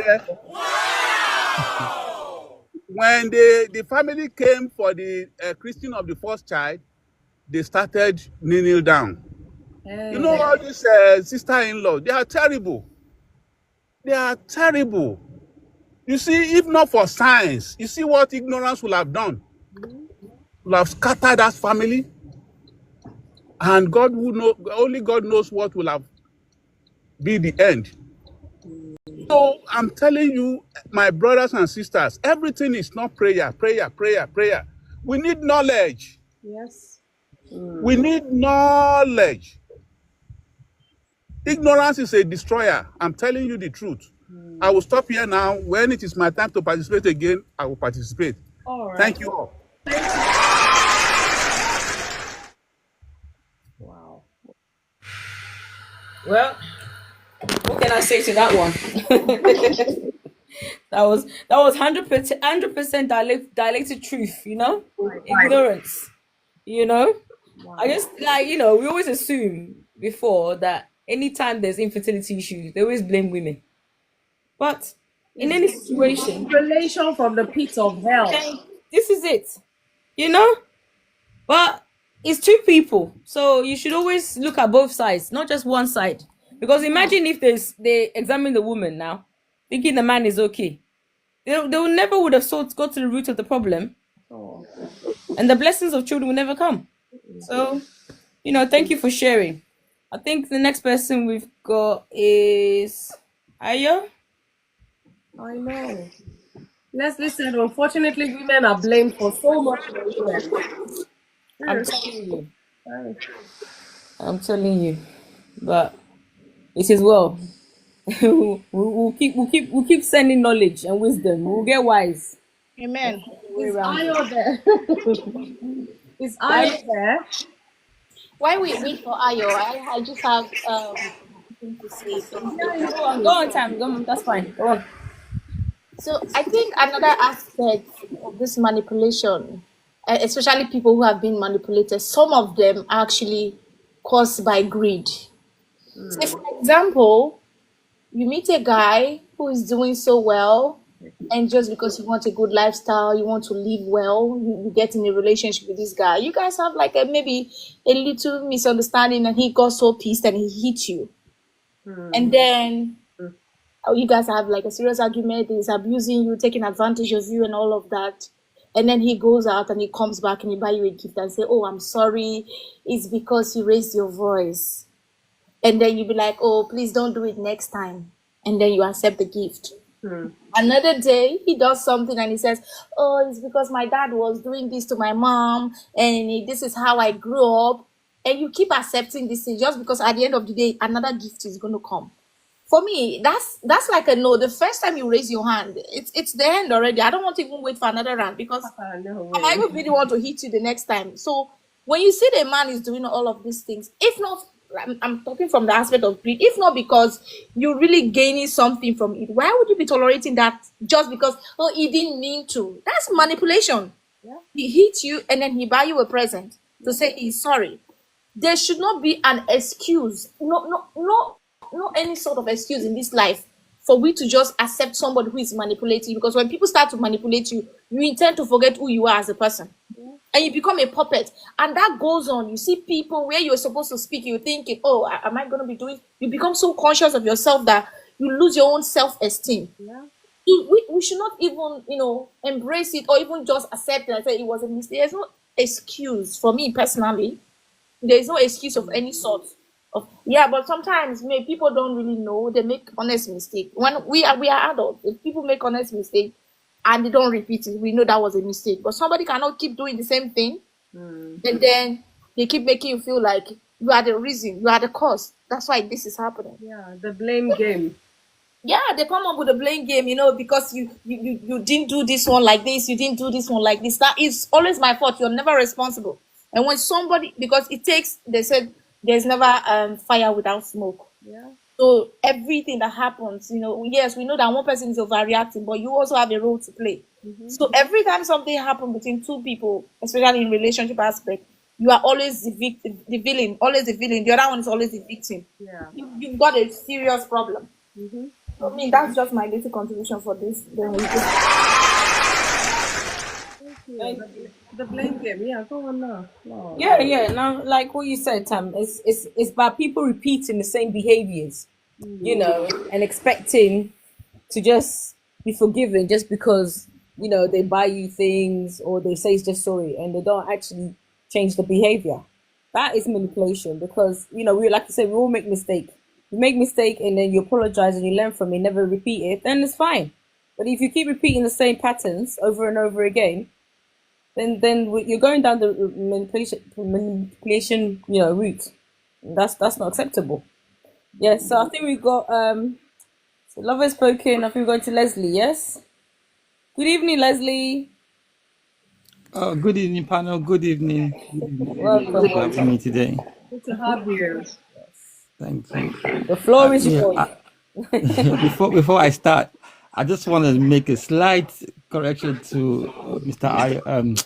when the family came for the christening of the first child, they started kneeling down. You know, Hey. all these sister-in-law, they are terrible. They are terrible. You see, if not for science, you see what ignorance will have done. Will have scattered that family, and God will know. Only God knows what will have be the end. So I'm telling you, my brothers and sisters, everything is not prayer, prayer, prayer, prayer. We need knowledge. Yes. We need knowledge. Ignorance is a destroyer. I'm telling you the truth. I will stop here now. When it is my time to participate again, I will participate. All right. Thank you all. Wow. Well, what can I say to that one? That was 100% dilated truth, you know? Ignorance. You know? I just like, you know, we always assume before that anytime there's infertility issues, they always blame women. But in any situation, Relation from the pit of hell. this is it. You know? But it's two people. So you should always look at both sides, not just one side. Because imagine if they examine the woman now, thinking the man is okay. They never would have got to the root of the problem. Oh. And the blessings of children will never come. So, you know, thank you for sharing. I think the next person we've got is Ayo. I know. Let's listen. Unfortunately, women are blamed for so much nonsense. I'm telling you. Right. I'm telling you. But it is well. we'll keep sending knowledge and wisdom. We'll get wise. Amen. Is Ayo there? Is Ayo there? While we wait for Ayo, I just have something to say. Go on, Tam. Go on. That's fine. Go on. So I think another aspect of this manipulation, especially people who have been manipulated, some of them are actually caused by greed. Say, for example, you meet a guy who is doing so well, and just because you want a good lifestyle, you want to live well, you get in a relationship with this guy. You guys have like maybe a little misunderstanding, and he got so pissed and he hit you. And then you guys have like a serious argument. He's abusing you, taking advantage of you, and all of that. And then he goes out and he comes back and he buy you a gift and say, "Oh, I'm sorry. It's because you raised your voice." And then you be like, "Oh, please don't do it next time." And then you accept the gift. Another day, he does something and he says, "Oh, it's because my dad was doing this to my mom, and this is how I grew up." And you keep accepting this thing just because at the end of the day, another gift is going to come. For me, that's like a no. The first time you raise your hand, it's the end already. I don't want to even wait for another round because I might even really want to hit you the next time. So when you see the man is doing all of these things, if not, I'm talking from the aspect of greed, if not because you're really gaining something from it, why would you be tolerating that just because, oh, he didn't mean to? That's manipulation. Yeah. He hits you and then he buy you a present to say he's sorry. There should not be an excuse. No any sort of excuse in this life for we to just accept somebody who is manipulating, because when people start to manipulate you, you intend to forget who you are as a person. And you become a puppet, and that goes on. You see people where you're supposed to speak, you're thinking, "Oh, am I going to be doing?" You become so conscious of yourself that you lose your own self-esteem. Yeah. We should not even, embrace it or even just accept it and say it was a mistake. There's no excuse for me personally. There's no excuse of any sort. But sometimes people don't really know. They make honest mistake. When we are adults, if people make honest mistake and they don't repeat it, we know that was a mistake. But somebody cannot keep doing the same thing, and then they keep making you feel like you are the reason, you are the cause. That's why this is happening. Yeah, the blame game. Yeah, they come up with a blame game, because you didn't do this one like this, you didn't do this one like this. That is always my fault. You're never responsible. And when somebody, because they said there's never fire without smoke. Yeah. So everything that happens, yes, we know that one person is overreacting, but you also have a role to play. So every time something happens between two people, especially in relationship aspect, you are always the villain, always the villain. The other one is always the victim. Yeah. You've got a serious problem. I mean, that's just my little contribution for this. Then we just... Yeah, the blame game. Yeah, go on now. No, Yeah. Now, like what you said, Tam, it's about people repeating the same behaviors, and expecting to just be forgiven just because they buy you things or they say it's just sorry and they don't actually change the behavior. That is manipulation because we, like you said, we all make mistake. You make mistake and then you apologize and you learn from it, never repeat it, then it's fine. But if you keep repeating the same patterns over and over again, then you're going down the manipulation route. That's not acceptable. Yes, so I think we got so lover spoken. I think we're going to Leslie. Yes. Good evening, Leslie. Good evening, panel. Good evening. Good evening, everyone. Welcome. Thanks for having me today. good to have you. Thank you. The floor is Yeah, yours. before I start, I just want to make a slight correction to Mr.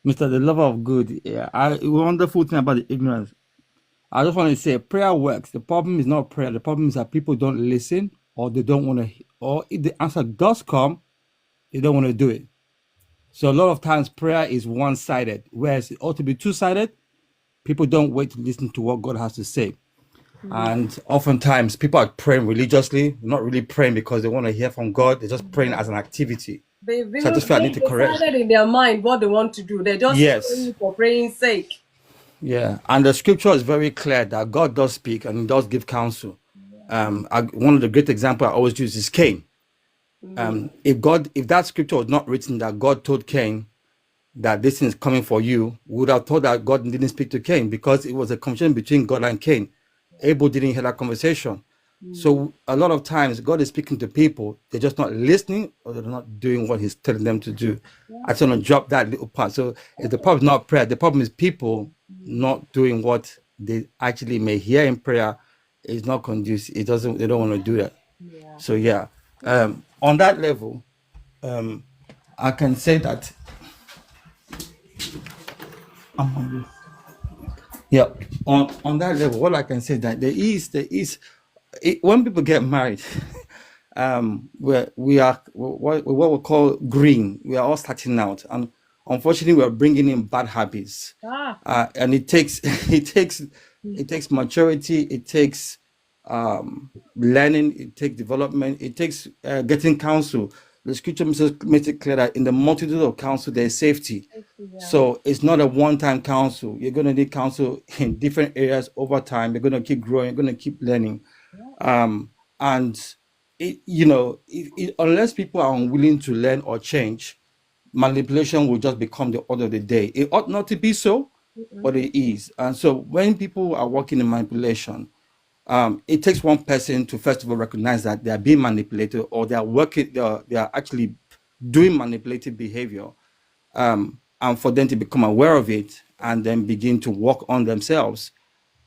The Lover of Good. Yeah, wonderful thing about the ignorance. I just want to say prayer works. The problem is not prayer. The problem is that people don't listen or they don't want to, or if the answer does come, they don't want to do it. So a lot of times prayer is one-sided, whereas it ought to be two-sided. People don't wait to listen to what God has to say. And oftentimes people are praying religiously, not really praying because they want to hear from God. They're just praying as an activity. They've So I just feel I need to correct. decided in their mind what they want to do. They're just Yes. praying for praying's sake. Yeah. And the scripture is very clear that God does speak and he does give counsel. One of the great examples I always use is Cain. If that scripture was not written that God told Cain that this thing is coming for you, we would have thought that God didn't speak to Cain because it was a conversation between God and Cain. Abel didn't hear that conversation. So a lot of times God is speaking to people, they're just not listening or they're not doing what he's telling them to do. I just want to drop that little part. So if the problem is not prayer, the problem is people not doing what they actually may hear in prayer. Is not conducive. They don't want to do that. So yeah. On that level, I can say that yeah, on that level, what I can say that when people get married, we are what we call green. We are all starting out, and unfortunately, we are bringing in bad habits. And it takes it takes maturity. It takes learning. It takes development. It takes getting counsel. The scripture makes it clear that in the multitude of counsel there is safety. So it's not a one-time counsel. You're going to need counsel in different areas over time. You're going to keep growing. You're going to keep learning. And unless people are unwilling to learn or change, manipulation will just become the order of the day. It ought not to be so, but it is. And so when people are working in manipulation, it takes one person to first of all recognize that they are being manipulated or they are actually doing manipulative behavior, and for them to become aware of it and then begin to work on themselves,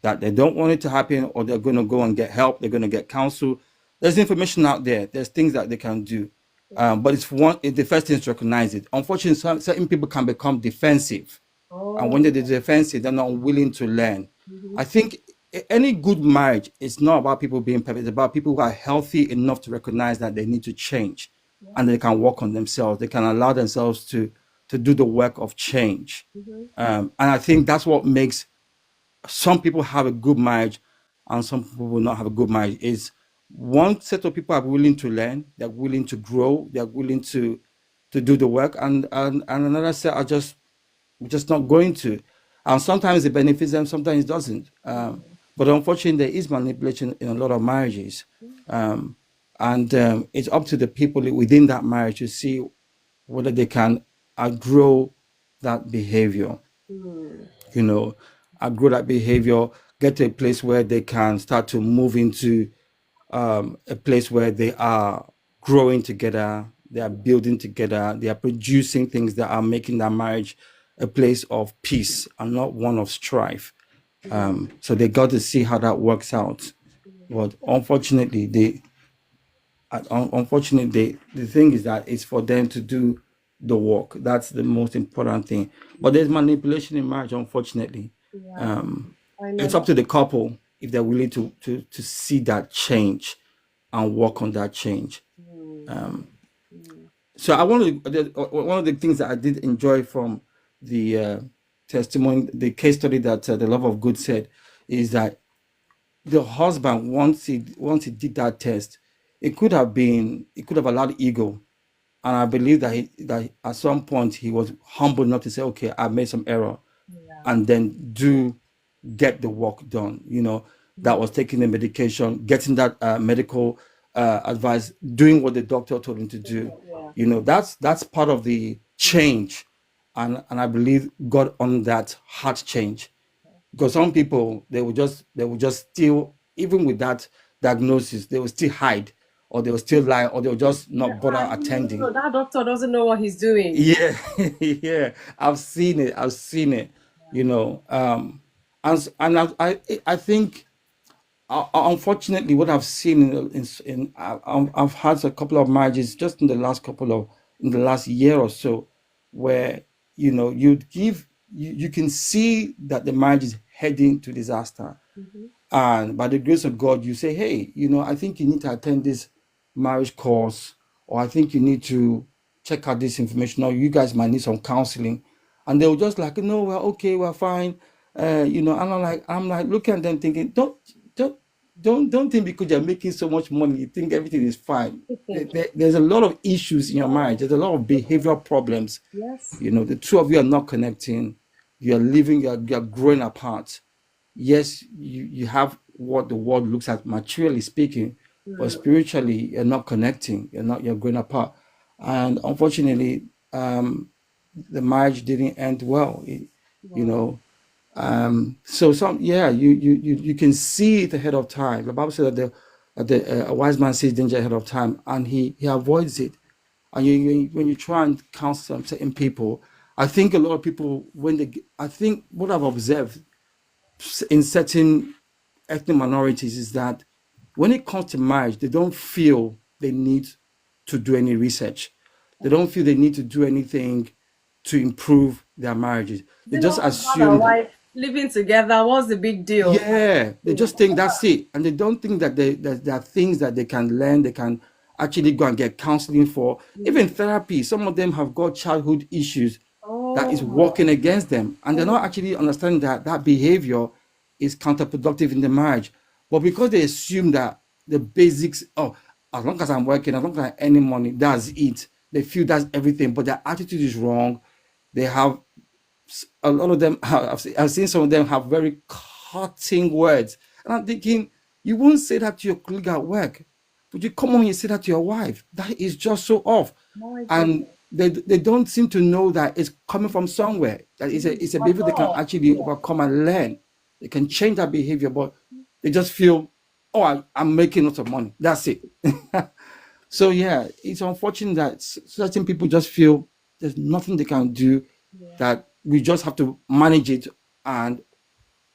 that they don't want it to happen, or they're going to go and get help, they're going to get counsel. There's information out there, there's things that they can do, but the first thing is to recognize it. Unfortunately, certain people can become defensive, and when they're defensive, they're not willing to learn. I think any good marriage is not about people being perfect. It's about people who are healthy enough to recognize that they need to change, and they can work on themselves. They can allow themselves to do the work of change. And I think that's what makes some people have a good marriage and some people will not have a good marriage. Is one set of people are willing to learn, they're willing to grow, they're willing to do the work, and another set are just not going to. And sometimes it benefits them, sometimes it doesn't. But unfortunately, there is manipulation in a lot of marriages. And it's up to the people within that marriage to see whether they can outgrow that behavior. Outgrow that behavior, get to a place where they can start to move into a place where they are growing together, they are building together, they are producing things that are making that marriage a place of peace and not one of strife. So they got to see how that works out. But unfortunately, the thing is that it's for them to do the work. That's the most important thing. But there's manipulation in marriage, unfortunately. It's up to the couple if they're willing to see that change and work on that change. So I want to, one of the things that I did enjoy from the testimony, the case study that the Love of Good said, is that the husband, once he did that test, it could have allowed ego, and I believe that that at some point he was humble enough to say, okay, I made some error, and then get the work done. That was taking the medication, getting that medical advice, doing what the doctor told him to do. That's part of the change, and I believe God on that heart change, because some people, they will just still, even with that diagnosis, they will still hide, or they will still lie, or they will just not bother attending. No, that doctor doesn't know what he's doing. Yeah, yeah, I've seen it. I've seen it. You know, and I think, unfortunately, what I've seen I've had a couple of marriages just in the last year or so, where you can see that the marriage is heading to disaster, and by the grace of God, you say, hey, I think you need to attend this marriage course, or I think you need to check out this information, or you guys might need some counseling. And they were just like, no, we're okay, we're fine. And I'm like looking at them thinking, don't, don't think because you're making so much money, you think everything is fine. There's a lot of issues in your marriage. There's a lot of behavioral problems. Yes. The two of you are not connecting. You're growing apart. Yes, you have what the world looks at materially speaking, but spiritually you're not connecting. You're going apart, and unfortunately, the marriage didn't end well. You know, so you can see it ahead of time. The Bible says that a wise man sees danger ahead of time, and he avoids it. And when you try and counsel some certain people, I think a lot of people, I think what I've observed in certain ethnic minorities is that when it comes to marriage, they don't feel they need to do any research. They don't feel they need to do anything to improve their marriages. They You know, just husband and assume that, wife living together, what's the big deal? yeah, they just think that's it. And they don't think that that there are things that they can learn, they can actually go and get counseling for. Even therapy, some of them have got childhood issues that is Oh, working against them, and they're not actually understanding that that behavior is counterproductive in the marriage. But because they assume that the basics, oh, as long as I'm working, as long as I earn money, that's it. They feel that's everything, but their attitude is wrong. They have a lot of them. I've seen some of them have very cutting words, and I'm thinking, you won't say that to your colleague at work, but you come home and you say that to your wife. That is just so off. my And goodness. they don't seem to know that it's coming from somewhere. That it's a behavior they can actually overcome and learn. They can change that behavior, but they just feel, oh, I'm making lots of money. That's it. So yeah, it's unfortunate that certain people just feel there's nothing they can do, that we just have to manage it. And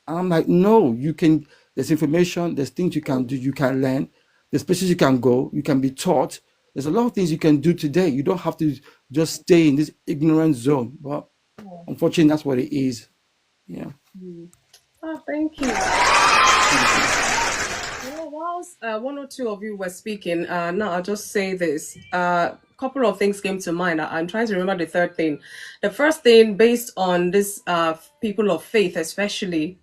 I'm like, no, you can. There's information, there's things you can do, you can learn, there's places you can go, you can be taught. There's a lot of things you can do today. You don't have to just stay in this ignorant zone. But unfortunately, that's what it is. Yeah. Oh, thank you. Well, whilst one or two of you were speaking, now I'll just say this. Couple of things came to mind. I'm trying to remember the third thing. The first thing, based on this people of faith, especially,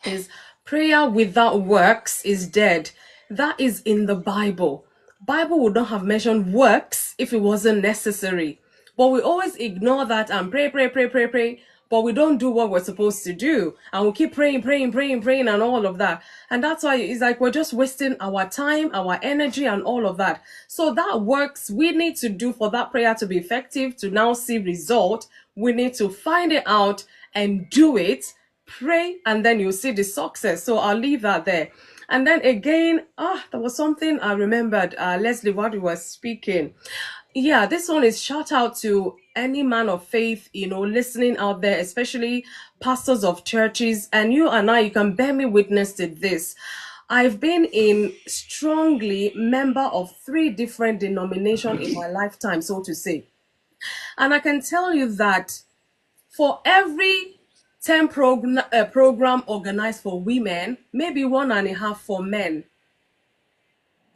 is prayer without works is dead. That is in the Bible. Bible would not have mentioned works if it wasn't necessary. But we always ignore that and pray, pray, pray, pray, pray. But we don't do what we're supposed to do. And we keep praying, praying, praying, praying, and all of that. And that's why it's like we're just wasting our time, our energy, and all of that. So that works we need to do for that prayer to be effective, to now see result. We need to find it out and do it, pray, and then you'll see the success. So I'll leave that there. And then again, there was something I remembered, Leslie, while you were speaking. Yeah, this one is shout out to any man of faith, listening out there, especially pastors of churches. And you and I, you can bear me witness to this. I've been in strongly member of 3 different denominations in my lifetime, so to say. And I can tell you that for every 10 program organized for women, maybe 1.5 for men.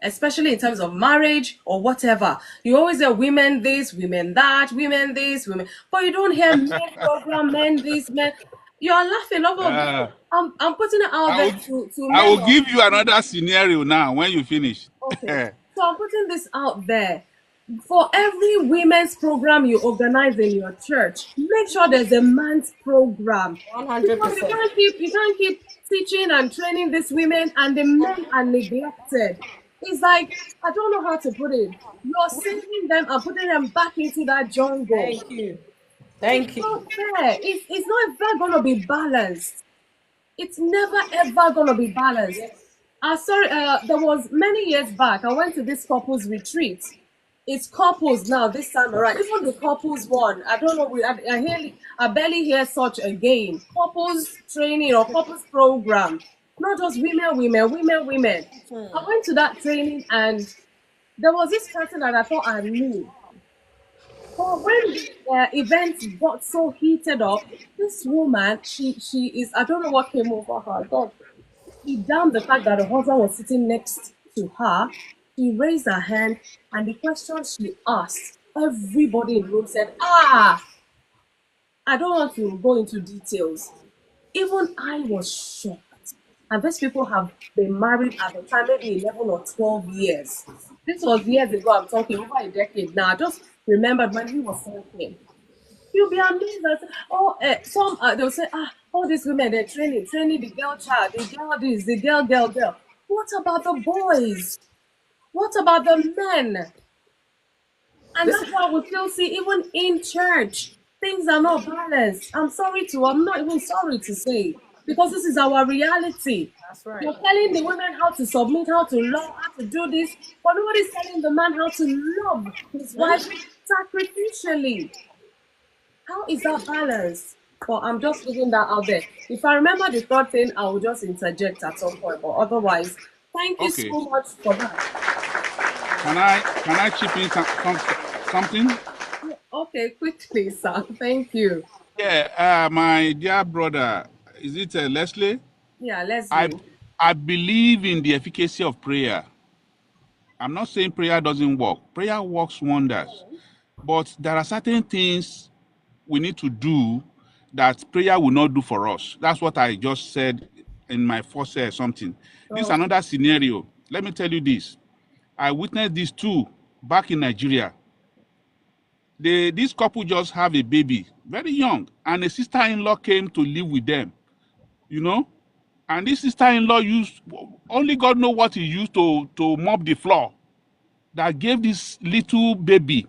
especially in terms of marriage or whatever. You always hear women this, women that, women this, women, but you don't hear men program, men this, men. You're laughing over. Uh, I'm putting it out I there will, to I men. will give you another scenario now when you finish. Okay, so I'm putting this out there. For every women's program you organize in your church, make sure there's a man's program. Because 100%. you can't keep teaching and training these women and the men are neglected. It's like, I don't know how to put it. You're saving them and putting them back into that jungle. Thank you. It's Thank you. not fair. It's not ever gonna be balanced. It's never ever gonna be balanced. Sorry, there was many years back. I went to this couples retreat. It's couples now this time around. Even the couples one, I don't know. I barely hear such again. Couples training or couples program, not just women. I went to that training and there was this person that I thought I knew. But when the event got so heated up, this woman, she is, I don't know what came over her. God, she damned the fact that her husband was sitting next to her. She raised her hand, and the question she asked, everybody in the room said, "Ah, I don't want to go into details." Even I was shocked. And these people have been married at the time, maybe 11 or 12 years. This was years ago, I'm talking over a decade now. I just remembered when he was talking. You'll be amazed. Oh, some they'll say, all these women they're training the girl child, the girl this, the girl. What about the boys? What about the men? And that's why we still see even in church things are not balanced. I'm not even sorry to say because this is our reality. That's right. You're telling the women how to submit, how to love, how to do this, but nobody's telling the man how to love his wife sacrificially. How is that balanced? But I'm just putting that out there. If I remember the third thing, I will just interject at some point. But otherwise, thank you Okay. so much for that. Can I chip in something? Okay, quickly, sir. Thank you. Yeah, my dear brother, is it Leslie? Yeah, I Leslie. I believe in the efficacy of prayer. I'm not saying prayer doesn't work. Prayer works wonders. But there are certain things we need to do that prayer will not do for us. That's what I just said in my first something. This is Oh, another scenario. Let me tell you this. I witnessed this too back in Nigeria. This couple just have a baby, very young, and a sister-in-law came to live with them, you know. And this sister-in-law used, only God know what he used to mop the floor, that gave this little baby,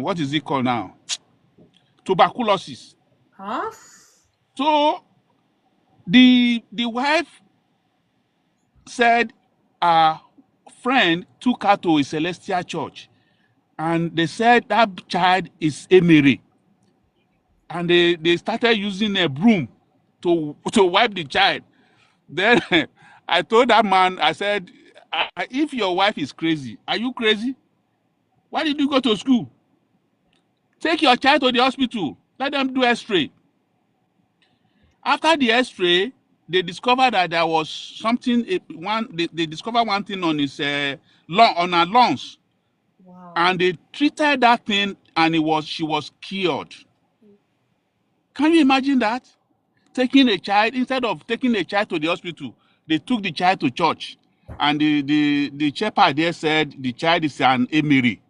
what is it called now? Tuberculosis. huh? So the wife said a friend took her to a celestial church, and they said that child is Emery, and they started using a broom to wipe the child. Then I told that man, I said, if your wife is crazy, are you crazy? Why did you go to school? Take your child to the hospital. Let them do X-ray. After the X-ray, they discovered that there was something. They discovered one thing on his on her lungs, Wow. and they treated that thing, and she was cured. Can you imagine that? Taking a child, instead of taking a child to the hospital, they took the child to church, and the shepherd there said the child is an Emery,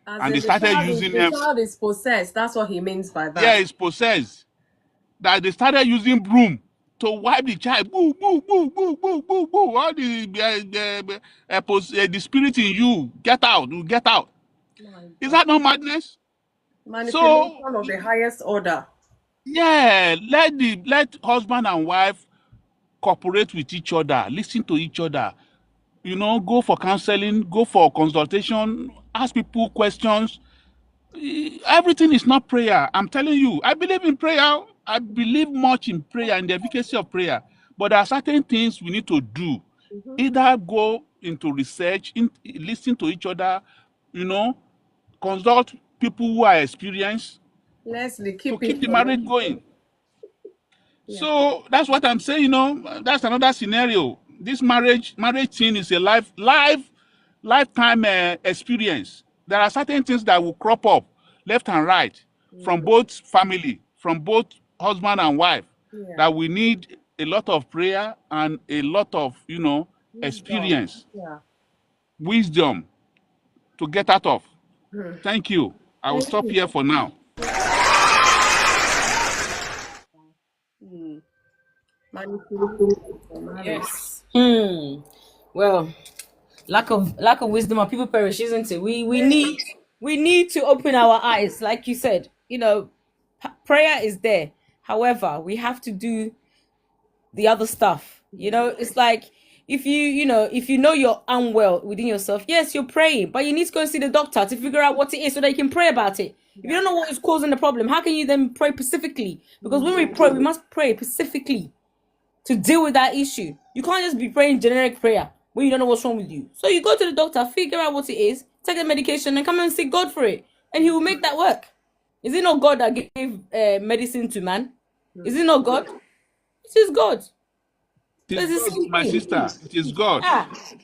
As and they in started using the them. child is possessed. That's what he means by Yeah, that. it's possessed. That they started using broom to wipe the child. Boo, boo, boo, boo, boo, boo, boo. All the spirit in you, get out, get out. My Is God. that not madness? Manipulation So of the highest order. yeah, let husband and wife cooperate with each other, listen to each other. You know, go for counseling, go for consultation, ask people questions. Everything is not prayer. I'm telling you, I believe in prayer. I believe much in prayer and the efficacy of prayer. But there are certain things we need to do. Either go into research, listen to each other, you know, consult people who are experienced Leslie, to keep keep the information. marriage going. Yeah. So that's what I'm saying, you know, that's another scenario. this marriage thing is a lifetime experience. There are certain things that will crop up left and right from both family, from both husband and wife, that we need a lot of prayer and a lot of experience, wisdom to get out of. Thank you. I will stop here for now. Yes. Well, lack of wisdom and people perish, isn't it? We need to open our eyes, like you said. Prayer is there. However, we have to do the other stuff. It's like if you know you're unwell within yourself, yes, you're praying, but you need to go and see the doctor to figure out what it is so that you can pray about it. If you don't know what is causing the problem, how can you then pray specifically? Because when we pray, we must pray specifically to deal with that issue. You can't just be praying generic prayer when you don't know what's wrong with you. So you go to the doctor, figure out what it is, take the medication, and come and seek God for it, and He will make that work. Is it not God that gave medicine to man? Is it not God? It is God. It is God, my sister. It is God.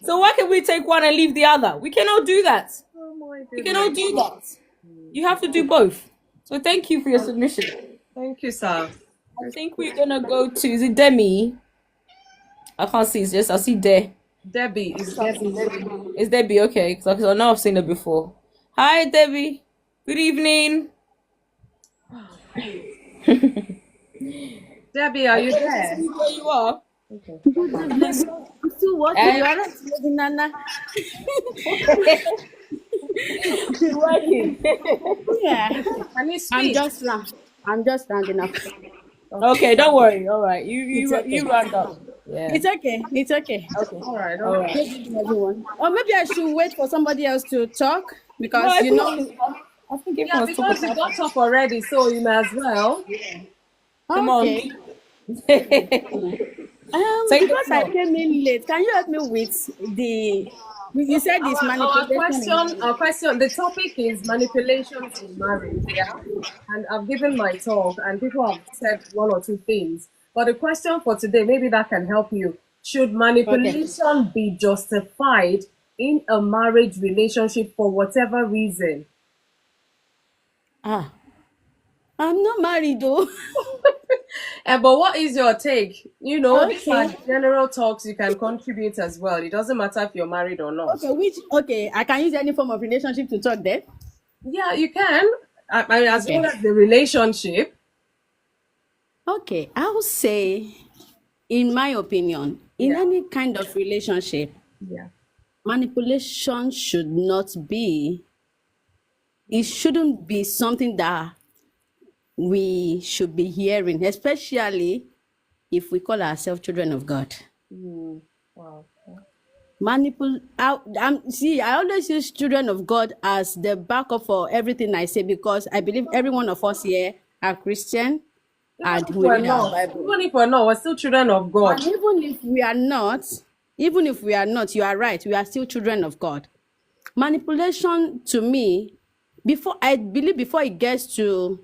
So why can we take one and leave the other? We cannot do that. We cannot do that. You have to do both. So thank you for your submission. Thank you, sir. I think we're gonna go to, is it Demi? I can't see. It's just I see Debbie. Is Debbie? Is Debbie okay? Because I know I've seen her before. Hi, Debbie. Good evening. Debbie, are you there? There you are. Okay. I'm still working. You are not living, Nana. You're working. Yeah. Can you speak? I'm just rounding up. Okay, don't worry. All right. You okay. round up. Yeah. It's okay. It's okay. Okay. All right. Good evening, everyone. Or maybe I should wait for somebody else to talk because No, I think Yeah, because you got up already, so you may as well. Come okay. Because I came in late, can you help me with the? You said this manipulation. Our question. The topic is manipulations in marriage. Yeah, and I've given my talk, and people have said one or two things. But the question for today, maybe that can help you. Should manipulation be justified in a marriage relationship for whatever reason? I'm not married though. But what is your take? These are Okay. general talks. You can contribute as well. It doesn't matter if you're married or not. Okay, I can use any form of relationship to talk then. Yeah, you can. I mean, as long as the relationship. Okay, I would say, in my opinion, in any kind of relationship, manipulation should not be. It shouldn't be something that we should be hearing, especially if we call ourselves children of God. Wow. I always use children of God as the backup for everything I say because I believe every one of us here are Christian and we read our Bible. Even if we're not, we're still children of God. And even if we are not, you are right, we are still children of God. Manipulation to me, before it gets to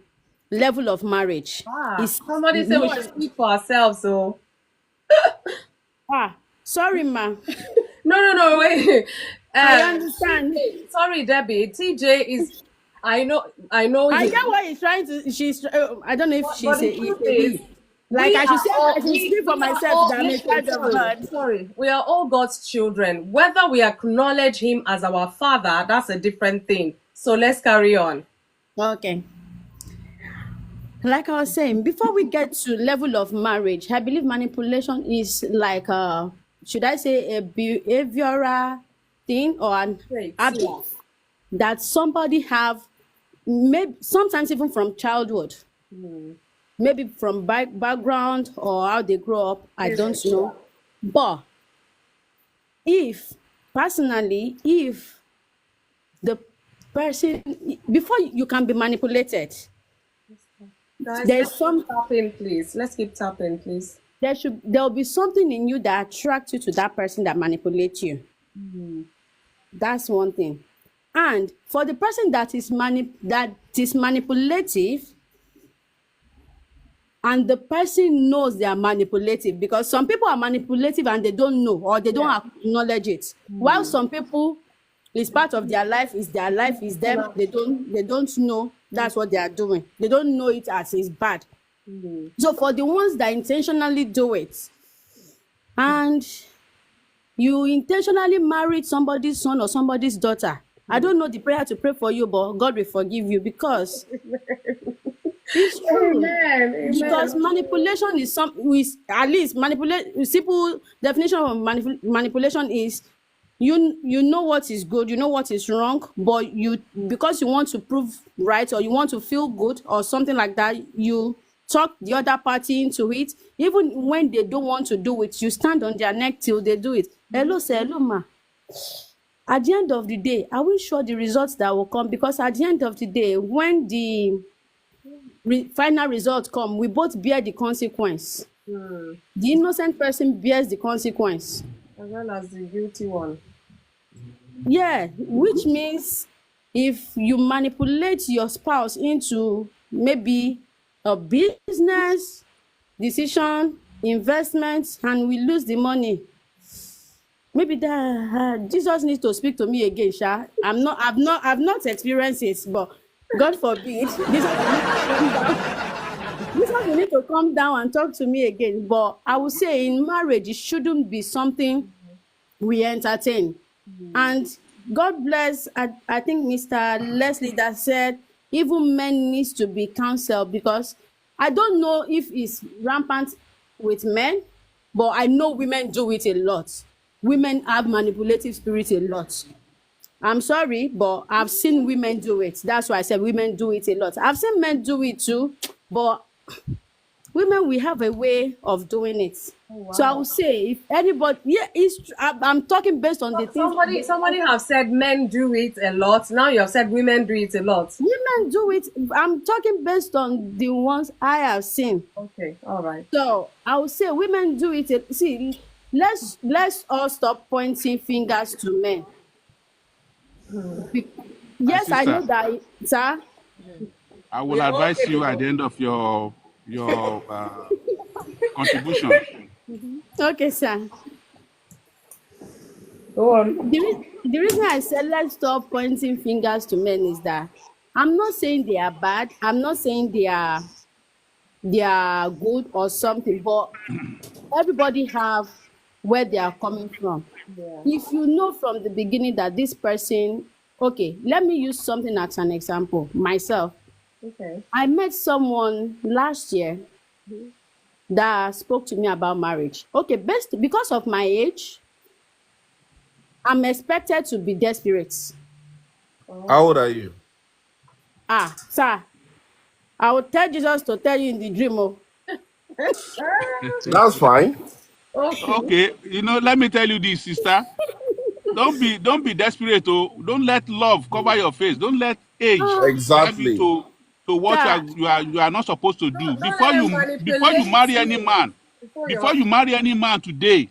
level of marriage. Somebody said we should speak for ourselves, so. Sorry, ma. No, wait. I understand. Sorry, Debbie. TJ is. I know. I get what he's trying to. I don't know if she's I should speak for myself that I'm a child of God. Sorry, we are all God's children. Whether we acknowledge Him as our Father, that's a different thing. So let's carry on. Okay. Like I was saying, before we get to level of marriage, I believe manipulation is like should I say a behavioral thing or an habit that somebody have, maybe sometimes even from childhood, maybe from background or how they grow up, I don't know. But if the person, before you can be manipulated, guys, there's some tapping, please. Let's keep tapping, please. There'll be something in you that attracts you to that person that manipulates you. That's one thing. And for the person that is manipulative, and the person knows they are manipulative, because some people are manipulative and they don't know, or they don't acknowledge it, while some people, it's part of their life, is their life, is them, they don't know that's what they are doing, they don't know it as is bad. So for the ones that intentionally do it, and you intentionally married somebody's son or somebody's daughter, I don't know the prayer to pray for you, but God will forgive you, because it's true. Amen. Because manipulation is at least manipulate. Simple definition of manipulation is you know what is good, you know what is wrong, but you, because you want to prove right, or you want to feel good or something like that, you talk the other party into it, even when they don't want to do it. You stand on their neck till they do it. Hello sir, hello ma. At the end of the day, are we sure the results that will come? Because at the end of the day, when the final result come, we both bear the consequence. The innocent person bears the consequence, as well as the guilty one. Yeah, which means if you manipulate your spouse into maybe a business decision, investment, and we lose the money, maybe that Jesus needs to speak to me again, Sha. I've not experienced it, but God forbid, Jesus will need to come down and talk to me again. But I would say in marriage, it shouldn't be something we entertain. And God bless, I think Mr. Leslie that said even men needs to be counseled, because I don't know if it's rampant with men, but I know women do it a lot. Women have manipulative spirit a lot. I'm sorry, but I've seen women do it. That's why I said women do it a lot. I've seen men do it too, but women, we have a way of doing it. Oh, wow. So I would say, if anybody, I'm talking based on the things. Somebody have said men do it a lot. Now you have said women do it a lot. Women do it. I'm talking based on the ones I have seen. Okay, all right. So I would say women do it. See, let's all stop pointing fingers to men. Yes, I know that, sir. I will advise you at the end of your contribution. Okay, sir. Go on. The reason I said let's stop pointing fingers to men is that I'm not saying they are bad. I'm not saying they are good or something, but everybody have where they are coming from. Yeah. If you know from the beginning that this person, okay, let me use something as an example. Myself. Okay. I met someone last year that spoke to me about marriage. Okay, because of my age, I'm expected to be desperate. How old are you? Sir, I will tell Jesus to tell you in the dream. Oh. That's fine. Okay, let me tell you this, sister. Don't be desperate. Don't let love cover your face. Don't let age exactly to what you are not supposed to do. Before you marry any man, before you marry any man today,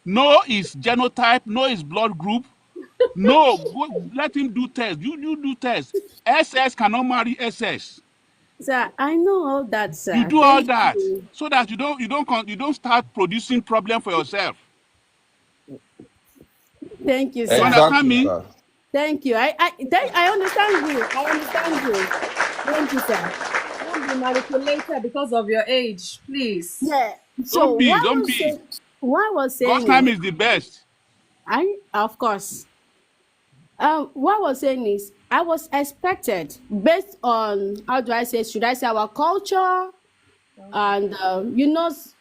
know his genotype, know his blood group. No, let him do test. You do test. SS cannot marry SS. Sir, I know all that, sir. You do all that so that you don't start producing problem for yourself. Thank you, sir. You understand me? Sir. Thank you. I understand you. I understand you. Thank you, sir. Don't be manipulated because of your age, please. Yeah. So don't be. What I was saying, God's time is the best. Of course. What I was saying is, I was expected based on, how do I say? Should I say our culture, and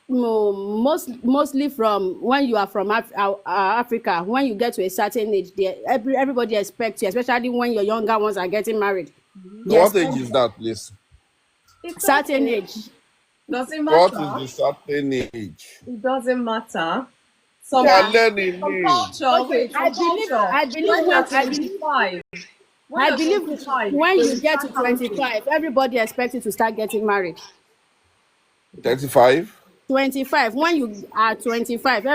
mostly from when you are from Africa, when you get to a certain age, everybody expects you, especially when your younger ones are getting married. What age is that, please? Certain age. Doesn't matter. What is the certain age? It doesn't matter. Some learning culture. Okay, I believe when you get to 25, everybody expects you to start getting married. 35? 25. When you are 25,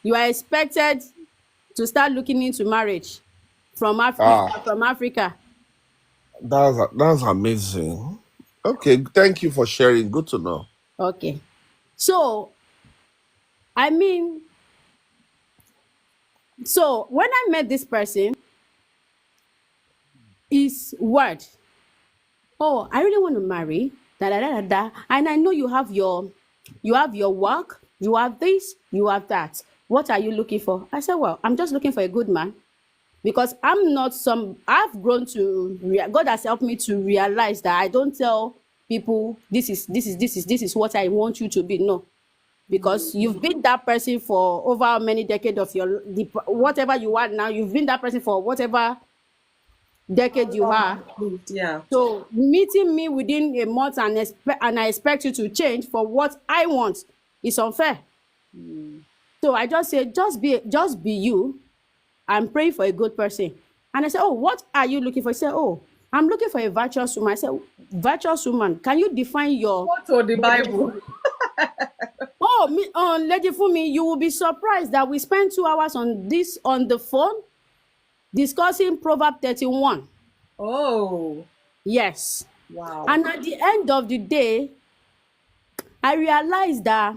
you are expected to start looking into marriage from Africa. That's amazing. Okay, thank you for sharing. Good to know. Okay. So, I mean, so when I met this person, his word, oh, I really want to marry, da da da da da, and I know you have your work, you have this, you have that. What are you looking for? I said, well, I'm just looking for a good man, because I'm not some. I've grown to God has helped me to realize that I don't tell people this is what I want you to be. No, because you've been that person for over how many decades of whatever you are now. You've been that person for whatever decade you are. Yeah. So meeting me within a month and I expect you to change for what I want is unfair. So I just say, just be you and pray for a good person. And I said, oh, what are you looking for? He said, oh, I'm looking for a virtuous woman. I said, virtuous woman, can you define your... What or the Bible? Lady Fumi, you will be surprised that we spent 2 hours on the phone discussing Proverb 31. Oh. Yes. Wow. And at the end of the day, I realized that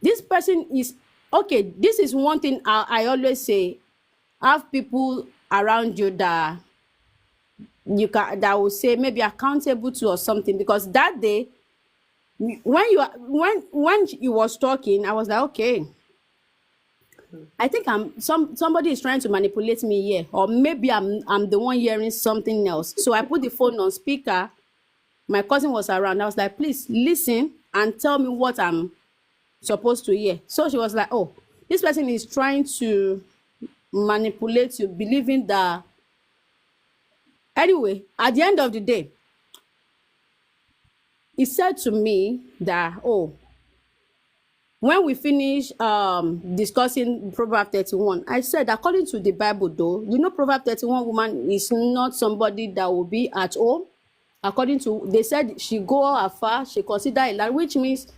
this person is okay. This is one thing I always say: have people around you that will say maybe accountable to or something. Because that day, when he was talking, I was like, okay, I think somebody is trying to manipulate me here, or maybe I'm the one hearing something else. So I put the phone on speaker. My cousin was around. I was like, please listen and tell me what I'm supposed to hear. So she was like, oh, this person is trying to manipulate you, believing that. Anyway, at the end of the day, he said to me that, oh, when we finish discussing Proverb 31, I said, according to the Bible, though, Proverb 31 woman is not somebody that will be at home. According to, they said she go afar, she consider a land, which means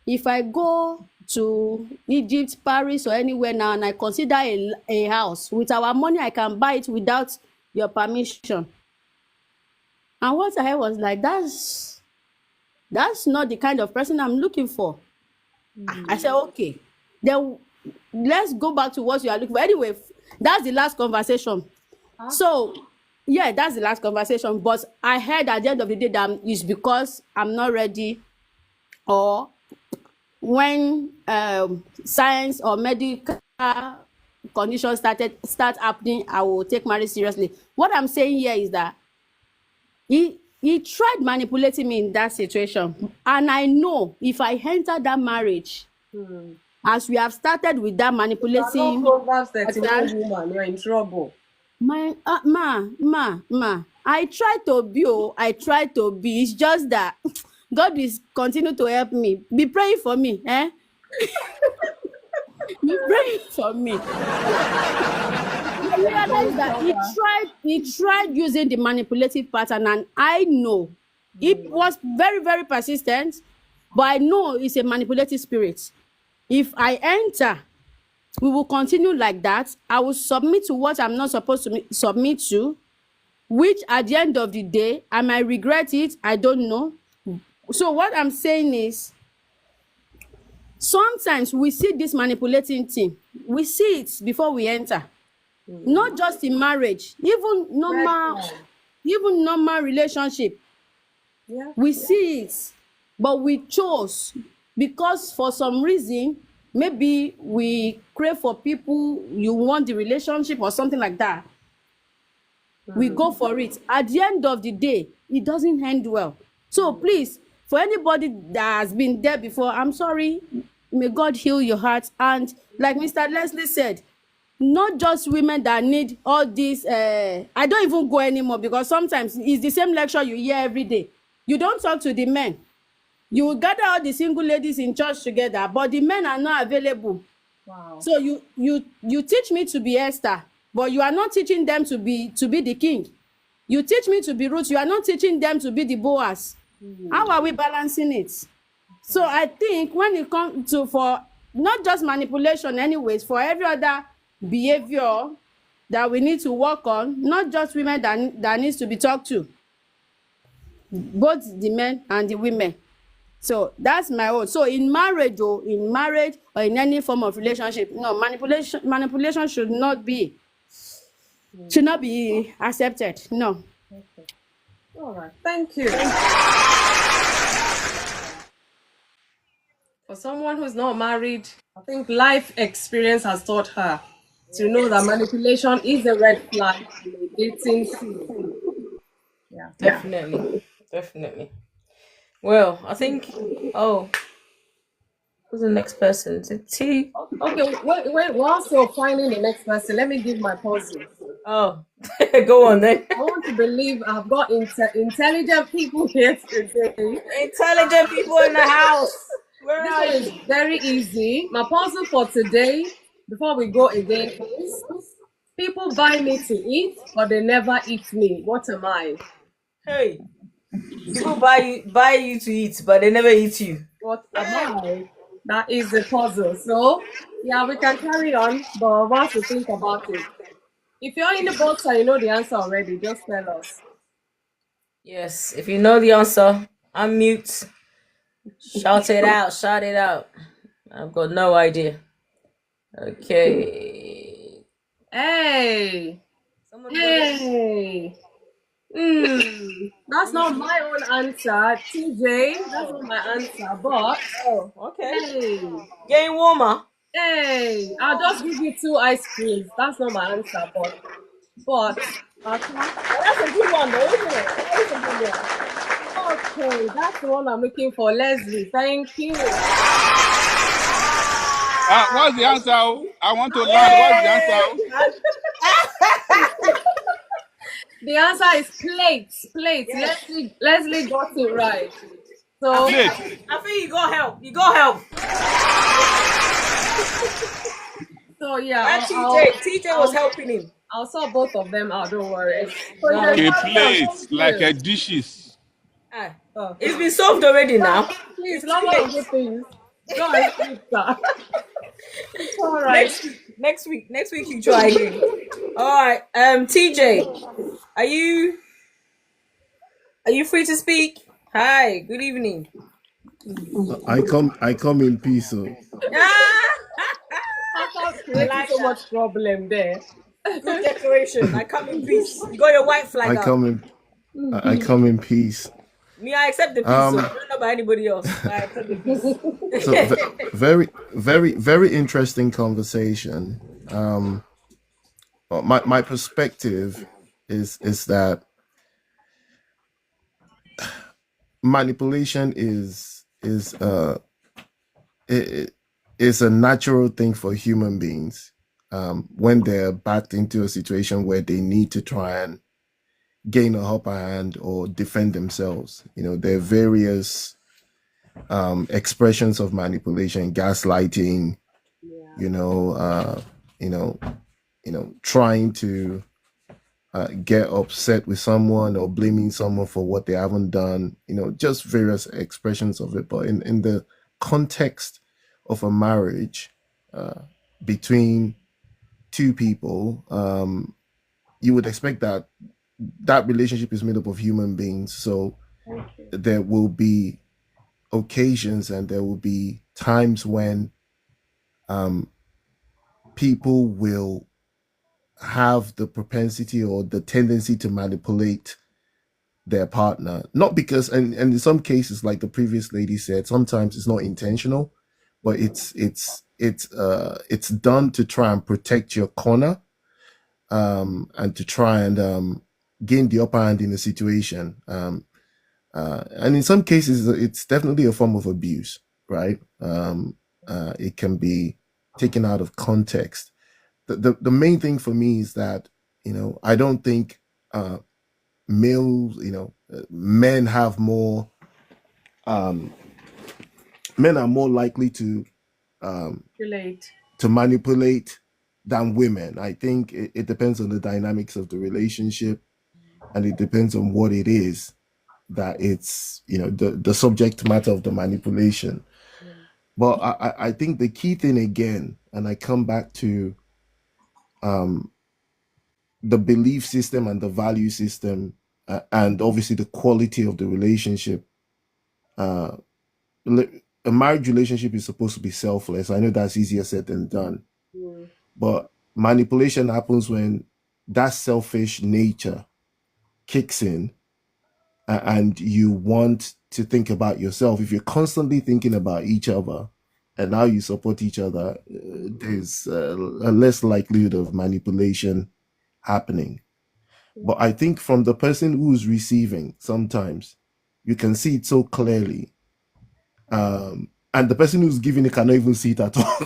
if I go to Egypt, Paris, or anywhere now, and I consider a house, with our money, I can buy it without your permission. And what I was like, that's not the kind of person I'm looking for. I said, okay, then let's go back to what you are looking for. Anyway, that's the last conversation. So, yeah, that's the last conversation. But I heard at the end of the day that it's because I'm not ready, or when science or medical conditions start happening, I will take marriage seriously. What I'm saying here is that he tried manipulating me in that situation, and I know if I enter that marriage, as we have started with that manipulating, Proverbs 31 woman, you're in trouble. My I try to be. It's just that God will continue to help me. Be praying for me, eh? Be praying for me. I realized that he tried using the manipulative pattern, and I know it was very, very persistent, but I know it's a manipulative spirit. If I enter, we will continue like that. I will submit to what I'm not supposed to submit to, which at the end of the day, I might regret it. I don't know. So what I'm saying is, sometimes we see this manipulating thing. We see it before we enter. Not just in marriage, even normal relationship. Yeah. We see it, but we chose because for some reason, maybe we crave for people, you want the relationship or something like that. We go for it. At the end of the day, it doesn't end well. So please, for anybody that has been there before, I'm sorry. May God heal your heart. And like Mr. Leslie said, not just women that need all this. I don't even go anymore, because sometimes it's the same lecture you hear every day. You don't talk to the men. You will gather all the single ladies in church together, but the men are not available. Wow. So you teach me to be Esther, but you are not teaching them to be the king. You teach me to be Ruth, you are not teaching them to be the Boaz. How are we balancing it? So I think when it comes to, for not just manipulation anyways, for every other behavior that we need to work on, not just women that needs to be talked to, both the men and the women. So that's my own. So in marriage or in any form of relationship, no, manipulation should not be accepted. No. Okay. All right. Thank you. For someone who's not married, I think life experience has taught her to know that manipulation is a red flag in a dating scene. Yeah. Definitely. Well, I think. Oh, who's the next person? Is it T? Okay, wait. Whilst you're finding the next person, let me give my puzzle. Oh, go on then. I want to believe I've got intelligent people here today. Intelligent people in the house. Where This are one is you? very easy. My puzzle for today, before we go again, is people buy me to eat, but they never eat me. What am I? Hey, people buy you to eat, but they never eat you. What am I? That is the puzzle. So, yeah, we can carry on, but I want to think about it. If you're in the box and you know the answer already, just tell us. Yes, if you know the answer, unmute. Shout it out. Shout it out. I've got no idea. Okay. Hey, Someone got it? hey. That's not my own answer, TJ. That's not my answer. But Oh, okay. hey, Getting warmer. hey, I'll just give you two ice creams. That's not my answer, but okay, That's a good one, though, isn't it? That is a good one. okay, that's the one I'm looking for, Leslie. Thank you. What's the answer? I want to learn. What's the answer? The answer is plates. Plates. Yes. Leslie got it right. So Plate. I think you got help. You got help. so yeah, That TJ was helping him. I'll sort both of them out. Don't worry. So Got there's it. A one plate, thank like you. a dishes. Ah, Oh. it's been solved already now. Please, It's not too one of late. good things. Go and sleep, sir. It's all right. Next week you try again. All right. TJ, are you free to speak? Hi. Good evening. I come in peace. So Stop I creating like so that. much problem there. Good decoration. I come in peace. You got your white flag I up. come in peace. Me, I accept the peace. So I don't know about anybody else. I accept the peace. So very interesting conversation. My perspective is that manipulation is a natural thing for human beings when they're backed into a situation where they need to try and gain a upper hand or defend themselves. There are various expressions of manipulation, gaslighting, trying to get upset with someone or blaming someone for what they haven't done, just various expressions of it. But in the context of a marriage between two people, you would expect that relationship is made up of human beings. So there will be occasions and there will be times when people will have the propensity or the tendency to manipulate their partner, not because and in some cases, like the previous lady said, sometimes it's not intentional, but it's done to try and protect your corner, and to try and gain the upper hand in a situation, and in some cases it's definitely a form of abuse, right? It can be taken out of context. The main thing for me is that I don't think males, men have more, men are more likely to manipulate than women. I think it depends on the dynamics of the relationship, and it depends on what it is that it's the subject matter of the manipulation. But I think the key thing again, and I come back to the belief system and the value system, and obviously the quality of the relationship a marriage relationship is supposed to be selfless. I know that's easier said than done, but manipulation happens when that selfish nature kicks in, and you want to think about yourself. If you're constantly thinking about each other and how you support each other, there's a less likelihood of manipulation happening. But I think from the person who's receiving, sometimes you can see it so clearly. And the person who's giving it cannot even see it at all.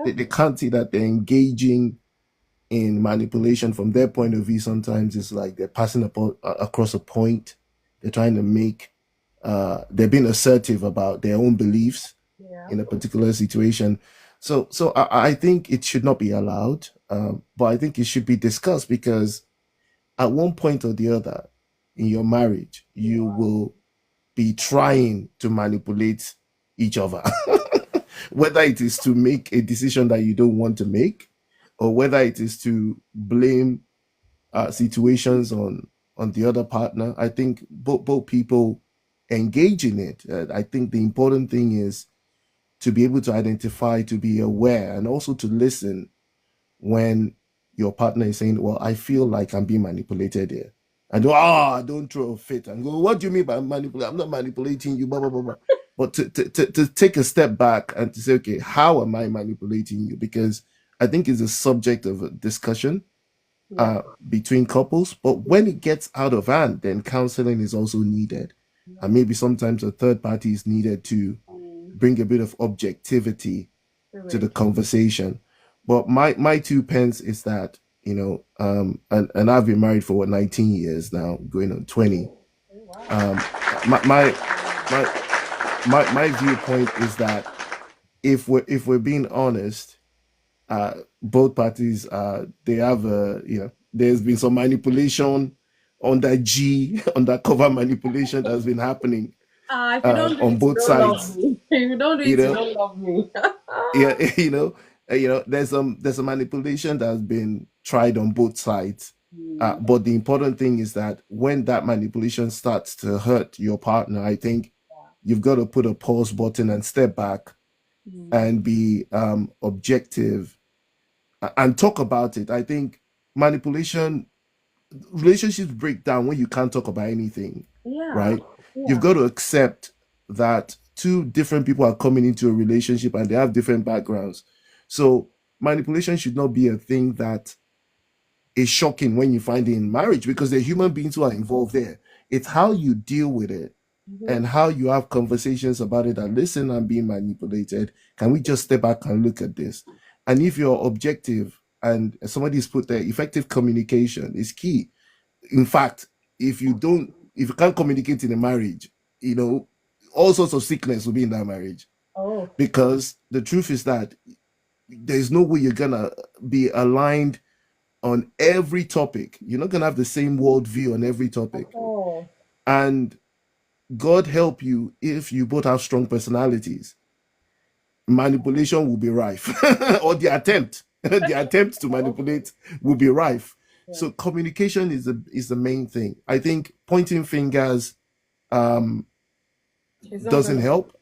They can't see that they're engaging in manipulation. From their point of view. Sometimes it's like they're passing across a point. They're trying to make, they're being assertive about their own beliefs in a particular situation. So I think it should not be allowed, but I think it should be discussed, because at one point or the other in your marriage, you will be trying to manipulate each other, whether it is to make a decision that you don't want to make, or whether it is to blame situations on the other partner. I think both people engage in it. I think the important thing is to be able to identify, to be aware, and also to listen when your partner is saying, well, I feel like I'm being manipulated here. And don't throw a fit and go, what do you mean by manipulate? I'm not manipulating you, blah, blah, blah, blah. But to take a step back and to say, okay, how am I manipulating you? Because I think it's a subject of a discussion between couples. But when it gets out of hand, then counseling is also needed. And maybe sometimes a third party is needed to bring a bit of objectivity to the conversation. But my 2 pence is that, and I've been married for 19 years now, going on 20. My viewpoint is that if we're being honest, both parties they have there's been some manipulation undercover manipulation that's been happening on both sides. If you don't do it, you don't love me. There's a manipulation that's been tried on both sides. But the important thing is that when that manipulation starts to hurt your partner, I think you've got to put a pause button and step back and be objective and talk about it. I think relationships break down when you can't talk about anything, right? You've got to accept that two different people are coming into a relationship and they have different backgrounds. So manipulation should not be a thing that is shocking when you find it in marriage, because they're human beings who are involved there. It's how you deal with it and how you have conversations about it. And listen, I'm being manipulated. Can we just step back and look at this? And if you're objective, and somebody's put there, effective communication is key. In fact, if you can't communicate in a marriage, all sorts of sickness will be in that marriage. Because the truth is that there's no way you're gonna be aligned on every topic. You're not gonna have the same worldview on every topic. And God help you if you both have strong personalities. Manipulation will be rife, or the attempt to manipulate will be rife. So communication is the main thing. I think pointing fingers doesn't help.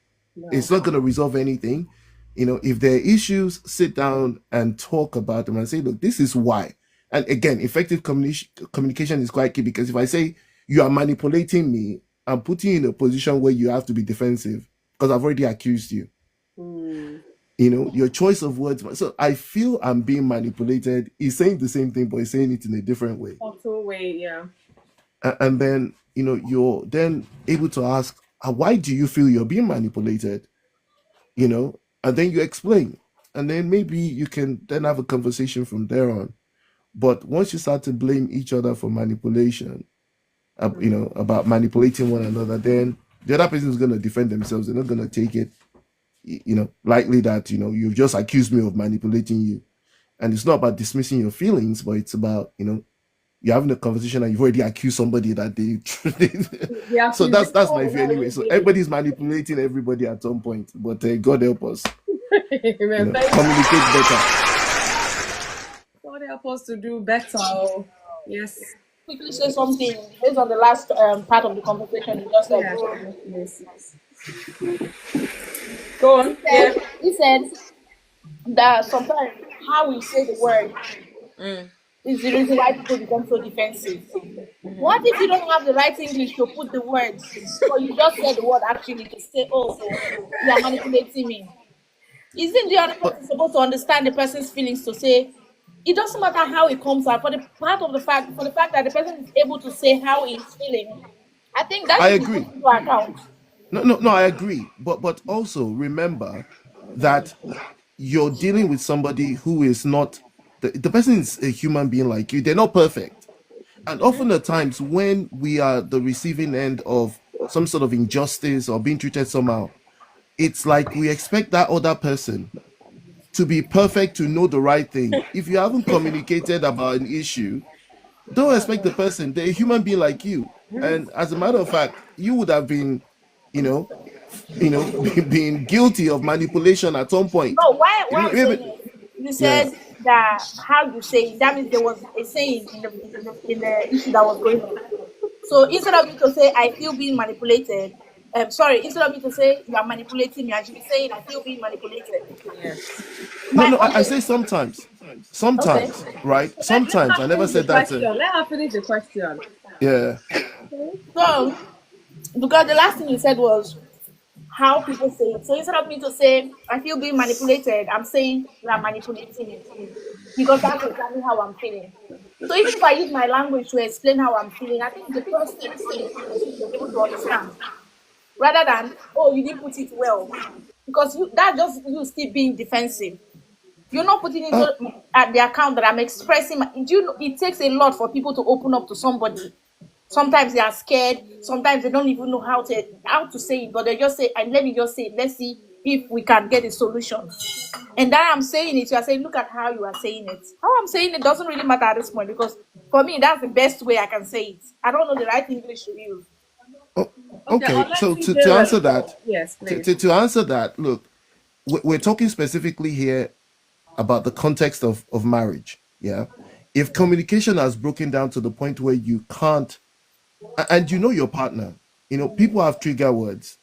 It's not going to resolve anything. If there are issues, sit down and talk about them and say, look, this is why. And again, effective communication is quite key, because if I say you are manipulating me, I'm putting you in a position where you have to be defensive because I've already accused you. Your choice of words. So I feel I'm being manipulated. He's saying the same thing, but he's saying it in a different way. Subtle way, yeah. And then, you're then able to ask, why do you feel you're being manipulated? And then you explain. And then maybe you can then have a conversation from there on. But once you start to blame each other for manipulation, about manipulating one another, then the other person is going to defend themselves. They're not going to take it likely that you've just accused me of manipulating you. And it's not about dismissing your feelings, but it's about you're having a conversation and you've already accused somebody that they so that's my view anyway. So everybody's manipulating everybody at some point, but God help us communicate better. God help us to do better. Yes. Quickly say something based on the last part of the conversation you just said. Yes. Go on. Yeah. He said that sometimes how we say the word is the reason why people become so defensive. What if you don't have the right English to put the words, but you just said the word actually to say, oh, you are manipulating me? Isn't the other person supposed to understand the person's feelings to say, it doesn't matter how it comes out, for the fact that the person is able to say how he's feeling, I think that I should be agree. taken into account. No, I agree. But also remember that you're dealing with somebody who is not the person is a human being like you. They're not perfect. And often at times when we are the receiving end of some sort of injustice or being treated somehow, it's like we expect that other person to be perfect to know the right thing. If you haven't communicated about an issue, don't expect the person. They're a human being like you. And as a matter of fact, you would have been, you know, being guilty of manipulation at some point. No, why I'm saying Maybe, is, you yeah. said that how you say it, that means there was a saying in the issue that was going on. So instead of me to say I feel being manipulated, instead of me to say you are manipulating me, I should be saying I feel being manipulated. Yes. My I okay, say sometimes. okay. Sometimes, right? Let Sometimes. her I never finish the said that. question. Let her finish the question. Yeah. So because the last thing you said was how people say it. So instead of me to say I feel being manipulated, I'm saying you are manipulating me because that's exactly how I'm feeling. So even if I use my language to explain how I'm feeling, I think the person should be able to understand rather than oh you didn't put it well because that just you still being defensive. You're not putting into Uh, at the account that I'm expressing. Do you know it takes a lot for people to open up to somebody. Sometimes they are scared. Sometimes they don't even know how to say it, but they just say, "And let me just say it. Let's see if we can get a solution." And that I'm saying it, you are saying, "Look at how you are saying it." How I'm saying it doesn't really matter at this point because for me, that's the best way I can say it. I don't know the right English to use. oh, Okay, okay. let's So see to Jalen. answer that, Yes, please. to answer that, look, we're talking specifically here about the context of marriage. Yeah. If communication has broken down to the point where you can't, and you know your partner, people have trigger words.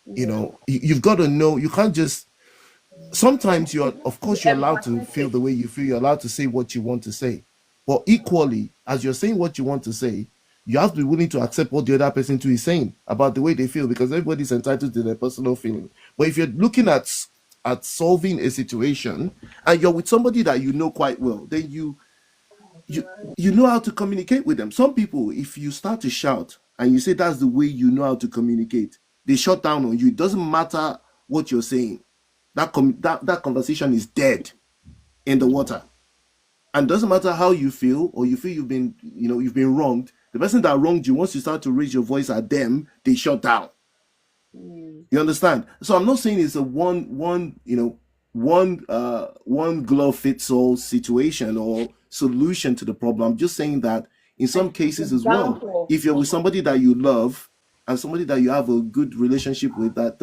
You've got to know. You can't just. Sometimes of Be course, you're allowed to feel empathetic. the way you feel. You're allowed to say what you want to say, but equally, as you're saying what you want to say, you have to be willing to accept what the other person too is saying about the way they feel, because everybody's entitled to their personal feeling. But if you're looking at solving a situation and you're with somebody that you know quite well, then you you know how to communicate with them. Some people, if you start to shout and you say that's the way you know how to communicate, they shut down on you. It doesn't matter what you're saying. That conversation is dead in the water. And doesn't matter how you feel, or you feel you've been wronged. The person that wronged you, once you start to raise your voice at them, they shut down. You understand? So I'm not saying it's a one glove fits all situation or solution to the problem. I'm just saying that in some cases as well, Example. if you're with somebody that you love and somebody that you have a good relationship with, that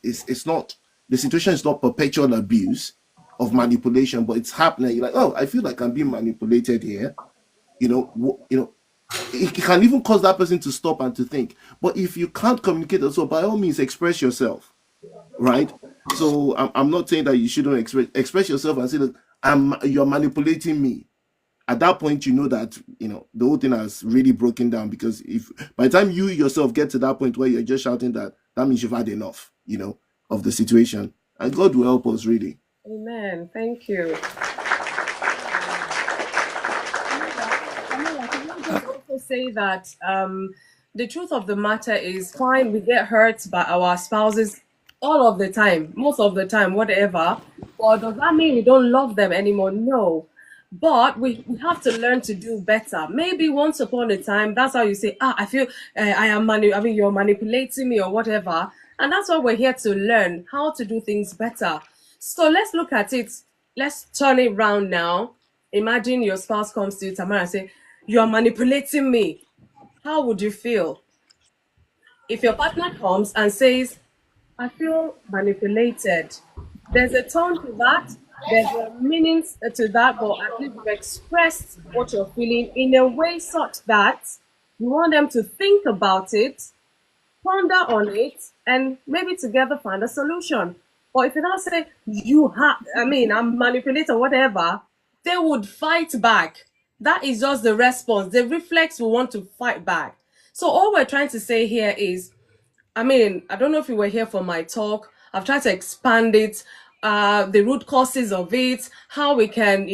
it's not, the situation is not perpetual abuse of manipulation, but it's happening. You're like, oh, I feel like I'm being manipulated here. It can even cause that person to stop and to think. But if you can't communicate as well, by all means, express yourself, right? So I'm not saying that you shouldn't express yourself and say that you're manipulating me. At that point, you know that the whole thing has really broken down, because if by the time you yourself get to that point where you're just shouting that means you've had enough, of the situation, and God will help us really. Amen. Thank you. Camilla, can I Uh, just also say that the truth of the matter is, fine, we get hurt by our spouses all of the time, most of the time, whatever. But does that mean we don't love them anymore? No. But we have to learn to do better. Maybe once upon a time, that's how you say, I feel you're manipulating me or whatever. And that's why we're here to learn how to do things better. So let's look at it. Let's turn it around now. Imagine your spouse comes to you, Tamara, and say, "You are manipulating me." How would you feel? If your partner comes and says, "I feel manipulated," there's a tone to that, there's a meaning to that, but at least you've expressed what you're feeling in a way such that you want them to think about it ponder on it, and maybe together find a solution. Or if you now say, I'm manipulator, whatever, they would fight back. That is just the response. The reflex will want to fight back. So all we're trying to say here is, I don't know if you were here for my talk. I've tried to expand it, the root causes of it, how we can,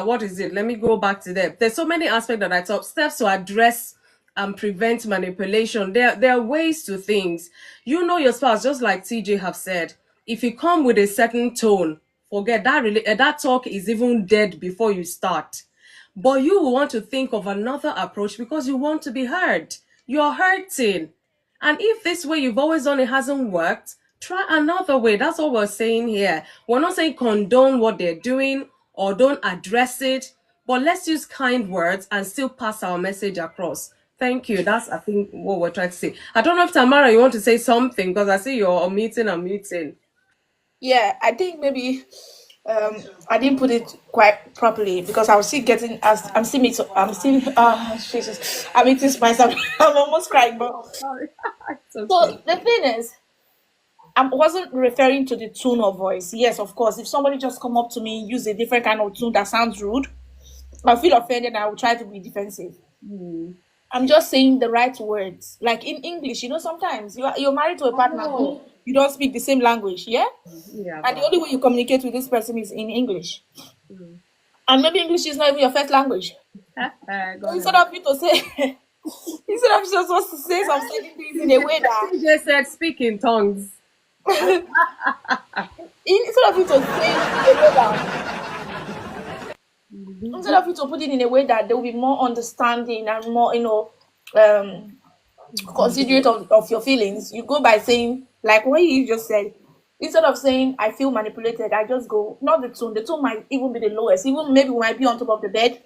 what is it? Let me go back to them. There's so many aspects that I taught, steps to address and prevent manipulation. There are ways to things. You know your spouse, just like TJ have said. If you come with a certain tone, forget that. Really, that talk is even dead before you start. But you will want to think of another approach because you want to be heard. You're hurting. And if this way you've always done it hasn't worked, try another way. That's what we're saying here. We're not saying condone what they're doing or don't address it, but let's use kind words and still pass our message across. Thank you. That's, I think, what we're trying to say. I don't know if Tamara, you want to say something because I see you're muting. Yeah, I think maybe I didn't put it quite properly because I was still getting as I'm still meeting Jesus, I'm eating spice. I'm almost crying, but Sorry. so the thing is, I wasn't referring to the tone of voice. Yes, of course, if somebody just come up to me use a different kind of tone that sounds rude, I feel offended and I will try to be defensive. I'm just saying the right words. Like in English, sometimes you're married to a partner who you don't speak the same language, yeah? Yeah. And the only way you communicate with this person is in English. And maybe English is not even your first language. So instead of you to say, instead of just supposed to say some certain things in a way that TJ said speak in tongues. instead of you to say it in a way that instead of you to put it in a way that there will be more understanding and more, considerate of your feelings, you go by saying, like what you just said, instead of saying I feel manipulated, I just go, not the tone. The tone might even be the lowest. Even maybe we might be on top of the bed.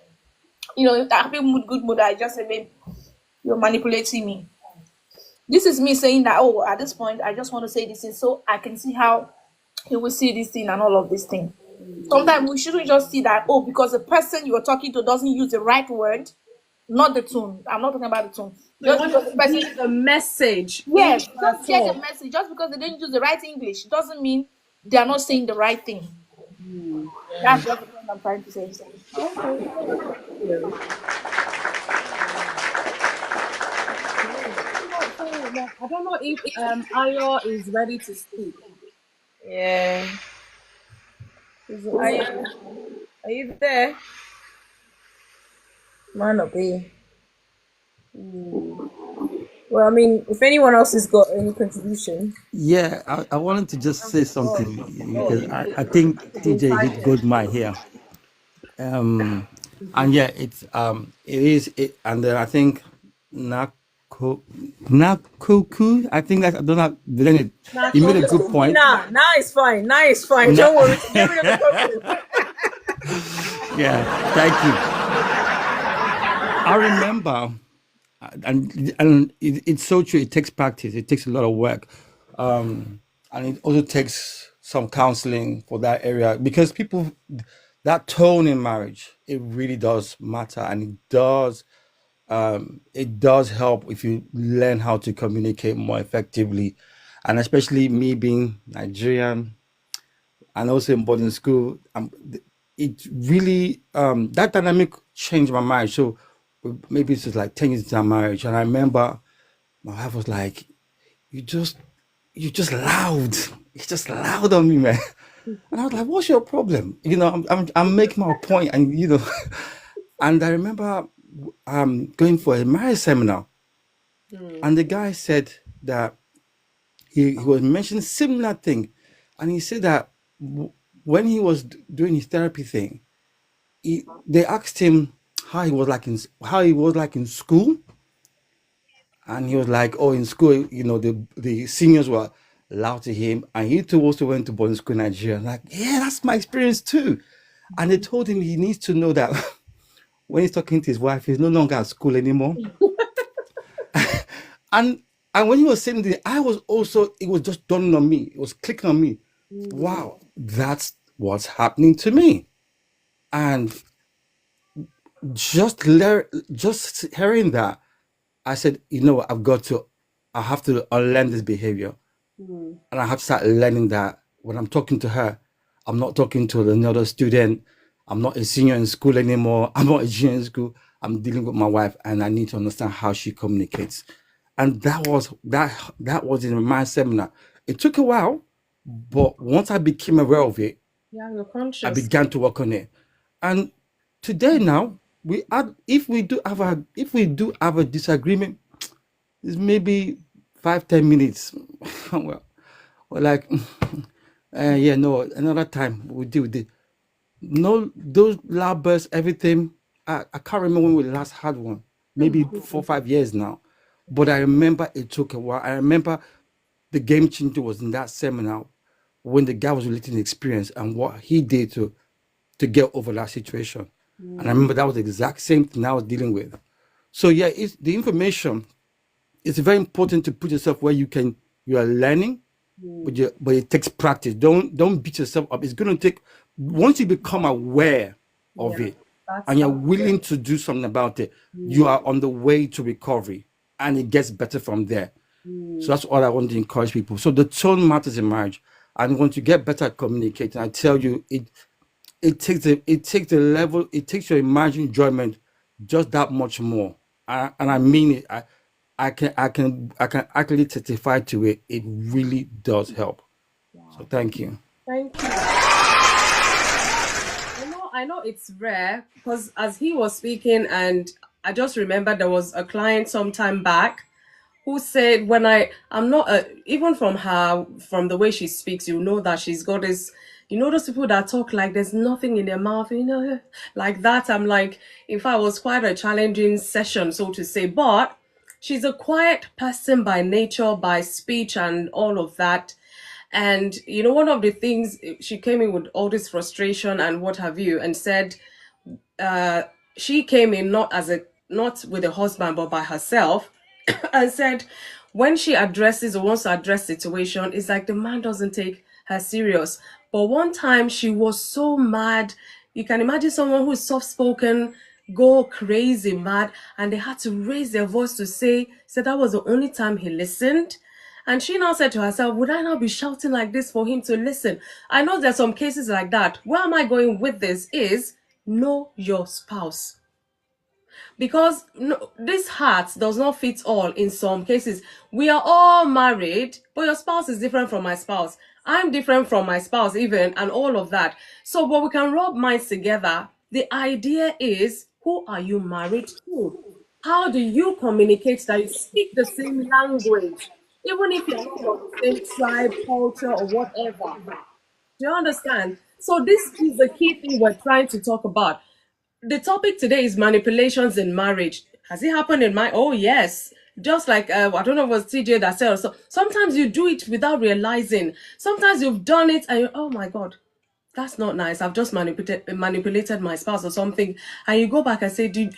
If I feel good mood, I just say, babe, you're manipulating me. This is me saying that, at this point, I just want to say this thing so I can see how he will see this thing and all of this thing. Sometimes we shouldn't just see that, because the person you're talking to doesn't use the right word, not the tone. I'm not talking about the tone. Just because the person is the message. Yes, just get the message. Just because they didn't use the right English doesn't mean they are not saying the right thing. That's just the point I'm trying to say. I don't know if Ayo is ready to speak. Yeah. Are you there? Might not be. Well, if anyone else has got any contribution. Yeah, I wanted to just say something because I think TJ hit good mind here. And yeah, it is, and then I think Nakoku, I think that I don't know. Then he made a good point. Nah, it's fine. Don't worry. Yeah, thank you. I remember, and it's so true. It takes practice. It takes a lot of work, and it also takes some counseling for that area because people, that tone in marriage, it really does matter, and it does help if you learn how to communicate more effectively, and especially me being Nigerian and also in boarding school, it really that dynamic changed my marriage. So maybe it's just like 10 years into our marriage, and I remember my wife was like, "You just loud. It's just loud on me, man." And I was like, "What's your problem?" I'm making my point, and and I remember going for a marriage seminar, and the guy said that he was mentioning similar thing, and he said that when he was doing his therapy thing, they asked him how he was like in school, and he was like, "Oh, in school, the seniors were loud to him, and he too also went to boarding school in Nigeria." I'm like, yeah, that's my experience too. And they told him he needs to know that when he's talking to his wife, he's no longer at school anymore. and when he was saying this, it was just dawning on me. It was clicking on me. Wow, that's what's happening to me. And just hearing that, I said, I've got to I have to unlearn this behavior. And I have to start learning that when I'm talking to her, I'm not talking to another student. I'm not a senior in school anymore. I'm not a junior in school. I'm dealing with my wife, and I need to understand how she communicates. And that was in my seminar. It took a while, but once I became aware of it, Yeah, you're I conscious. began to work on it. And today now, if we do have a disagreement, it's maybe 5-10 minutes. well, we're like, yeah, no, another time we'll deal with it. No, those loud bursts, everything. I can't remember when we last had one. Maybe 4 or 5 years now. But I remember it took a while. I remember the game changer was in that seminar when the guy was relating the experience and what he did to get over that situation. And I remember that was the exact same thing I was dealing with. So yeah, it's the information. It's very important to put yourself where you are learning, but it takes practice. Don't beat yourself up. It's going to take, once you become aware of Yeah, it that's and you're that's willing to do something about it, you are on the way to recovery, and it gets better from there. So that's all I want to encourage people. So the tone matters in marriage, and once you get better at communicating, I tell you, it takes your marriage enjoyment just that much more. And I mean it. I can actually testify to it. It really does help. So thank you. Thank you. I know it's rare because as he was speaking, and I just remember there was a client some time back who said when I'm not even from her, from the way she speaks, you know that she's got this, you know, those people that talk like there's nothing in their mouth, you know, like that. I'm like, in fact, it was quite a challenging session, so to say, but she's a quiet person by nature, by speech and all of that. And you know, one of the things, she came in with all this frustration and what have you, and said she came in not with a husband but by herself, and said when she addresses or wants to address situation, it's like the man doesn't take her serious. But one time she was so mad, you can imagine someone who's soft spoken go crazy mad, and they had to raise their voice to say that was the only time he listened. And she now said to herself, would I now be shouting like this for him to listen? I know there's some cases like that. Where am I going with this is know your spouse. Because no, this heart does not fit all in some cases. We are all married, but your spouse is different from my spouse. I'm different from my spouse even, and all of that. So, but we can rub minds together. The idea is, who are you married to? How do you communicate that you speak the same language? Even if you're not of the same tribe, culture, or whatever. Do you understand? So this is the key thing we're trying to talk about. The topic today is manipulations in marriage. Has it happened in my? Oh yes. Just like I don't know if it was TJ that said. So sometimes you do it without realizing. Sometimes you've done it and oh my god, that's not nice. I've just manipulated my spouse or something, and you go back and say, "Did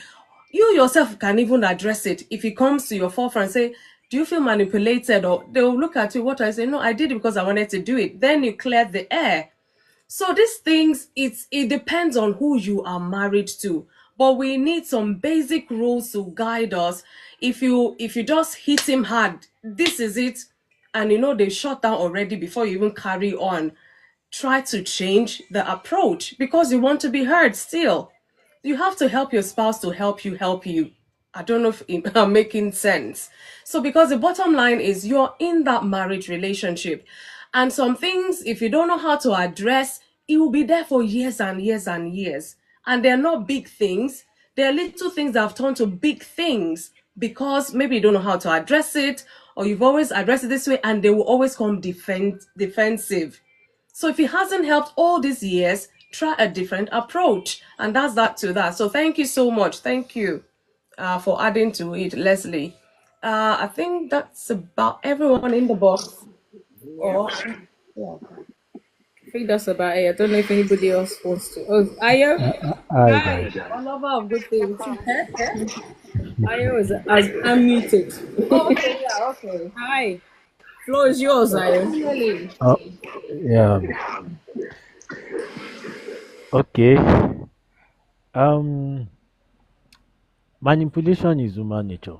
you yourself can even address it?" If it comes to your forefront, say, "Do you feel manipulated?" Or they'll look at you. What I say, no, I did it because I wanted to do it. Then you clear the air. So these things, it depends on who you are married to. But we need some basic rules to guide us. If you just hit him hard, this is it, and you know they shut down already before you even carry on. Try to change the approach because you want to be heard still. You have to help your spouse to help you. I don't know if I'm making sense. So, because the bottom line is you're in that marriage relationship, and some things, if you don't know how to address, it will be there for years and years and years. And they're not big things, they're little things that have turned to big things because maybe you don't know how to address it, or you've always addressed it this way, and they will always come defensive. So if it hasn't helped all these years, try a different approach. And that's that to that. So thank you so much. Thank you for adding to it, Leslie. I think that's about everyone in the box. Or yeah. I think that's about it. I don't know if anybody else wants to. Oh, Ayo. Hi Hi. guys. A lover of good things. Ayo is as unmuted. Oh, okay, yeah, okay. Hi. Floor is yours, Ayo. Finally. Uh, yeah. Okay. Um, Manipulation is human nature.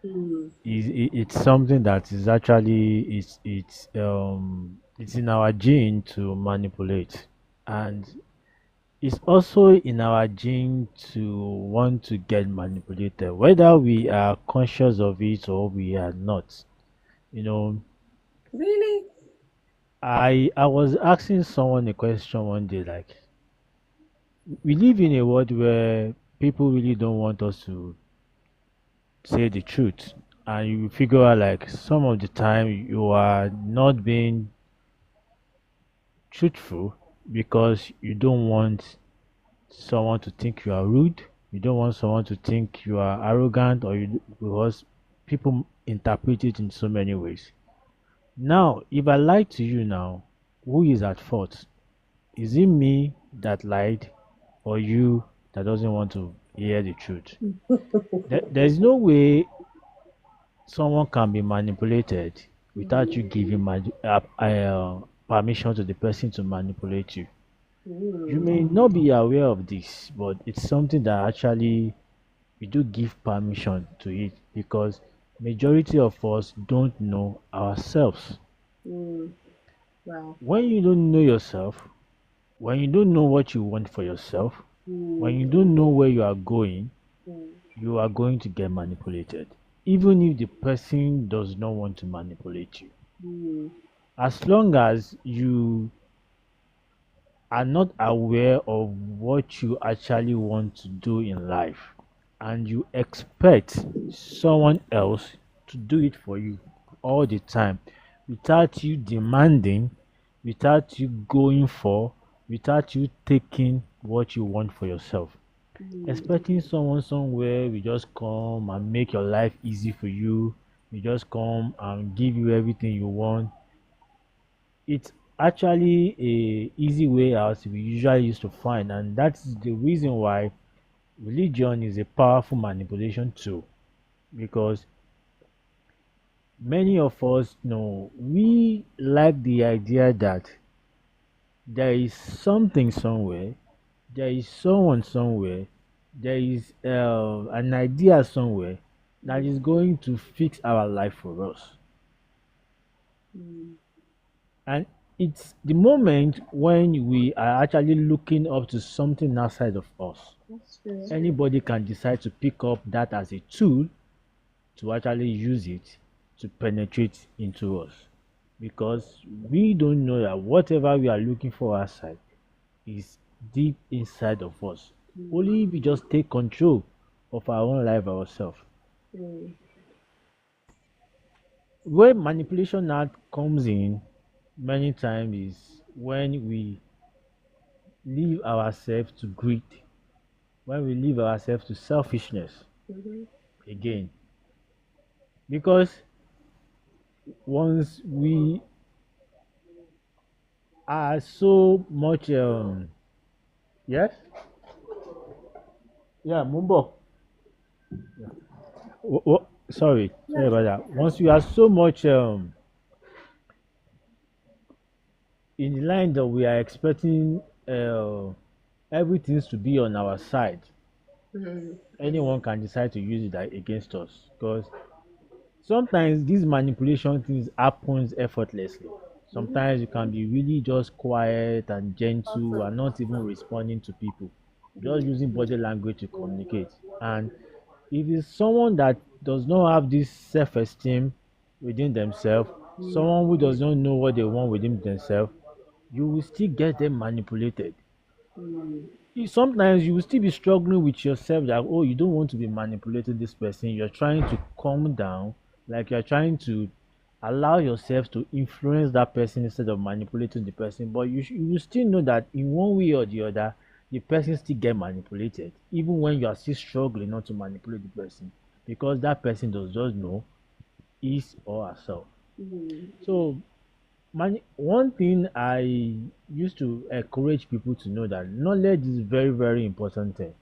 It's something that is actually it's in our gene to manipulate, and it's also in our gene to want to get manipulated, whether we are conscious of it or we are not. You know, Really? I was asking someone a question one day, like, we live in a world where people really don't want us to say the truth, and you figure out like some of the time you are not being truthful because you don't want someone to think you are rude, you don't want someone to think you are arrogant, or because people interpret it in so many ways. Now, if I lie to you now, who is at fault? Is it me that lied, or you that doesn't want to hear the truth? There's no way someone can be manipulated without you giving permission to the person to manipulate you. You may not be aware of this, but it's something that actually we do give permission to it, because majority of us don't know ourselves. Wow. When you don't know yourself, when you don't know what you want for yourself, when you don't know where you are going, you are going to get manipulated, even if the person does not want to manipulate you. As long as you are not aware of what you actually want to do in life, and you expect someone else to do it for you all the time without you demanding, without you going for, without you taking what you want for yourself. Expecting someone somewhere will just come and make your life easy for you, we just come and give you everything you want. It's actually a easy way out we usually used to find, and that's the reason why religion is a powerful manipulation tool, because many of us know we like the idea that there is something somewhere, there is someone somewhere, there is an idea somewhere that is going to fix our life for us. And it's the moment when we are actually looking up to something outside of us. Anybody can decide to pick up that as a tool to actually use it to penetrate into us, because we don't know that whatever we are looking for outside is deep inside of us. Only if we just take control of our own life ourselves. Where manipulation now comes in many times is when we leave ourselves to greed, when we leave ourselves to selfishness again. Because once we are so much yes, yeah, Mumbo. Sorry about that. Once we are so much in the line that we are expecting everything to be on our side, anyone can decide to use it against us, because sometimes these manipulation things happens effortlessly. Sometimes you can be really just quiet and gentle and not even responding to people, just using body language to communicate. And if it's someone that does not have this self-esteem within themselves, someone who does not know what they want within themselves, you will still get them manipulated. Sometimes you will still be struggling with yourself that, oh, you don't want to be manipulating this person, you're trying to calm down, like you're trying to allow yourself to influence that person instead of manipulating the person, but you will still know that in one way or the other the person still get manipulated, even when you are still struggling not to manipulate the person, because that person does just know his or herself. So one thing I used to encourage people to know, that knowledge is very, very important thing.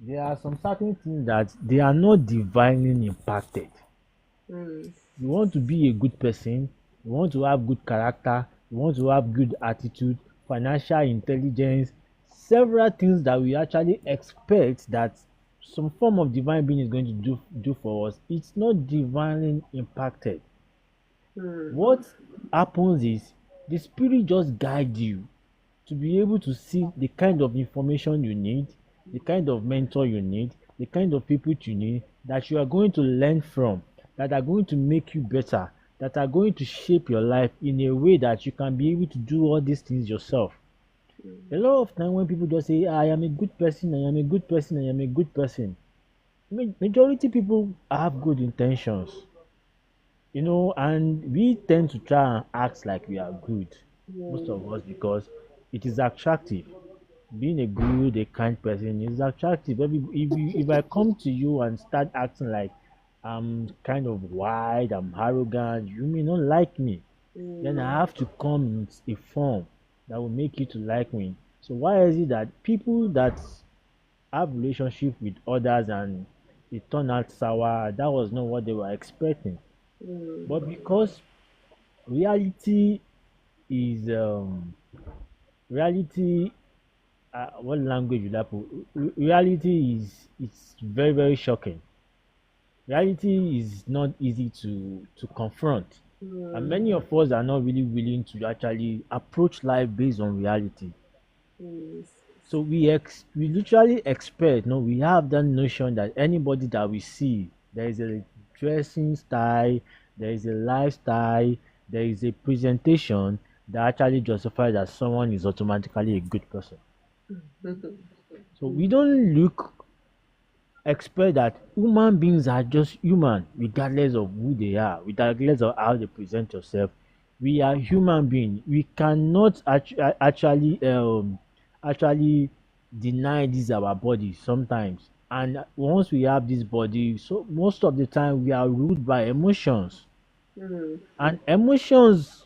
There are some certain things that they are not divinely impacted. You want to be a good person, you want to have good character, you want to have good attitude, financial intelligence, several things that we actually expect that some form of divine being is going to do for us, it's not divinely impacted. What happens is the spirit just guides you to be able to see the kind of information you need, the kind of mentor you need, the kind of people you need that you are going to learn from, that are going to make you better, that are going to shape your life in a way that you can be able to do all these things yourself. A lot of time when people just say, I am a good person, I am a good person, I am a good person, majority people have good intentions, and we tend to try and act like we are good, most of us, because it is attractive. Being a good, a kind person is attractive. If I come to you and start acting like I'm kind of wide, I'm arrogant, you may not like me. Then I have to come in a form that will make you to like me. So why is it that people that have relationship with others and it turned out sour, that was not what they were expecting. But because reality is reality, what language would I put? Reality is, it's very very shocking. Reality is not easy to confront, and many of us are not really willing to actually approach life based on reality. So we literally expect, we have that notion that anybody that we see, there is a dressing style, there is a lifestyle, there is a presentation that actually justifies that someone is automatically a good person. So we don't expect that human beings are just human, regardless of who they are, regardless of how they present yourself. We are human beings. We cannot actually deny this our body sometimes. And once we have this body, so most of the time we are ruled by emotions. And emotions,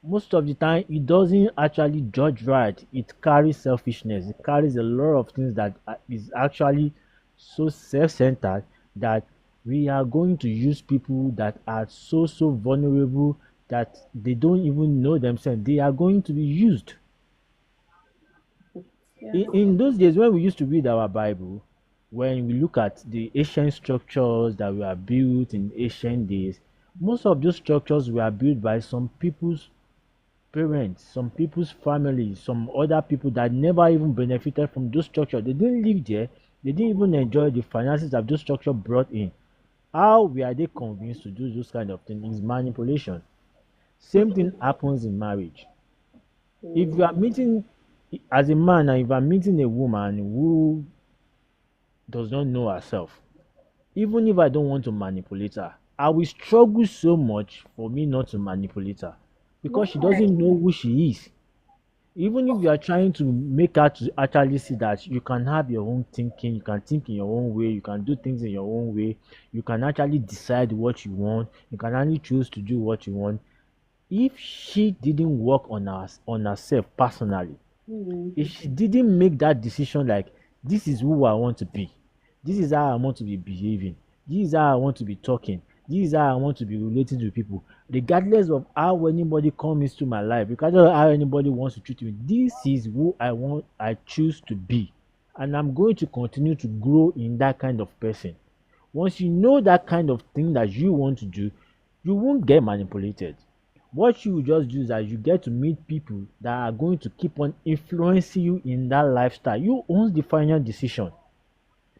most of the time, it doesn't actually judge right. It carries selfishness. It carries a lot of things that is actually so self-centered that we are going to use people that are so vulnerable that they don't even know themselves. They are going to be used. In those days when we used to read our Bible, when we look at the ancient structures that were built in ancient days, most of those structures were built by some people's parents, some people's families, some other people that never even benefited from those structures. They didn't live there. They didn't even enjoy the finances that those structure brought in. How were they convinced to do those kind of things? Is manipulation. Same thing happens in marriage. If you are meeting as a man, and if I'm meeting a woman who does not know herself, even if I don't want to manipulate her, I will struggle so much for me not to manipulate her because she Why? doesn't know who she is. Even if you are trying to make her to actually see that you can have your own thinking, you can think in your own way, you can do things in your own way, you can actually decide what you want, you can only choose to do what you want. If she didn't work on herself personally, if she didn't make that decision like, this is who I want to be, this is how I want to be behaving, this is how I want to be talking, this is how I want to be relating to people, regardless of how anybody comes into my life, regardless of how anybody wants to treat me, this is who I choose to be, and I'm going to continue to grow in that kind of person. Once you know that kind of thing that you want to do, you won't get manipulated. What you will just do is that you get to meet people that are going to keep on influencing you in that lifestyle. You own the final decision.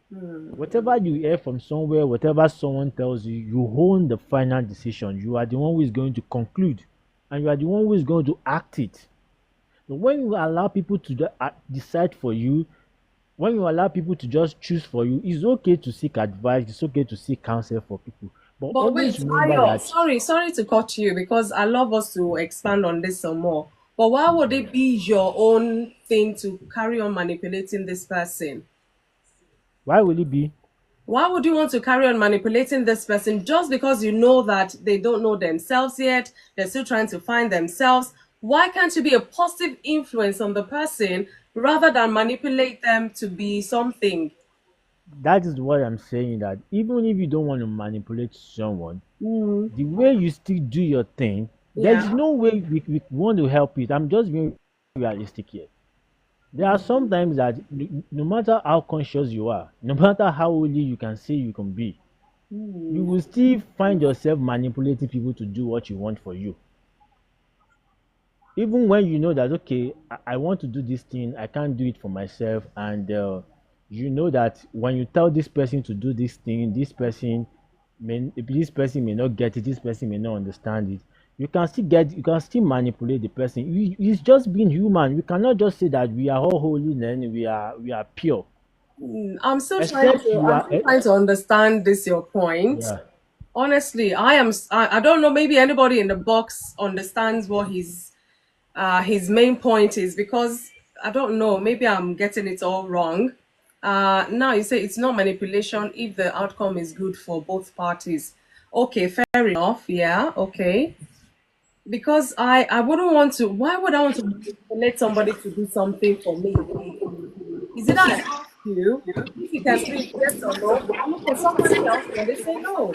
Whatever you hear from somewhere, whatever someone tells you, you own the final decision. You are the one who is going to conclude, and you are the one who is going to act it. So when you allow people to decide for you, when you allow people to just choose for you, it's okay to seek advice, it's okay to seek counsel for people. But But wait, always remember Ayo, that. sorry to cut you because I love us to expand on this some more. But why would it be your own thing to carry on manipulating this person? Why will it be? Why would you want to carry on manipulating this person just because you know that they don't know themselves yet? They're still trying to find themselves. Why can't you be a positive influence on the person rather than manipulate them to be something? That is what I'm saying, that even if you don't want to manipulate someone, the way you still do your thing, there is Yeah. no way we want to help it. I'm just being realistic here. There are some times that no matter how conscious you are, no matter how holy you can say you can be, you will still find yourself manipulating people to do what you want for you. Even when you know that, okay, I want to do this thing, I can't do it for myself, and you know that when you tell this person to do this thing, this person may not get it, this person may not understand it. You can still manipulate the person. It's just being human. We cannot just say that we are all holy, then we are pure. I'm still trying Except to. you I'm are, still trying to understand this your point. yeah. Honestly, I am. I don't know. Maybe anybody in the box understands what his main point is, because I don't know. Maybe I'm getting it all wrong. Now you say it's not manipulation if the outcome is good for both parties. Okay, fair enough. Yeah. Okay. Because I wouldn't want to. Why would I want to manipulate somebody to do something for me? Is it I ask you if you can sleep, yes or no? I look for somebody else and they say no.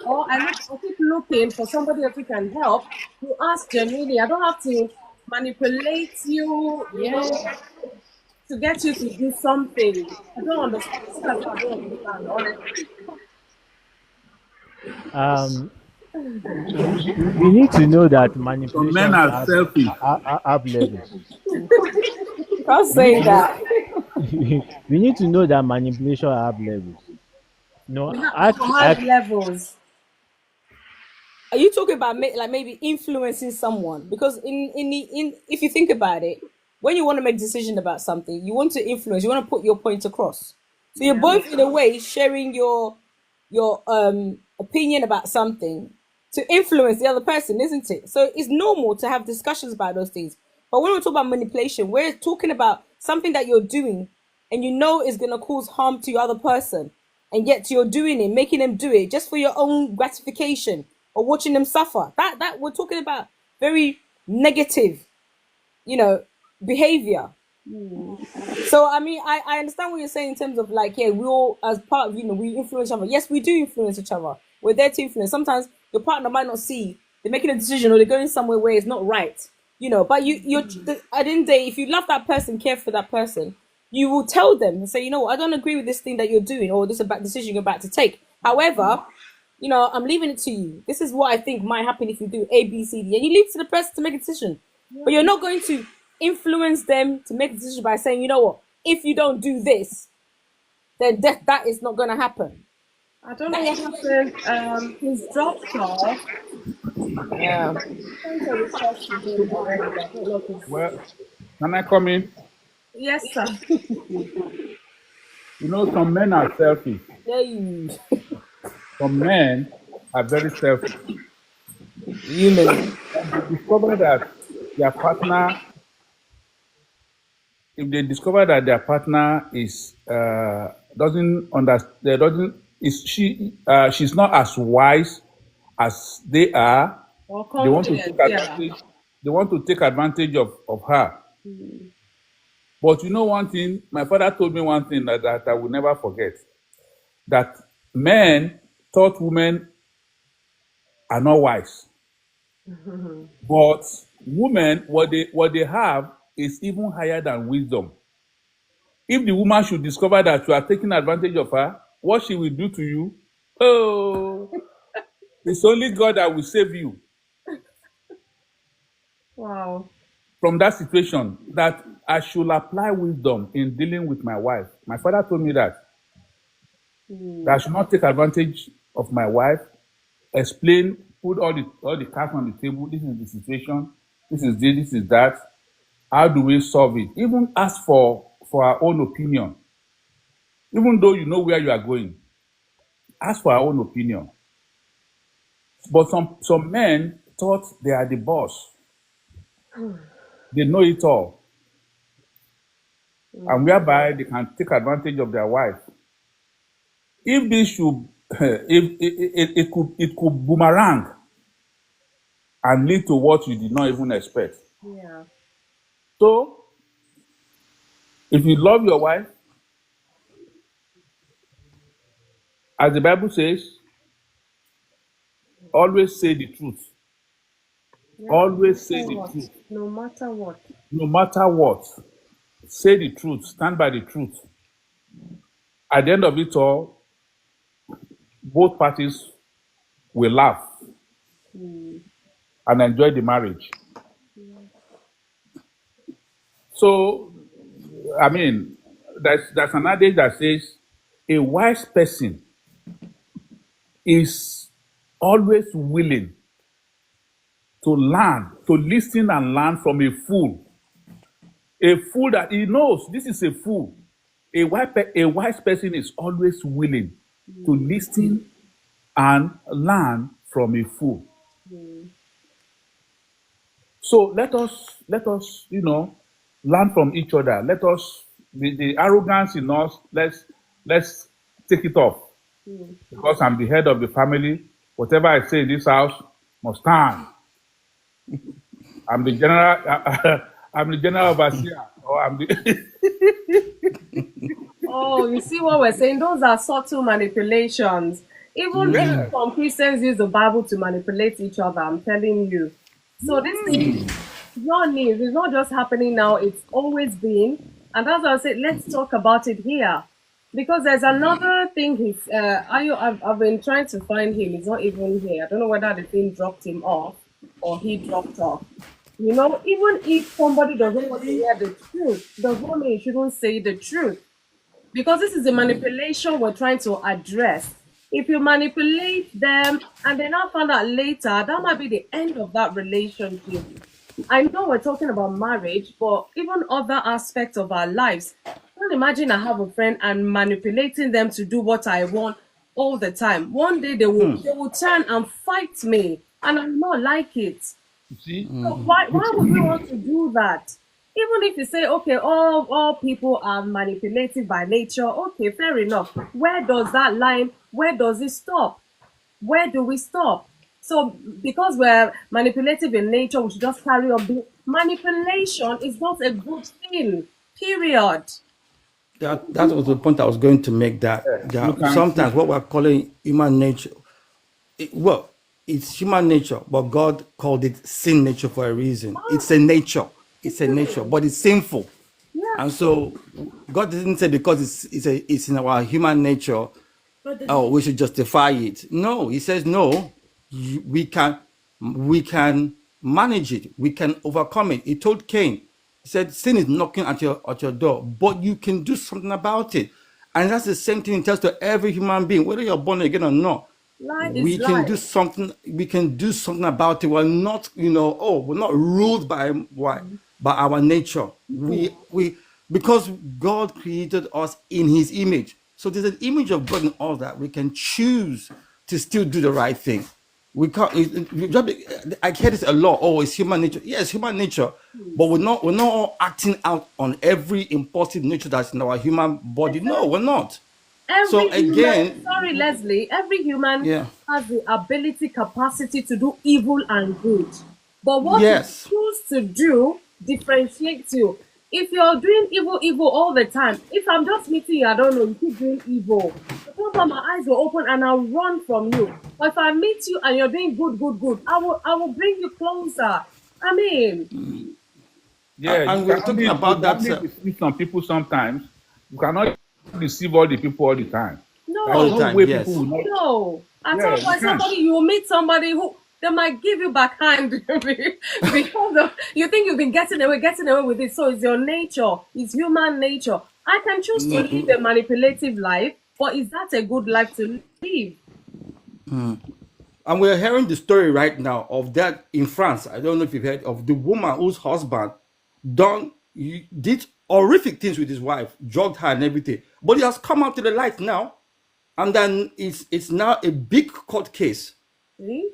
Or I keep looking for somebody else who can help. You ask genuinely. I don't have to manipulate you, to get you to do something. I don't understand. That's what I don't understand, honestly. Um, we need to know that Some men manipulation are has selfish. have levels. Can't We need say to know that. we need to know that manipulation have levels. No, How has levels? Are you talking about like maybe influencing someone? Because in if you think about it, when you want to make a decision about something, you want to influence, you want to put your point across. So you're Yeah. both in a way sharing your opinion about something to influence the other person, isn't it? So it's normal to have discussions about those things. But when we talk about manipulation, we're talking about something that you're doing and you know is going to cause harm to your other person, and yet you're doing it, making them do it just for your own gratification or watching them suffer. That we're talking about very negative, you know, behavior. So I mean, I understand what you're saying in terms of like, yeah, we all as part of, we influence each other. Yes, we do influence each other. We're there to influence. Sometimes your partner might not see they're making a decision or they're going somewhere where it's not right, But at the end of the day, if you love that person, care for that person, you will tell them and say, I don't agree with this thing that you're doing or this about decision you're about to take. However, I'm leaving it to you. This is what I think might happen if you do A, B, C, D, and you leave it to the person to make a decision. But you're not going to influence them to make a decision by saying, if you don't do this, then that is not going to happen. I don't know what happened. He's dropped off. Yeah. Sent a request to him already. I don't know if he's. Well, can I come in? Yes, sir. Some men are selfish. Hey, Some men are very selfish. human. And they discover that their partner, if they discover that their partner is doesn't understand, doesn't is she's not as wise as they are, Or they want to take confident, yeah. advantage. They want to take advantage of her. But one thing, my father told me one thing that I will never forget. That men thought women are not wise. But women, what they have is even higher than wisdom. If the woman should discover that you are taking advantage of her, what she will do to you, it's only God that will save you Wow. from that situation. That I should apply wisdom in dealing with my wife. My father told me that I should not take advantage of my wife. Explain, put all the cards on the table. This is the situation. This is this. This is that. How do we solve it? Even ask for our own opinion. Even though you know where you are going, ask for our own opinion. But some men thought they are the boss. They know it all. And whereby they can take advantage of their wife. If this should, if it could boomerang and lead to what you did not even expect. Yeah. So, if you love your wife, as the Bible says, always say the truth. Yeah. Always say the What? truth. No matter what. No matter what. say the truth, stand by the truth. At the end of it all, both parties will laugh and enjoy the marriage. So, I mean, there's an adage that says a wise person is always willing to learn, to listen and learn from a fool. A fool that he knows this is a fool. A wise person is always willing to listen and learn from a fool. So let us, learn from each other. Let us the arrogance in us. Let's take it off. Because I'm the head of the family. Whatever I say in this house must stand. I'm the general. I'm the general overseer. Or I'm the. Oh, you see what we're saying? Those are subtle manipulations. Even some Christians use the Bible to manipulate each other, I'm telling you. So this thing is not new. It's not just happening now. It's always been. And that's why I said, let's talk about it here. Because there's another thing I've been trying to find him. He's not even here. I don't know whether the thing dropped him off or he dropped off. You know, even if somebody doesn't want to hear the truth, does not mean you shouldn't say the truth. Because this is a manipulation we're trying to address. If you manipulate them and they now find out later, that might be the end of that relationship. I know we're talking about marriage, but even other aspects of our lives. Can't imagine I have a friend and manipulating them to do what I want all the time. One day they will turn and fight me, and I will not like it. See? So why would we want to do that? Even if you say, okay, all people are manipulative by nature, okay, fair enough. Where does that line, where does it stop? Where do we stop? So because we're manipulative in nature, we should just carry on. Manipulation is not a good thing, period. That was the point I was going to make. That sometimes what we're calling human nature, well, it's human nature, but God called it sin nature for a reason. It's a nature. It's a nature, but it's sinful. Yeah. And so God didn't say because it's in our human nature, oh, we should justify it. No, he says no. We can manage it. We can overcome it. He told Cain, he said, sin is knocking at your door, but you can do something about it. And that's the same thing he tells to every human being, whether you're born again or not. We can do something. We can do something about it. We're not, we're not ruled by our nature. We because God created us in His image. So there's an image of God in all that we can choose to still do the right thing. We can't. I hear this a lot. Oh, it's human nature. Yes, human nature, but we're not all acting out on every impulsive nature that's in our human body. No, we're not. Sorry, Leslie, every human has the ability, capacity to do evil and good. But what you choose to do differentiates you. If you're doing evil all the time, if I'm just meeting you, I don't know, you keep doing evil. Sometimes my eyes will open and I'll run from you. But if I meet you and you're doing good, I will bring you closer. I mean. Yeah, and we're talking about that. Deceive some people sometimes. You cannot deceive all the people all the time. No, all the time. Yes. No. At some point, you will meet somebody who they might give you backhand because you think you've been getting away with it. So it's your nature, it's human nature. I can choose to live a manipulative life, but is that a good life to live? And we're hearing the story right now of that in France. I don't know if you've heard of the woman whose husband did horrific things with his wife, drugged her and everything. But it has come out to the light now, and then it's now a big court case.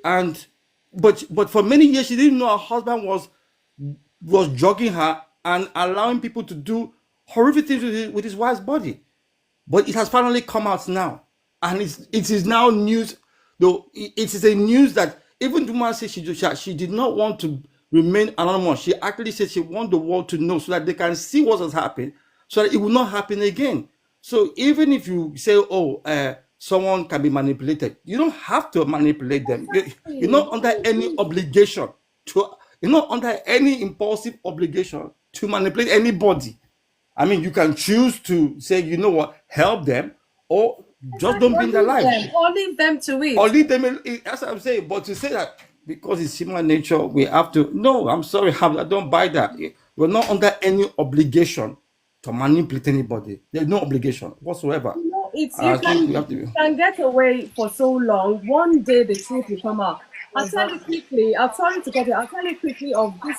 And but for many years she didn't know her husband was drugging her and allowing people to do horrific things with his wife's body. But it has finally come out now, and it is now news. Though it is a news that even the woman said she did not want to remain anonymous. She actually said she wants the world to know so that they can see what has happened, so that it will not happen again. So even if you say, someone can be manipulated, you don't have to manipulate them. You're not under any obligation you're not under any impulsive obligation to manipulate anybody. I mean, you can choose to say, you know what, help them, or just don't be in their life, or leave them to it. or leave them. That's what I'm saying. But to say that because it's human nature, we have to. No, I'm sorry, I don't buy that. We're not under any obligation to manipulate anybody. There's no obligation whatsoever. You know, I think we have to. you can get away for so long. One day the truth will come out. I'll tell you quickly. I'm sorry to cut you. I'll tell you quickly of this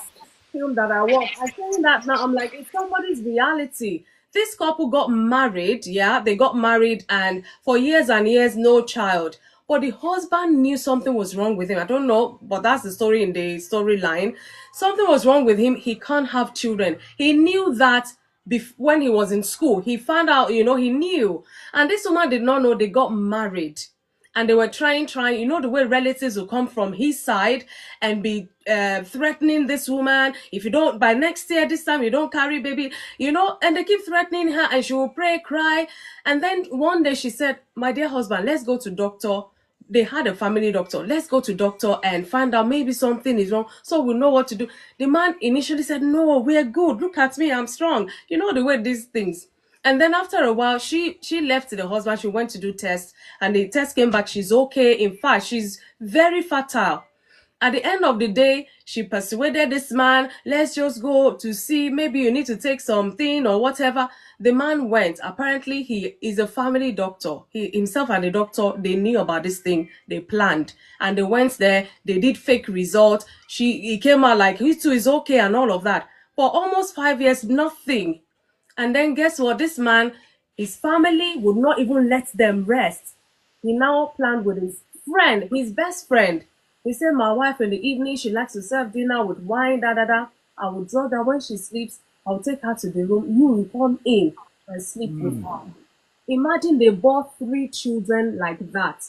film that I watched. I'm saying that now. I'm like, it's somebody's reality. This couple got married. Yeah, they got married, and for years and years, no child. But the husband knew something was wrong with him. I don't know, but that's the story in the storyline. Something was wrong with him. He can't have children. He knew that when he was in school. He found out, he knew. And this woman did not know they got married. And they were trying, the way relatives will come from his side and be threatening this woman. If you don't, by next year, this time, you don't carry baby, and they keep threatening her and she will pray, cry. And then one day she said, my dear husband, let's go to doctor. They had a family doctor. Let's go to doctor and find out maybe something is wrong so we'll know what to do. The man initially said, no, we're good. Look at me, I'm strong. You know the way these things. And then after a while, she left the husband. She went to do tests and the test came back. She's okay. In fact, she's very fertile. At the end of the day, she persuaded this man, let's just go to see, maybe you need to take something or whatever. The man went. Apparently, he is a family doctor. He himself and the doctor, they knew about this thing. They planned. And they went there. They did fake results. He came out like, he too is okay and all of that. For almost 5 years, nothing. And then guess what? This man, his family would not even let them rest. He now planned with his friend, his best friend. He said, my wife in the evening, she likes to serve dinner with wine, da da da. I will draw that when she sleeps, I'll take her to the room. You will come in and sleep with her. Imagine they bore 3 children like that.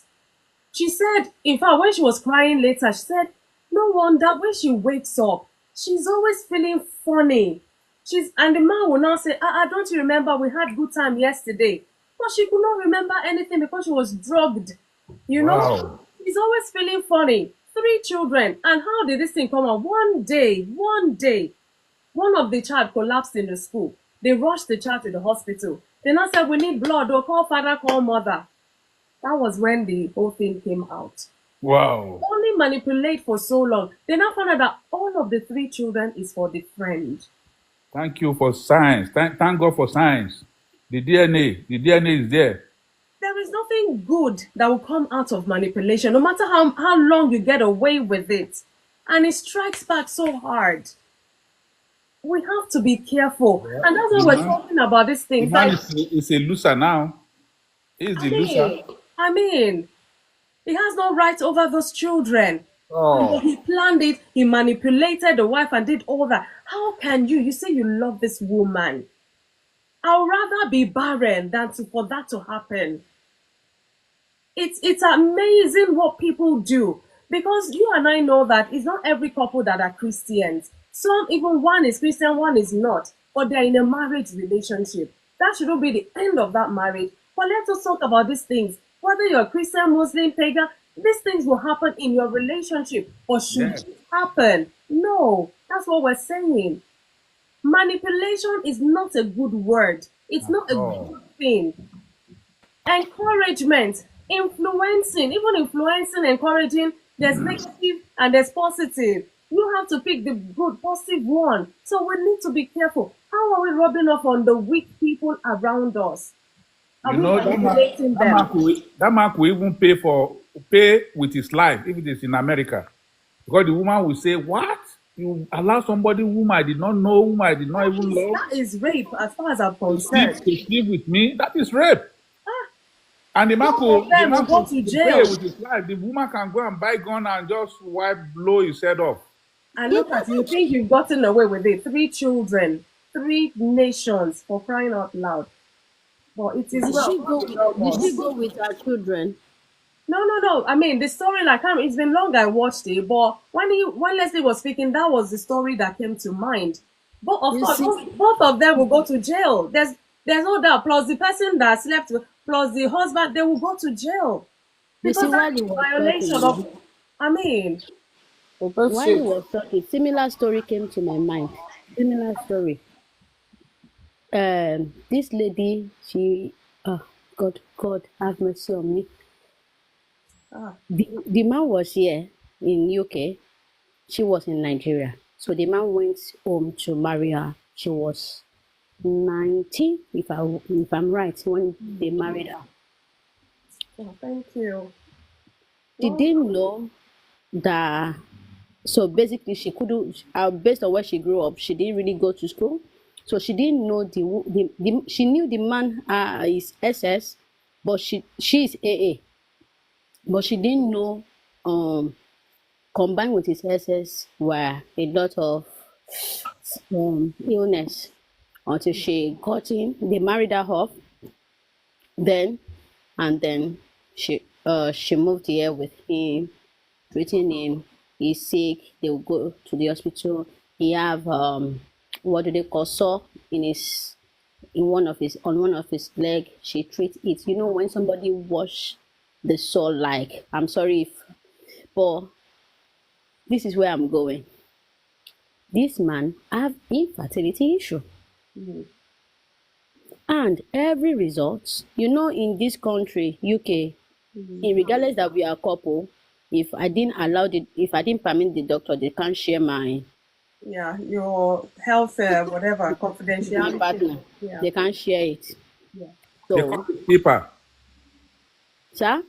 She said, in fact, when she was crying later, she said, no wonder when she wakes up, she's always feeling funny. And the man will now say, don't you remember we had good time yesterday? But she could not remember anything because she was drugged. Wow. She's always feeling funny. 3 children. And how did this thing come out? One day, one of the child collapsed in the school. They rushed the child to the hospital. They now said, we need blood. They'll call father, call mother. That was when the whole thing came out. Wow. Only manipulate for so long. They now found out that all of the 3 children is for the friend. Thank you for science. Thank God for science. The DNA is there. There is nothing good that will come out of manipulation, no matter how long you get away with it. And it strikes back so hard. We have to be careful. Yeah. And that's why we're talking about these things. The man is a loser now. He's the loser. I mean, he has no right over those children. Oh. He planned it, he manipulated the wife and did all that. How can you say you love this woman? I'd rather be barren than for that to happen. It's amazing what people do. Because you and I know that it's not every couple that are Christians. Some, even one is Christian, one is not. But they're in a marriage relationship. That shouldn't be the end of that marriage. But let us talk about these things. Whether you're Christian, Muslim, pagan, these things will happen in your relationship. Or should it happen? No, that's what we're saying. Manipulation is not a good word. It's not a good thing. Encouragement, influencing, even influencing, encouraging, there's negative and there's positive. You have to pick the good, positive one. So we need to be careful. How are we rubbing off on the weak people around us? Are we manipulating them? That man will even pay with his life if it is in America. Because the woman will say, what? You allow somebody whom I did not know, whom I did not even love? That is rape as far as I'm concerned. To sleep with me, that is rape. And the man will go to jail with his life. The woman can go and buy gun and just blow his head off. And look at you, think you've gotten away with it. 3 children, 3 nations, for crying out loud. But it is Did she go with her children? No. I mean, the story, like, it's been long I watched it, but when Leslie was speaking, that was the story that came to mind. But of course, both of them will go to jail. There's no doubt. Plus the person that slept with, plus the husband, they will go to jail. Because that's a violation of, I mean. While you were talking, similar story came to my mind. Similar story. this lady, she, God have mercy on me. The man was here in UK. She was in Nigeria. So the man went home to marry her. She was 19, if I'm right, when they married her. Oh, thank you. She didn't know that. So basically, she couldn't. Based on where she grew up, she didn't really go to school. So she didn't know she knew the man is SS, but she's AA, but she didn't know combined with his SS were a lot of illness until she got him. They married her off, then she moved here with him, treating him. He's sick. They will go to the hospital. He have what do they call sore on one of his leg. She treats it. You know when somebody wash the sore, like, I'm sorry if, but this is where I'm going. This man have infertility issue. And every result, in this country, UK, regardless that we are a couple, if I didn't permit the doctor, they can't share my your health, whatever, my confidentiality. partner. Yeah. They can't share it. They call it HIPAA. Sir?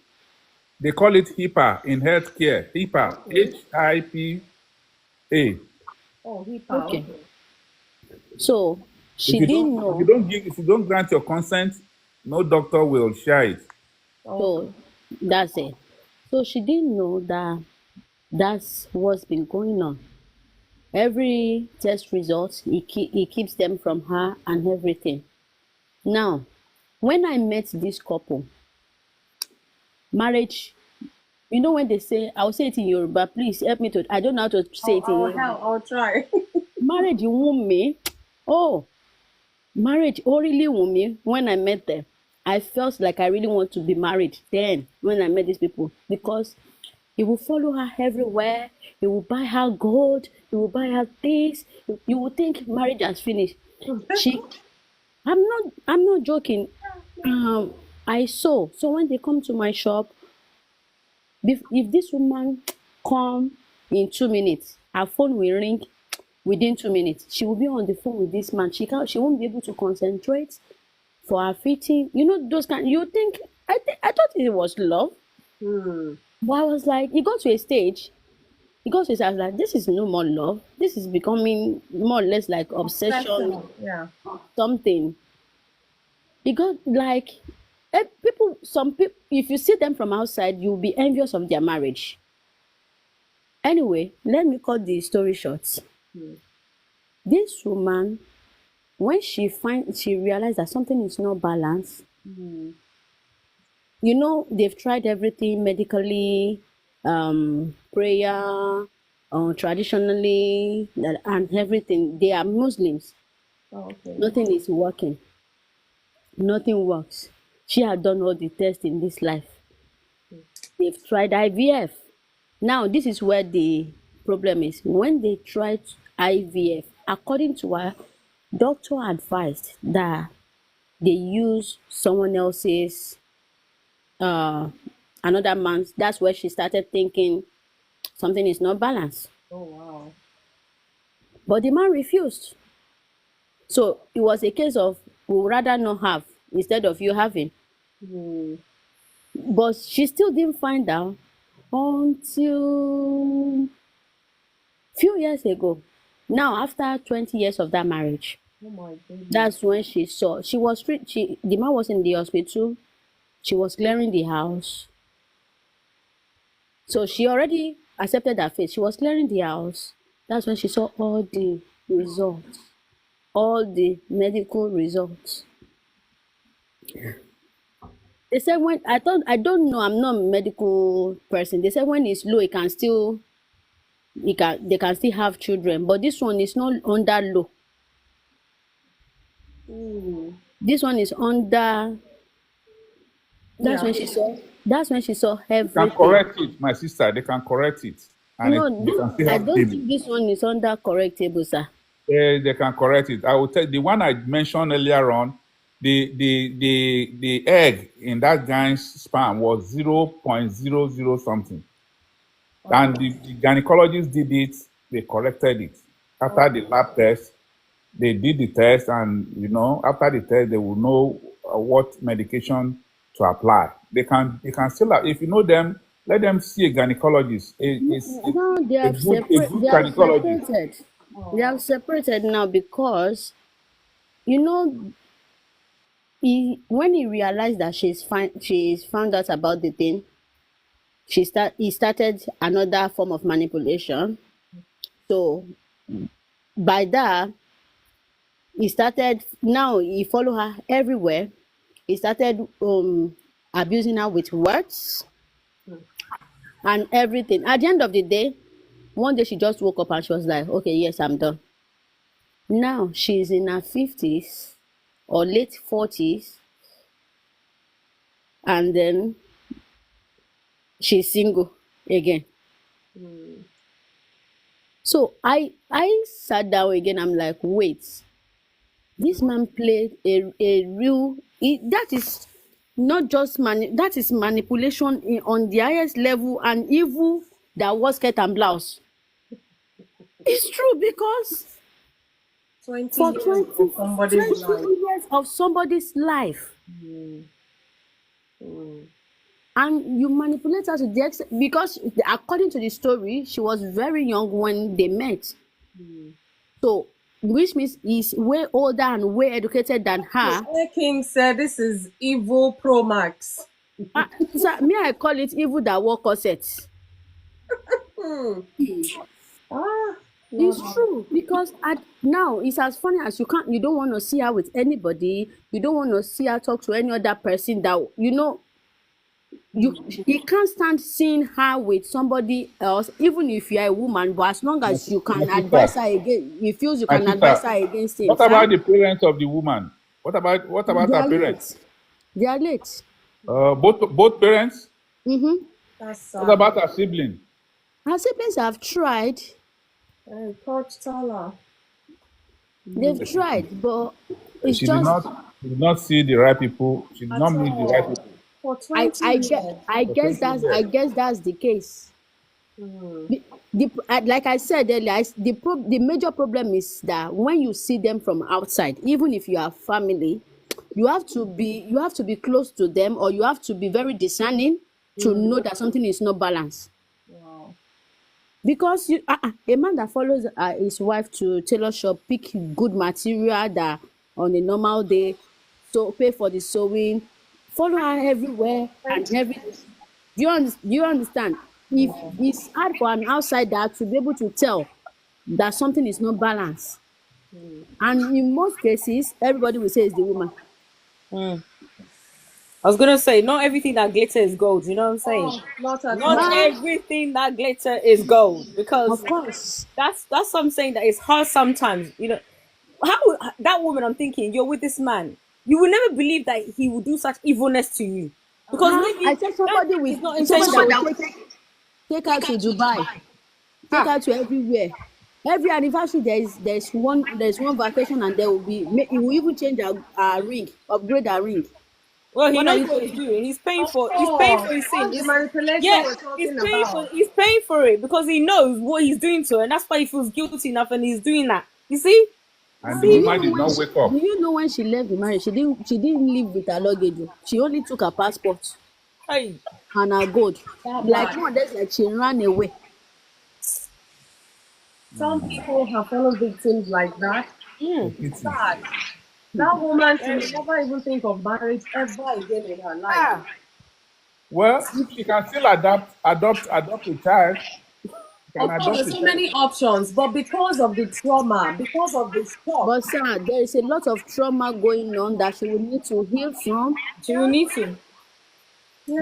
They call it HIPAA in healthcare. HIPAA. HIPA. Oh, HIPAA. Okay. So she If didn't know. if you don't grant your consent, no doctor will share it. So that's it. So she didn't know that that's what's been going on. Every test result, he keeps them from her and everything. Now, when I met this couple, marriage, when they say, I'll say it in Yoruba, please help me to, I don't know how to say it in Yoruba. I'll try. Marriage, you want me? Oh, marriage, really want me. When I met them, I felt like I really want to be married then when I met these people, because he will follow her everywhere. He will buy her gold. He will buy her things. You will think marriage has finished. I'm not joking. I saw. So when they come to my shop, if this woman come in 2 minutes, her phone will ring within 2 minutes. She will be on the phone with this man. She won't be able to concentrate for her fitting. Those kind. You think I thought it was love. But I was like, it got to a stage. I was like, this is no more love. This is becoming more or less like obsession. Yeah. Something. It got like some people, if you see them from outside, you'll be envious of their marriage. Anyway, let me cut the story short. This woman, when she realized that something is not balanced, they've tried everything medically, prayer, traditionally, and everything. They are Muslims. Okay. Nothing is working. Nothing works. She had done all the tests in this life. They've tried IVF. Now, this is where the problem is. When they tried IVF, according to her, doctor advised that they use someone else's another man's. That's where she started thinking something is not balanced. Oh, wow. But the man refused. So it was a case of, we would rather not have instead of you having. But she still didn't find out until few years ago. Now, after 20 years of that marriage, Oh my goodness. that's when she saw. The man was in the hospital. She was clearing the house. So she already accepted her fate. She was clearing the house. That's when she saw all the results, all the medical results. They said I don't know, I'm not a medical person. They said when it's low, they can still have children, but this one is not under low. This one is under. That's when she saw. That's when she saw They everything. can correct it, my sister. They can correct it. And No, they can still I have don't baby. think this one is under correctable, sir. they can correct it. I will tell the one I mentioned earlier on. The egg in that guy's sperm was 0.00 something, and the gynecologist did it. They corrected it after the lab test. They did the test, and after the test, they will know what medication to apply. They can still if you know them, let them see a gynecologist. Now they A have good gynecologist. separated. They have separated now because when he realized that she's found out about the thing, he started another form of manipulation. So by that, he follow her everywhere. He started abusing her with words and everything. At the end of the day, one day she just woke up and she was like, okay, yes, I'm done. Now she's in her 50s or late 40s, and then she's single again. So I sat down again. I'm like, wait, this man played a real. That is not just that is manipulation on the highest level, and evil that was skirt and blouse. It's true because 20 for years 20, of somebody's 20 life. years of somebody's life. And you manipulate her to the extent because according to the story, she was very young when they met. So, which means he's way older and way educated than her. Air King said this is evil Pro Max. So, I call it evil that wore corsets. It's true because now it's as funny as you don't want to see her with anybody. You don't want to see her talk to any other person that you can't stand seeing her with somebody else, even if you're a woman. But as long as you can advise her against, he feels you can advise her against him. What about the parents of the woman? What about her parents? They are late. Both parents. That's What about her sibling? Her siblings have tried. Coach Tala. They've tried, but it's She just did not see the right people. She did not meet the right people. For 20 years. I guess that's the case. Like I said earlier, the major problem is that when you see them from outside, even if you are family, you have to be close to them, or you have to be very discerning to know that something is not balanced. Wow. Because a man that follows his wife to tailor shop, pick good material that on a normal day, so pay for the sewing, follow her everywhere and everything. Do you understand? If it's hard for an outsider to be able to tell that something is not balanced, and in most cases, everybody will say it's the woman. I was gonna say, not everything that glitters is gold. You know what I'm saying? Not Not everything that glitter is gold, because Of course. that's what I'm saying. That it's hard sometimes. How that woman? I'm thinking, you're with this man. You will never believe that he will do such evilness to you, because maybe I said somebody that will is not take her to Dubai, take her to everywhere. Every anniversary there's one vacation, and there will be he will even change her ring, upgrade her ring. Well, he knows what he's doing. He's paying for his sin. The manipulation we're talking about. He's paying for it because he knows what he's doing to her, and that's why he feels guilty enough, and he's doing that. You see? And the woman did not wake up. Do you know when she left the marriage, she didn't leave with her luggage. She only took her passport Hey. and her gold. Like one that's like she ran away. Some people have fallen victims like that. It's sad. That woman should never even think of marriage ever again in her life. Well, if she can still adopt a child, Of course, there's so many options, but because of the trauma, because of the shock. But sir, there is a lot of trauma going on that she will need to heal from. She will need to.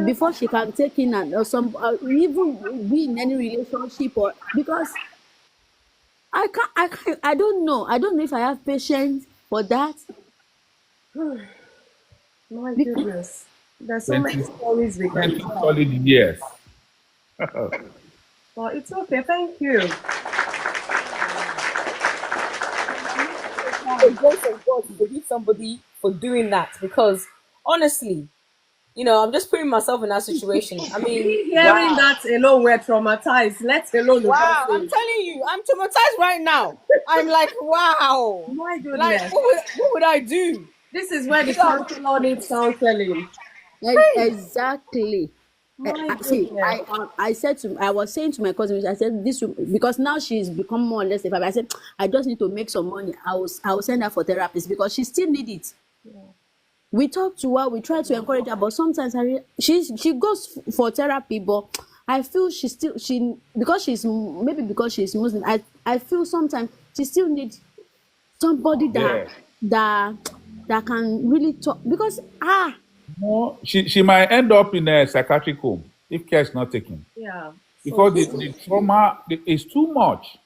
Before she can take in even be in any relationship, or because I don't know if I have patience for that. My goodness, there's so many stories we can tell. solid years. Well, it's okay. Thank you. the grace of God to forgive somebody for doing that, because honestly, I'm just putting myself in that situation. I mean, Hearing wow. that alone, we're traumatized. Let alone the Wow, I'm person. telling you, I'm traumatized right now. I'm like, wow. My Like, goodness. what would I do? This is where the So, counselor needs counseling. Exactly. My See, goodness. I was saying to my cousin, I said this because now she's become more or less a family. I said I just need to make some money. I will send her for therapist because she still need it. We talk to her, we try to encourage her, but sometimes she goes for therapy, but I feel she because she's Muslim. I feel sometimes she still needs somebody Yeah. that that can really talk because No, she might end up in a psychiatric home if care is not taken, Yeah. So because true. the trauma is too much.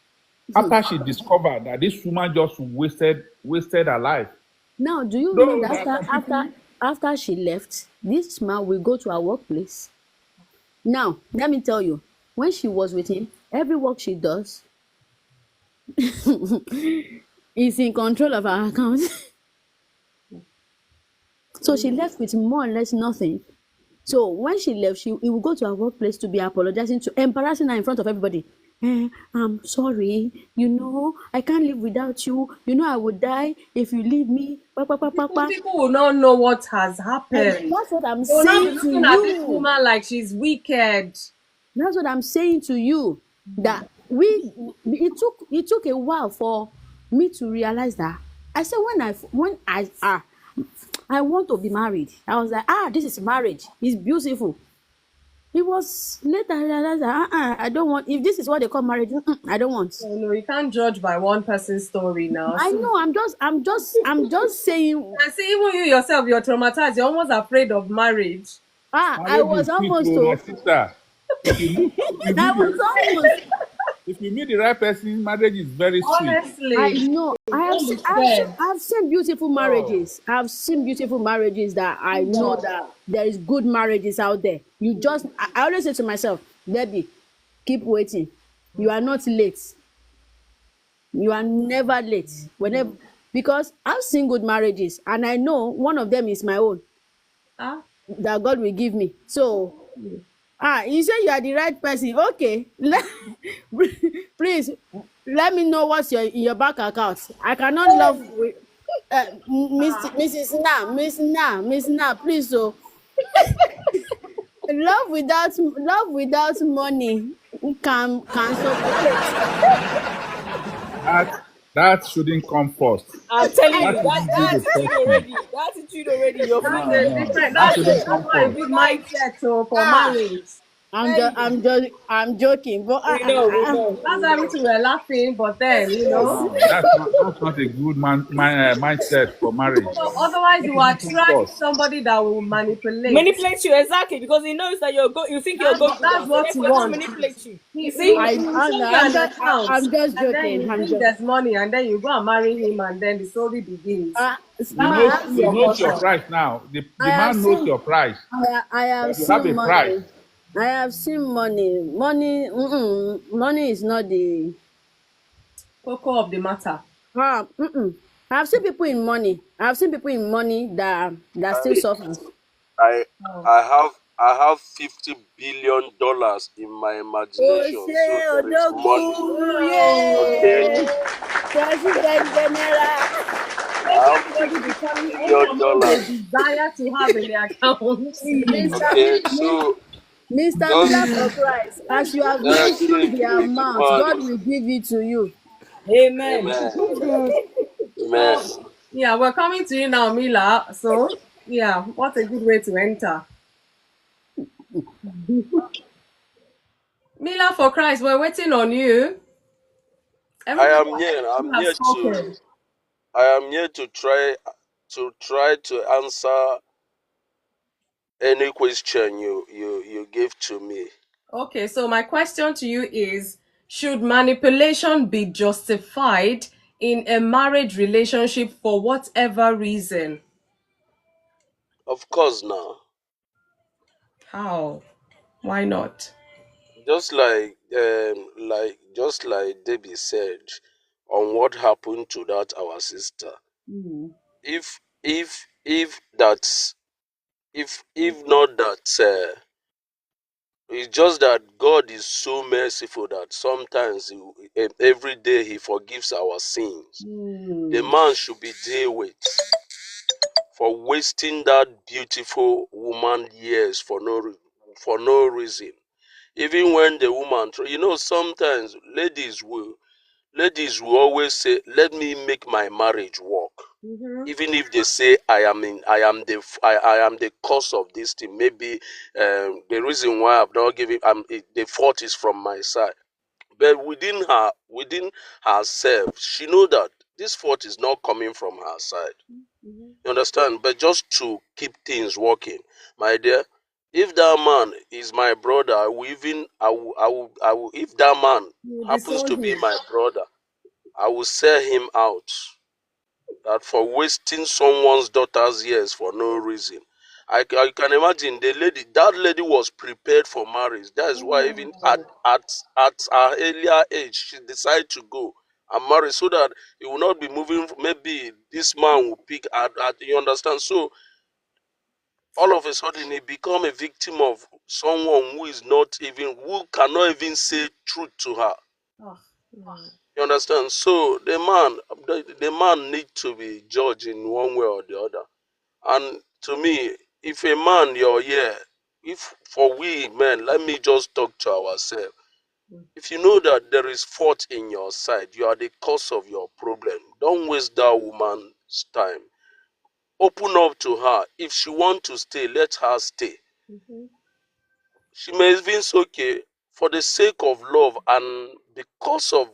After she discovered that this woman just wasted her life. now, do you know No, that there are some people. after she left, this man will go to her workplace. Now, let me tell you, when she was with him, every work she does is in control of her account. So she left with more or less nothing. So when she left, he will go to her workplace to be apologizing, to embarrassing her in front of everybody. I'm sorry. I can't live without you. I would die if you leave me. Pa, pa, pa, pa, pa. People will not know what has And happened. that's what I'm They will not be saying to looking at this you. woman like she's wicked. That's what I'm saying to you. That it took a while for me to realize that. I said I want to be married. I was like, this is marriage. It's beautiful. It was later I realized that I don't want. If this is what they call marriage, I don't want. So, no, you can't judge by one person's story now. I See, know. I'm just saying. and see, even you yourself, you're traumatized. You're almost afraid of marriage. I Marriage was is sweet, almost oh, my to. sister. If you meet, I was almost. if you meet the right person, marriage is very sweet. I Honestly, know. don't be scared. I've seen beautiful Oh, marriages. I've seen beautiful marriages that I know that there is good marriages out there. I always say to myself, Debbie, keep waiting. You are not late. You are never late. Whenever because I've seen good marriages and I know one of them is my own Ah, that God will give me. So you say you are the right person. Okay. Please let me know what's in your bank account. I cannot love with Miss Na, please. So love without money can suffocate. that shouldn't come first. I'm telling I you, That that shouldn't be that the attitude first thing. already, you're that's fooling No, a me. no, different. that That's shouldn't That's come not a first. good like, mindset for ah, marriage. hey, I'm joking, but we know, That's we why we know. two were laughing, but then Yes. No, that's not a good mindset for marriage. otherwise That you shouldn't come attract first. somebody that will manipulate. Manipulate you exactly because he knows that you think you're a go That's getter, so what he therefore he's gonna wants. manipulate you. He, You he, see? will- he will show you an account, I'm just and then joking. you I'm think just there's money, and then you go and marry him, and then the story begins. uh, He That's knows the ma, true he knows your caution. price now. I The have man knows seen your price. I have That you have seen a price. money. I have seen money. Money is not the Cocoa of the matter. I've seen people in money. I've seen people in money that still I suffer. I Oh. I have $50 billion in my Oh, imagination. So say there is money. Odogu, Okay. yeah, President General, Make I have everybody fifty be telling any billion amount they dollars. desire to have in their account. Mister Okay. Mi- So Mr. Miller just for Christ. As you have mentioned give the me the amount, God money. will give it to you. Amen. Amen. Amen. So, yeah, we're coming to you now, Mila. So, yeah, what a good way to enter. Mila for Christ, we're waiting on you. I Everybody am here. I'm has here to spoken. I am here to try to answer any question you give to me. Okay, so my question to you is, should manipulation be justified in a marriage relationship for whatever reason? Of course now. How? Why not? Just like Debbie said, on what happened to that our sister. If that's if not that, it's just that God is so merciful that sometimes every day He forgives our sins. The man should be dealt with for wasting that beautiful woman years for no reason. Even when the woman, sometimes ladies will always say, "Let me make my marriage work." Even if they say I am the cause of this thing, maybe the reason why I've not given, the fault is from my side. But within herself, she know that this fault is not coming from her side. You understand? But just to keep things working, my dear, if that man is my brother, if that man happens to be my brother, I will sell him out. That for wasting someone's daughter's years for no reason. I can imagine that lady was prepared for marriage. That is why even at her earlier age, she decided to go and marry so that it will not be moving. Maybe this man will pick you understand? So all of a sudden he become a victim of someone who cannot even say truth to her. You understand? So the man need to be judged in one way or the other. And to me, if a man you're here, if for we men, let me just talk to ourselves. If you know that there is fault in your side, you are the cause of your problem. Don't waste that woman's time. Open up to her. If she want to stay, let her stay. She may even say, okay, for the sake of love and because of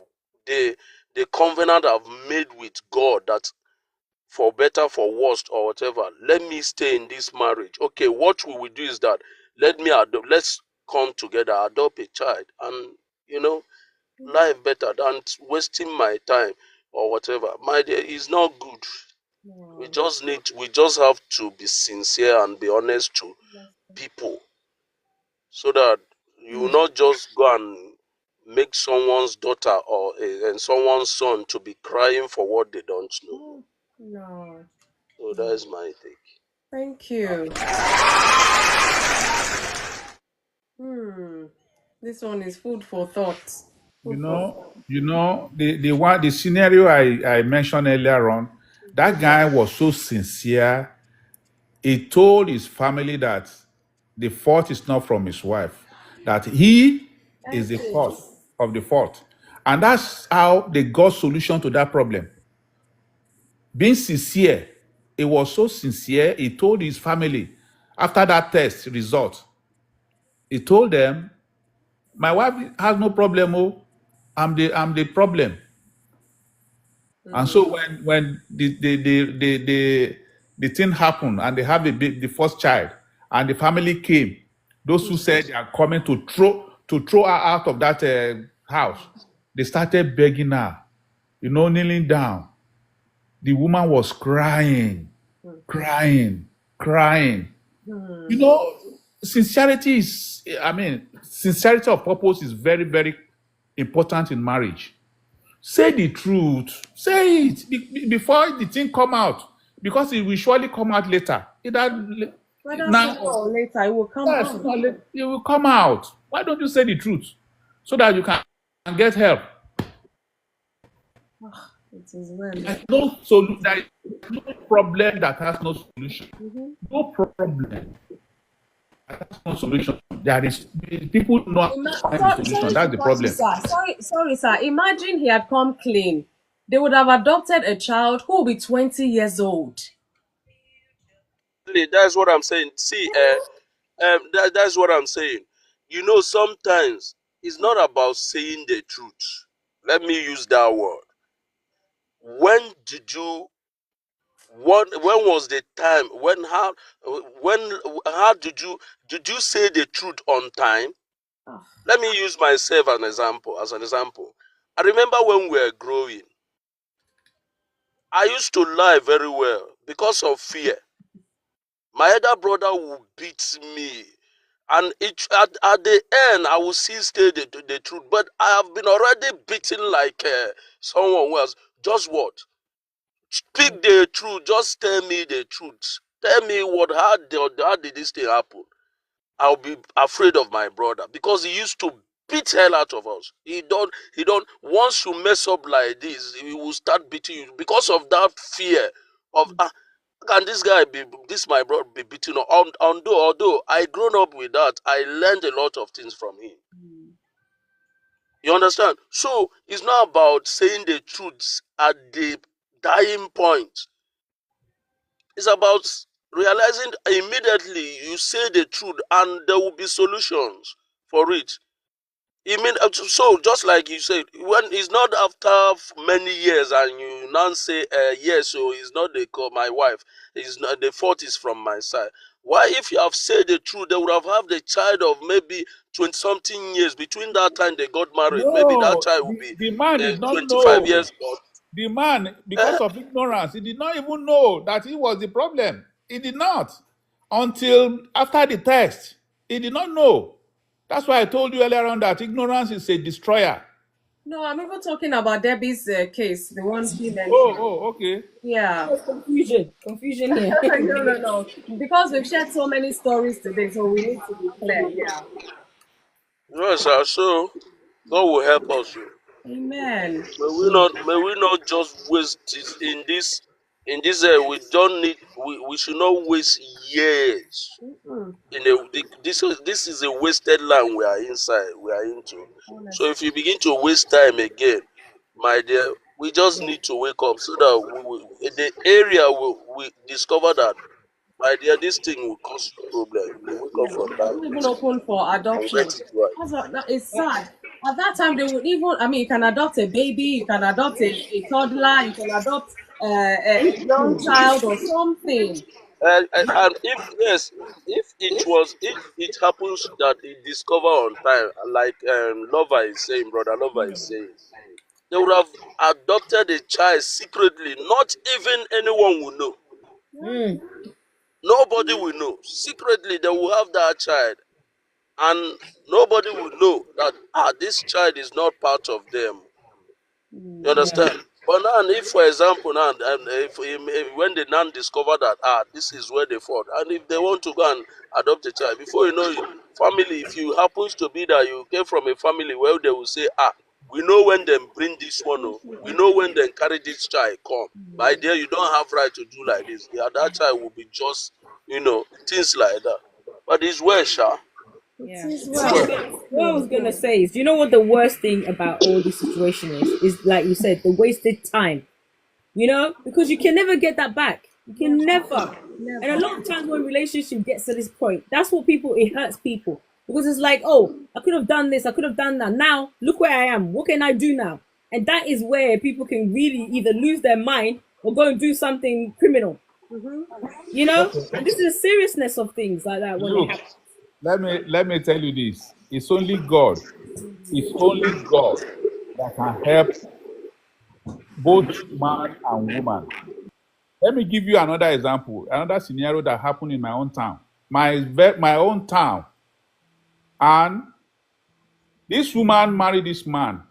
the the covenant I've made with God, that for better, for worse, or whatever, let me stay in this marriage. Okay, what we will do is that let's come together, adopt a child, and life better than wasting my time or whatever. My dear, is not good. We just have to be sincere and be honest to people, so that you will not just go and make someone's daughter and someone's son to be crying for what they don't know. No. So that is my take. Thank you. This one is food for thought. The scenario I mentioned earlier on, that guy was so sincere. He told his family that the fault is not from his wife, that he is the cause of the fault. And that's how they got solution to that problem. Being sincere, he was so sincere, he told his family after that test result, he told them, my wife has no problem, oh, I'm the problem. And so when the thing happened and they have the first child and the family came, those who said they are coming to throw her out of that house, they started begging her, kneeling down. The woman was crying, crying, crying. Sincerity sincerity of purpose is very, very important in marriage. Say the truth. Say it before the thing come out, because it will surely come out later. Whether Now, sooner or later, it will come yes, out. it will come out. Why don't you say the truth so that you can get help? It is well. There is no problem that has no solution. No problem that has no solution. There is people not find the solution. Sorry That's to the cut you, problem. sir. Sorry, sir. Imagine he had come clean. They would have adopted a child who will be 20 years old. That's what I'm saying. See, that's what I'm saying. Sometimes it's not about saying the truth. Let me use that word. When did you? When was the time? How did you say the truth on time? Let me use myself as an example. I remember when we were growing, I used to lie very well because of fear. My elder brother would beat me. And at the end, I will still stay the truth. But I have been already beaten like someone who has just what? Speak the truth. Just tell me the truth. Tell me how did this thing happen? I'll be afraid of my brother because he used to beat hell out of us. He don't. Once you mess up like this, he will start beating you because of that fear of can this my brother be beating? Although I grown up with that, I learned a lot of things from him. You understand? So it's not about saying the truth at the dying point. It's about realizing immediately you say the truth and there will be solutions for it. You mean so? Just like you said, when it's not after many years and you now say yes, so it's not my wife. It's not the fault is from my side. Why, if you have said the truth, they would have the child of maybe 20-something years. Between that time they got married, maybe that No, child will be the man did not 25 know. years old. The man, because of ignorance, he did not even know that he was the problem. He did not. Until after the test, he did not know. That's why I told you earlier on that ignorance is a destroyer. No, I'm even talking about Debbie's case, the one she mentioned. Oh, okay. Yeah. Confusion here. No. Because we've shared so many stories today, so we need to be clear. Yeah. Yes, sir. So God will help us. Amen. May we not just waste this in this we don't need we should not waste years this is a wasted land we are into. So if you begin to waste time again, my dear, we just need to wake up so that in the area we discover that, my dear, this thing will cause problem. We wake up Yeah, from they're that not even place open for and get adoption. it right. That is sad. At that time, they would even, I mean, you can adopt a baby, you can adopt a toddler, you can adopt a young child or something. And if it happens that it discover on time, like Lover is saying, brother Lover is saying, they would have adopted a child secretly. Not even anyone will know. Nobody will know. Secretly, they will have that child, and nobody will know that this child is not part of them. You understand? But now, if for example now, and if when they now discover that this is where they fought, and if they want to go and adopt a child, before you know it, family, if you happens to be that you came from a family where they will say, we know when they bring this one, we know when they carry this child come. My dear, you don't have right to do like this. Yeah, that child will be just, things like that. But it's well, Sha. It is It's well. well. What I was gonna say is, do you know what the worst thing about all this situation is? Is like you said, the wasted time. Because you can never get that back. You can never. And a lot of times when relationship gets to this point, that's what it hurts people. Because it's like, oh, I could have done this, I could have done that. Now, look where I am. What can I do now? And that is where people can really either lose their mind or go and do something criminal. And this is the seriousness of things like that when it Look, happens. let me tell you this. It's only God. It's only God that can help both man and woman. Let me give you another example, another scenario that happened in my own town. My own town. And this woman married this man,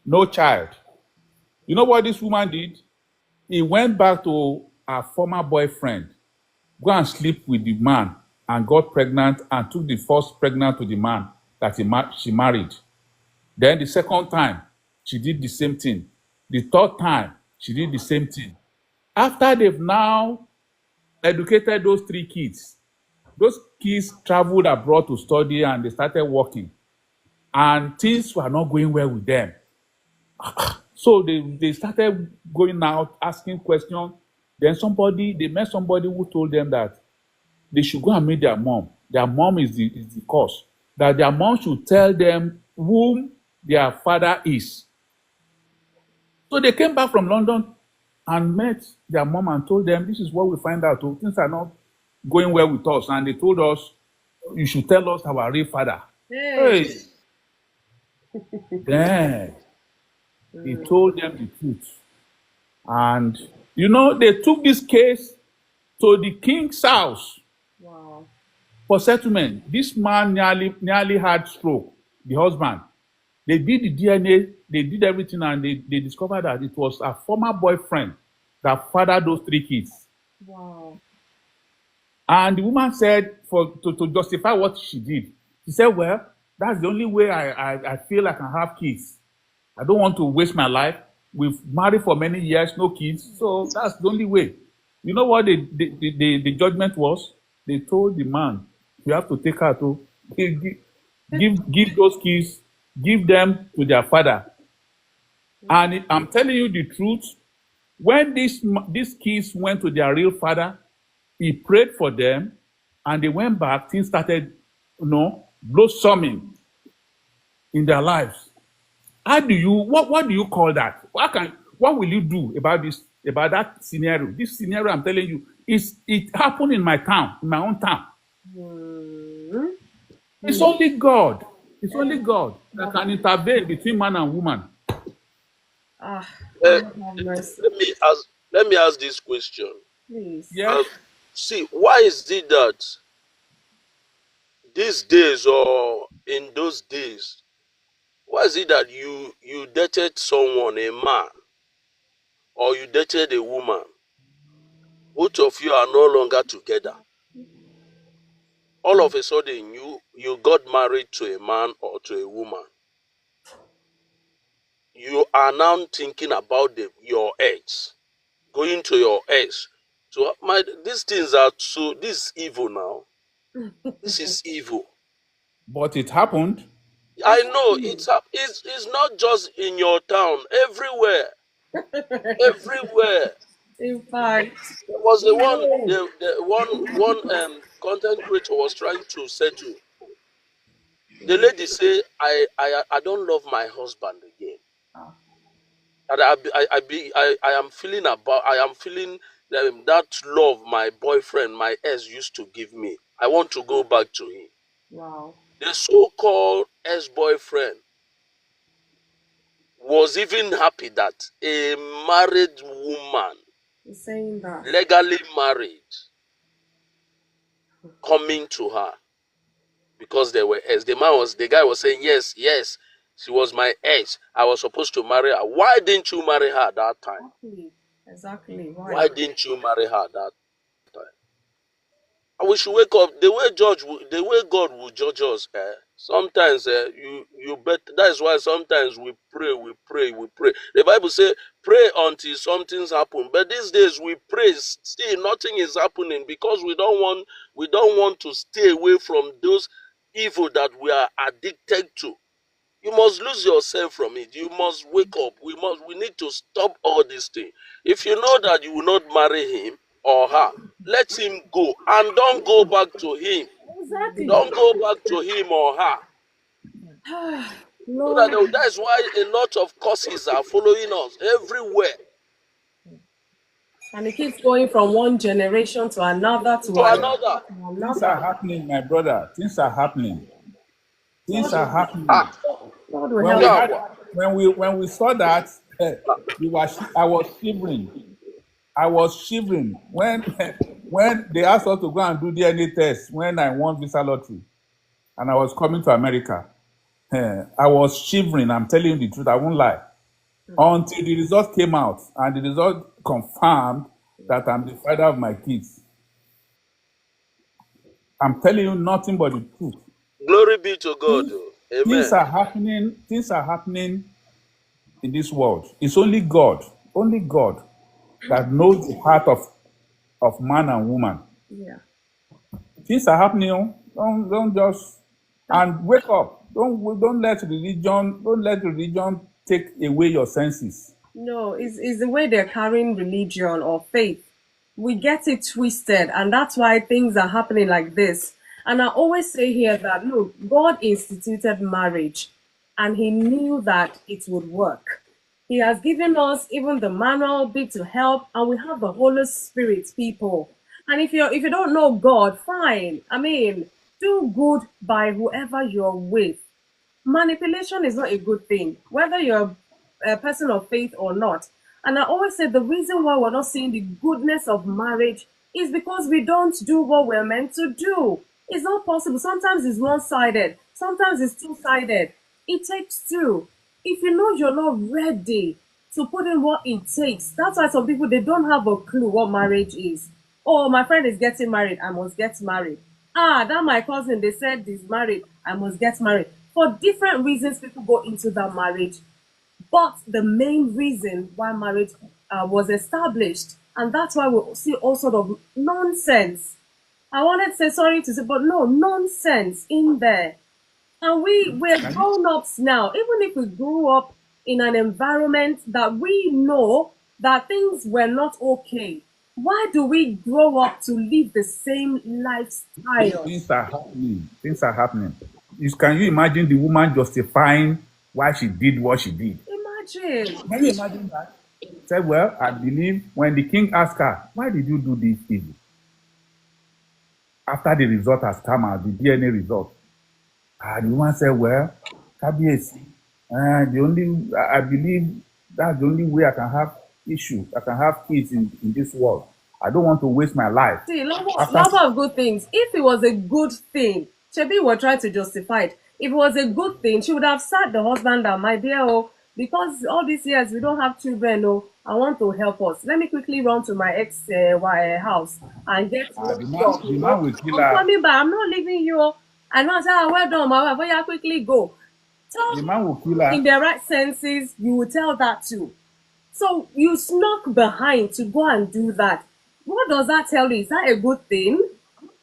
no child. You know what this woman did? He went back to her former boyfriend, go and sleep with the man, and got pregnant and took the first pregnant to the man that she married. Then the second time, she did the same thing. The third time, she did the same thing. After they've now educated those three kids traveled abroad to study and they started working. And things were not going well with them. So they started going out, asking questions. Then they met somebody who told them that they should go and meet their mom. Their mom is the cause. That their mom should tell them whom their father is. So they came back from London and met their mom and told them, this is what we find out. Oh, things are not going well with us. And they told us, you should tell us our real father. Hey. Then he told them the truth. And, they took this case to the king's house. Wow. for settlement. This man nearly had stroke, the husband. They did the DNA, they did everything, and they discovered that it was a former boyfriend that fathered those 3 kids. Wow. And the woman said, to justify what she did, she said, well, that's the only way I feel I can have kids. I don't want to waste my life. We've married for many years, no kids. So that's the only way. You know what the judgment was? They told the man, you have to take her to give those kids, give them to their father. And I'm telling you the truth, when these kids went to their real father, he prayed for them, and they went back. Things started, blossoming in their lives. What do you call that? What will you do about that scenario? This scenario, I'm telling you, it happened in my town, in my own town. It's only God. It's only God that can intervene between man and woman. Let me ask this question. Please. Yes. See, why is it that these days or in those days, why is it that you dated someone, a man, or you dated a woman, both of you are no longer together? All of a sudden, you got married to a man or to a woman. You are now thinking about your ex, going to your ex. So these things are this is evil now. This is evil. But it happened. I know it's not just in your town, everywhere. Everywhere. In fact, There was one content creator was trying to settle. The lady say, I don't love my husband again. And I am feeling that love my boyfriend, my ex used to give me. I want to go back to him. wow. The so-called ex-boyfriend was even happy that a married woman, He's saying that. legally married, coming to her because they were ex. The guy was saying, yes, she was my ex. I was supposed to marry her. Why didn't you marry her at that time? Exactly. Why didn't you marry her at that time? And we should wake up the way God will judge us. Sometimes you bet. That is why sometimes we pray. The Bible says, pray until something's happen. But these days we pray, still nothing is happening because we don't want to stay away from those evil that we are addicted to. You must lose yourself from it. You must wake up. We need to stop all these things. If you know that you will not marry him or her, let him go and don't go back to him. Exactly. Don't go back to him or her. So that's why a lot of curses are following us everywhere. And it keeps going from one generation to another to another. Things are happening, my brother. Things are happening. Things are happening. When we saw that, I was shivering. I was shivering when they asked us to go and do DNA test when I won visa lottery, and I was coming to America. I was shivering. I'm telling you the truth. I won't lie. Until the result came out, and the result confirmed that I'm the father of my kids. I'm telling you nothing but the truth. Glory be to God. Amen. Things are happening in this world. It's only God that knows the heart of man and woman. Yeah. Things are happening. Don't just and wake up. Don't let religion take away your senses. No, it's the way they're carrying religion or faith. We get it twisted, and that's why things are happening like this. And I always say here that, look, God instituted marriage, and he knew that it would work. He has given us even the manual bit to help, and we have the Holy Spirit, people. And if you don't know God, fine. I mean, do good by whoever you're with. Manipulation is not a good thing, whether you're a person of faith or not. And I always say the reason why we're not seeing the goodness of marriage is because we don't do what we're meant to do. It's not possible. Sometimes it's one-sided. Sometimes it's two-sided. It takes two. If you know you're not ready to put in what it takes, that's why some people, they don't have a clue what marriage is. Oh, my friend is getting married, I must get married. Ah, that my cousin, they said is married, I must get married. For different reasons, people go into that marriage. But the main reason why marriage was established, and that's why we see all sort of nonsense. I wanted to say sorry to say, but no, nonsense in there. And we're grown ups now. Even if we grew up in an environment that we know that things were not okay, why do we grow up to live the same lifestyle? Things are happening. Things are happening. Can you imagine the woman justifying why she did what she did? Imagine. Can you imagine that? Said, well, I believe when the king asked her, why did you do this evil? After the result has come out, the DNA result. The woman said, well, Kabiyesi, I believe that's the only way I can have issues. I can have kids in this world. I don't want to waste my life. See, lover of good things. If it was a good thing, Chebi will try to justify it. If it was a good thing, she would have sat the husband down, my dear, oh, because all these years we don't have children, oh, I want to help us. Let me quickly run to my ex house and get the man will kill her. I'm coming back. I'm not leaving you. Oh. And I say, well done, my wife. But you quickly go. The man will kill her. In their right senses, you will tell that too. So you snuck behind to go and do that. What does that tell you? Is that a good thing?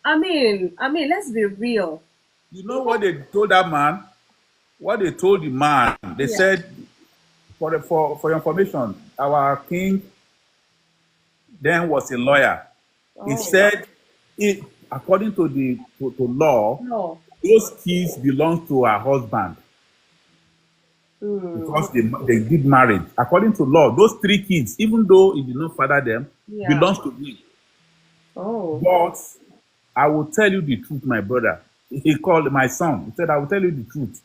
I mean, let's be real. You know what they told that man? What they told the man? They said, for your information, our king then was a lawyer. He said, according to law, those kids belong to her husband. Because they did marriage. According to law, those 3 kids, even though he did not father them, belongs to me. But I will tell you the truth, my brother. He called my son. He said, I will tell you the truth.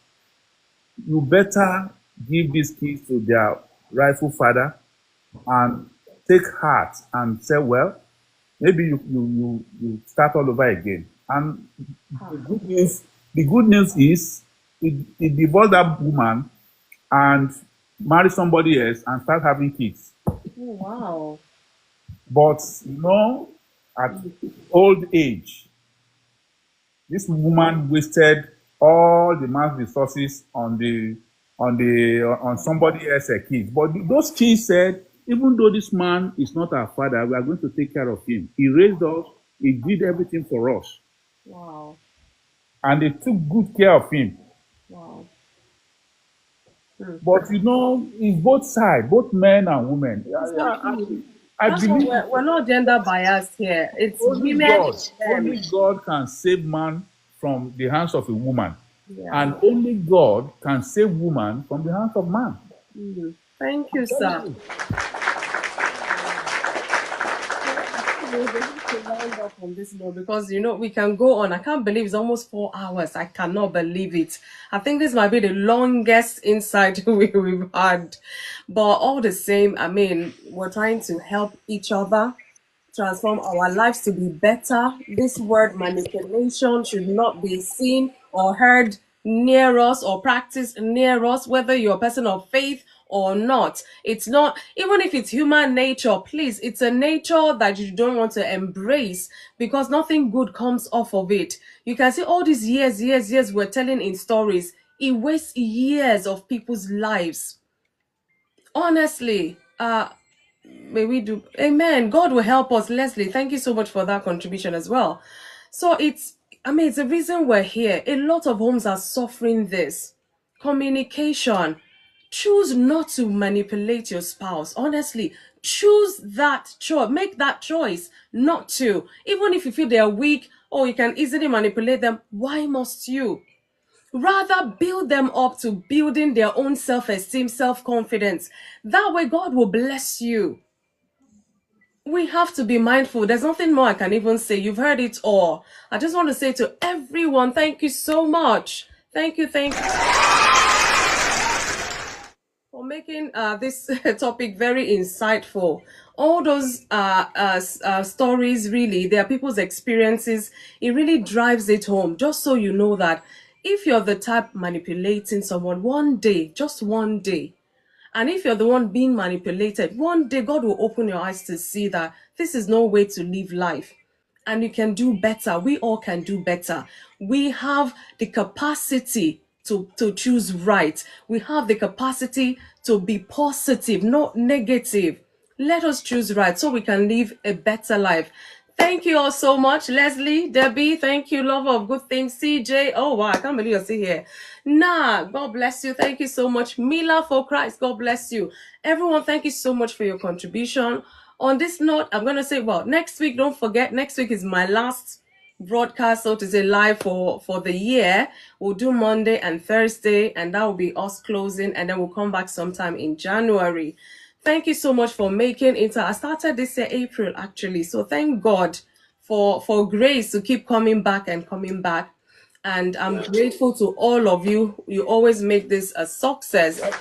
You better give these kids to their rightful father and take heart and say, well, maybe you start all over again. And the good news is he divorced that woman and marry somebody else and start having kids. Oh, wow. But, at old age, this woman wasted all the man's resources on somebody else's kids. But those kids said, even though this man is not our father, we are going to take care of him. He raised us. He did everything for us. Wow. And they took good care of him. Wow. But it's both sides, both men and women. I believe we're not gender biased here. It's women. Only God can save man from the hands of a woman. And only God can save woman from the hands of man. Thank you, sir. On this note, because we can go on. I can't believe it's almost 4 hours. I cannot believe it. I think this might be the longest insight we've had, but all the same, we're trying to help each other transform our lives to be better. This word manipulation should not be seen or heard near us or practiced near us, whether you're a person of faith or not. It's not, even if it's human nature, please, it's a nature that you don't want to embrace, because nothing good comes off of it. You can see all these years we're telling in stories. It wastes years of people's lives. Honestly, may we do. Amen. God will help us. Leslie, thank you so much for that contribution as well. So it's the reason we're here. A lot of homes are suffering this. Communication. Choose not to manipulate your spouse. Honestly, choose that choice. Make that choice not to. Even if you feel they are weak or you can easily manipulate them, why must you? Rather, build them up to building their own self-esteem, self-confidence. That way, God will bless you. We have to be mindful. There's nothing more I can even say. You've heard it all. I just want to say to everyone, thank you so much. Thank you. For making this topic very insightful. All those stories, really, they are people's experiences. It really drives it home, just so you know that if you're the type manipulating someone, one day, just one day, and if you're the one being manipulated, one day God will open your eyes to see that this is no way to live life. And you can do better. We all can do better. We have the capacity to choose right. We have the capacity to be positive, not negative. Let us choose right so we can live a better life. Thank you all so much. Leslie, Debbie, thank you. Lover of good things. CJ. Oh, wow. I can't believe you're still here. Nah, God bless you. Thank you so much. Mila for Christ. God bless you. Everyone, thank you so much for your contribution. On this note, I'm going to say, well, next week, don't forget, next week is my last broadcast, so to say, live for the year. We'll do Monday and Thursday, and that will be us closing, and then we'll come back sometime in January. Thank you so much for making it. I started this year April, actually, so thank God for grace to keep coming back and coming back. And I'm grateful to all of you. You always make this a success. God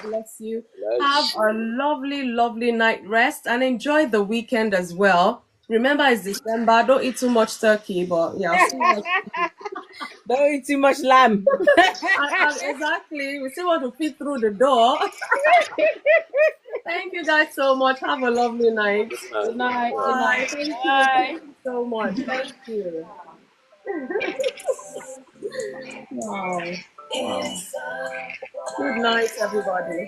bless you. Have a lovely, lovely night rest and enjoy the weekend as well. Remember, it's December. Don't eat too much turkey, but yeah, I'll see what. Don't eat too much lamb. Exactly. We still want to fit through the door. Thank you guys so much. Have a lovely night. Good night. Good Bye. night. Thank you. Bye. Thank you so much. Thank you. Wow. Wow. Good night, everybody.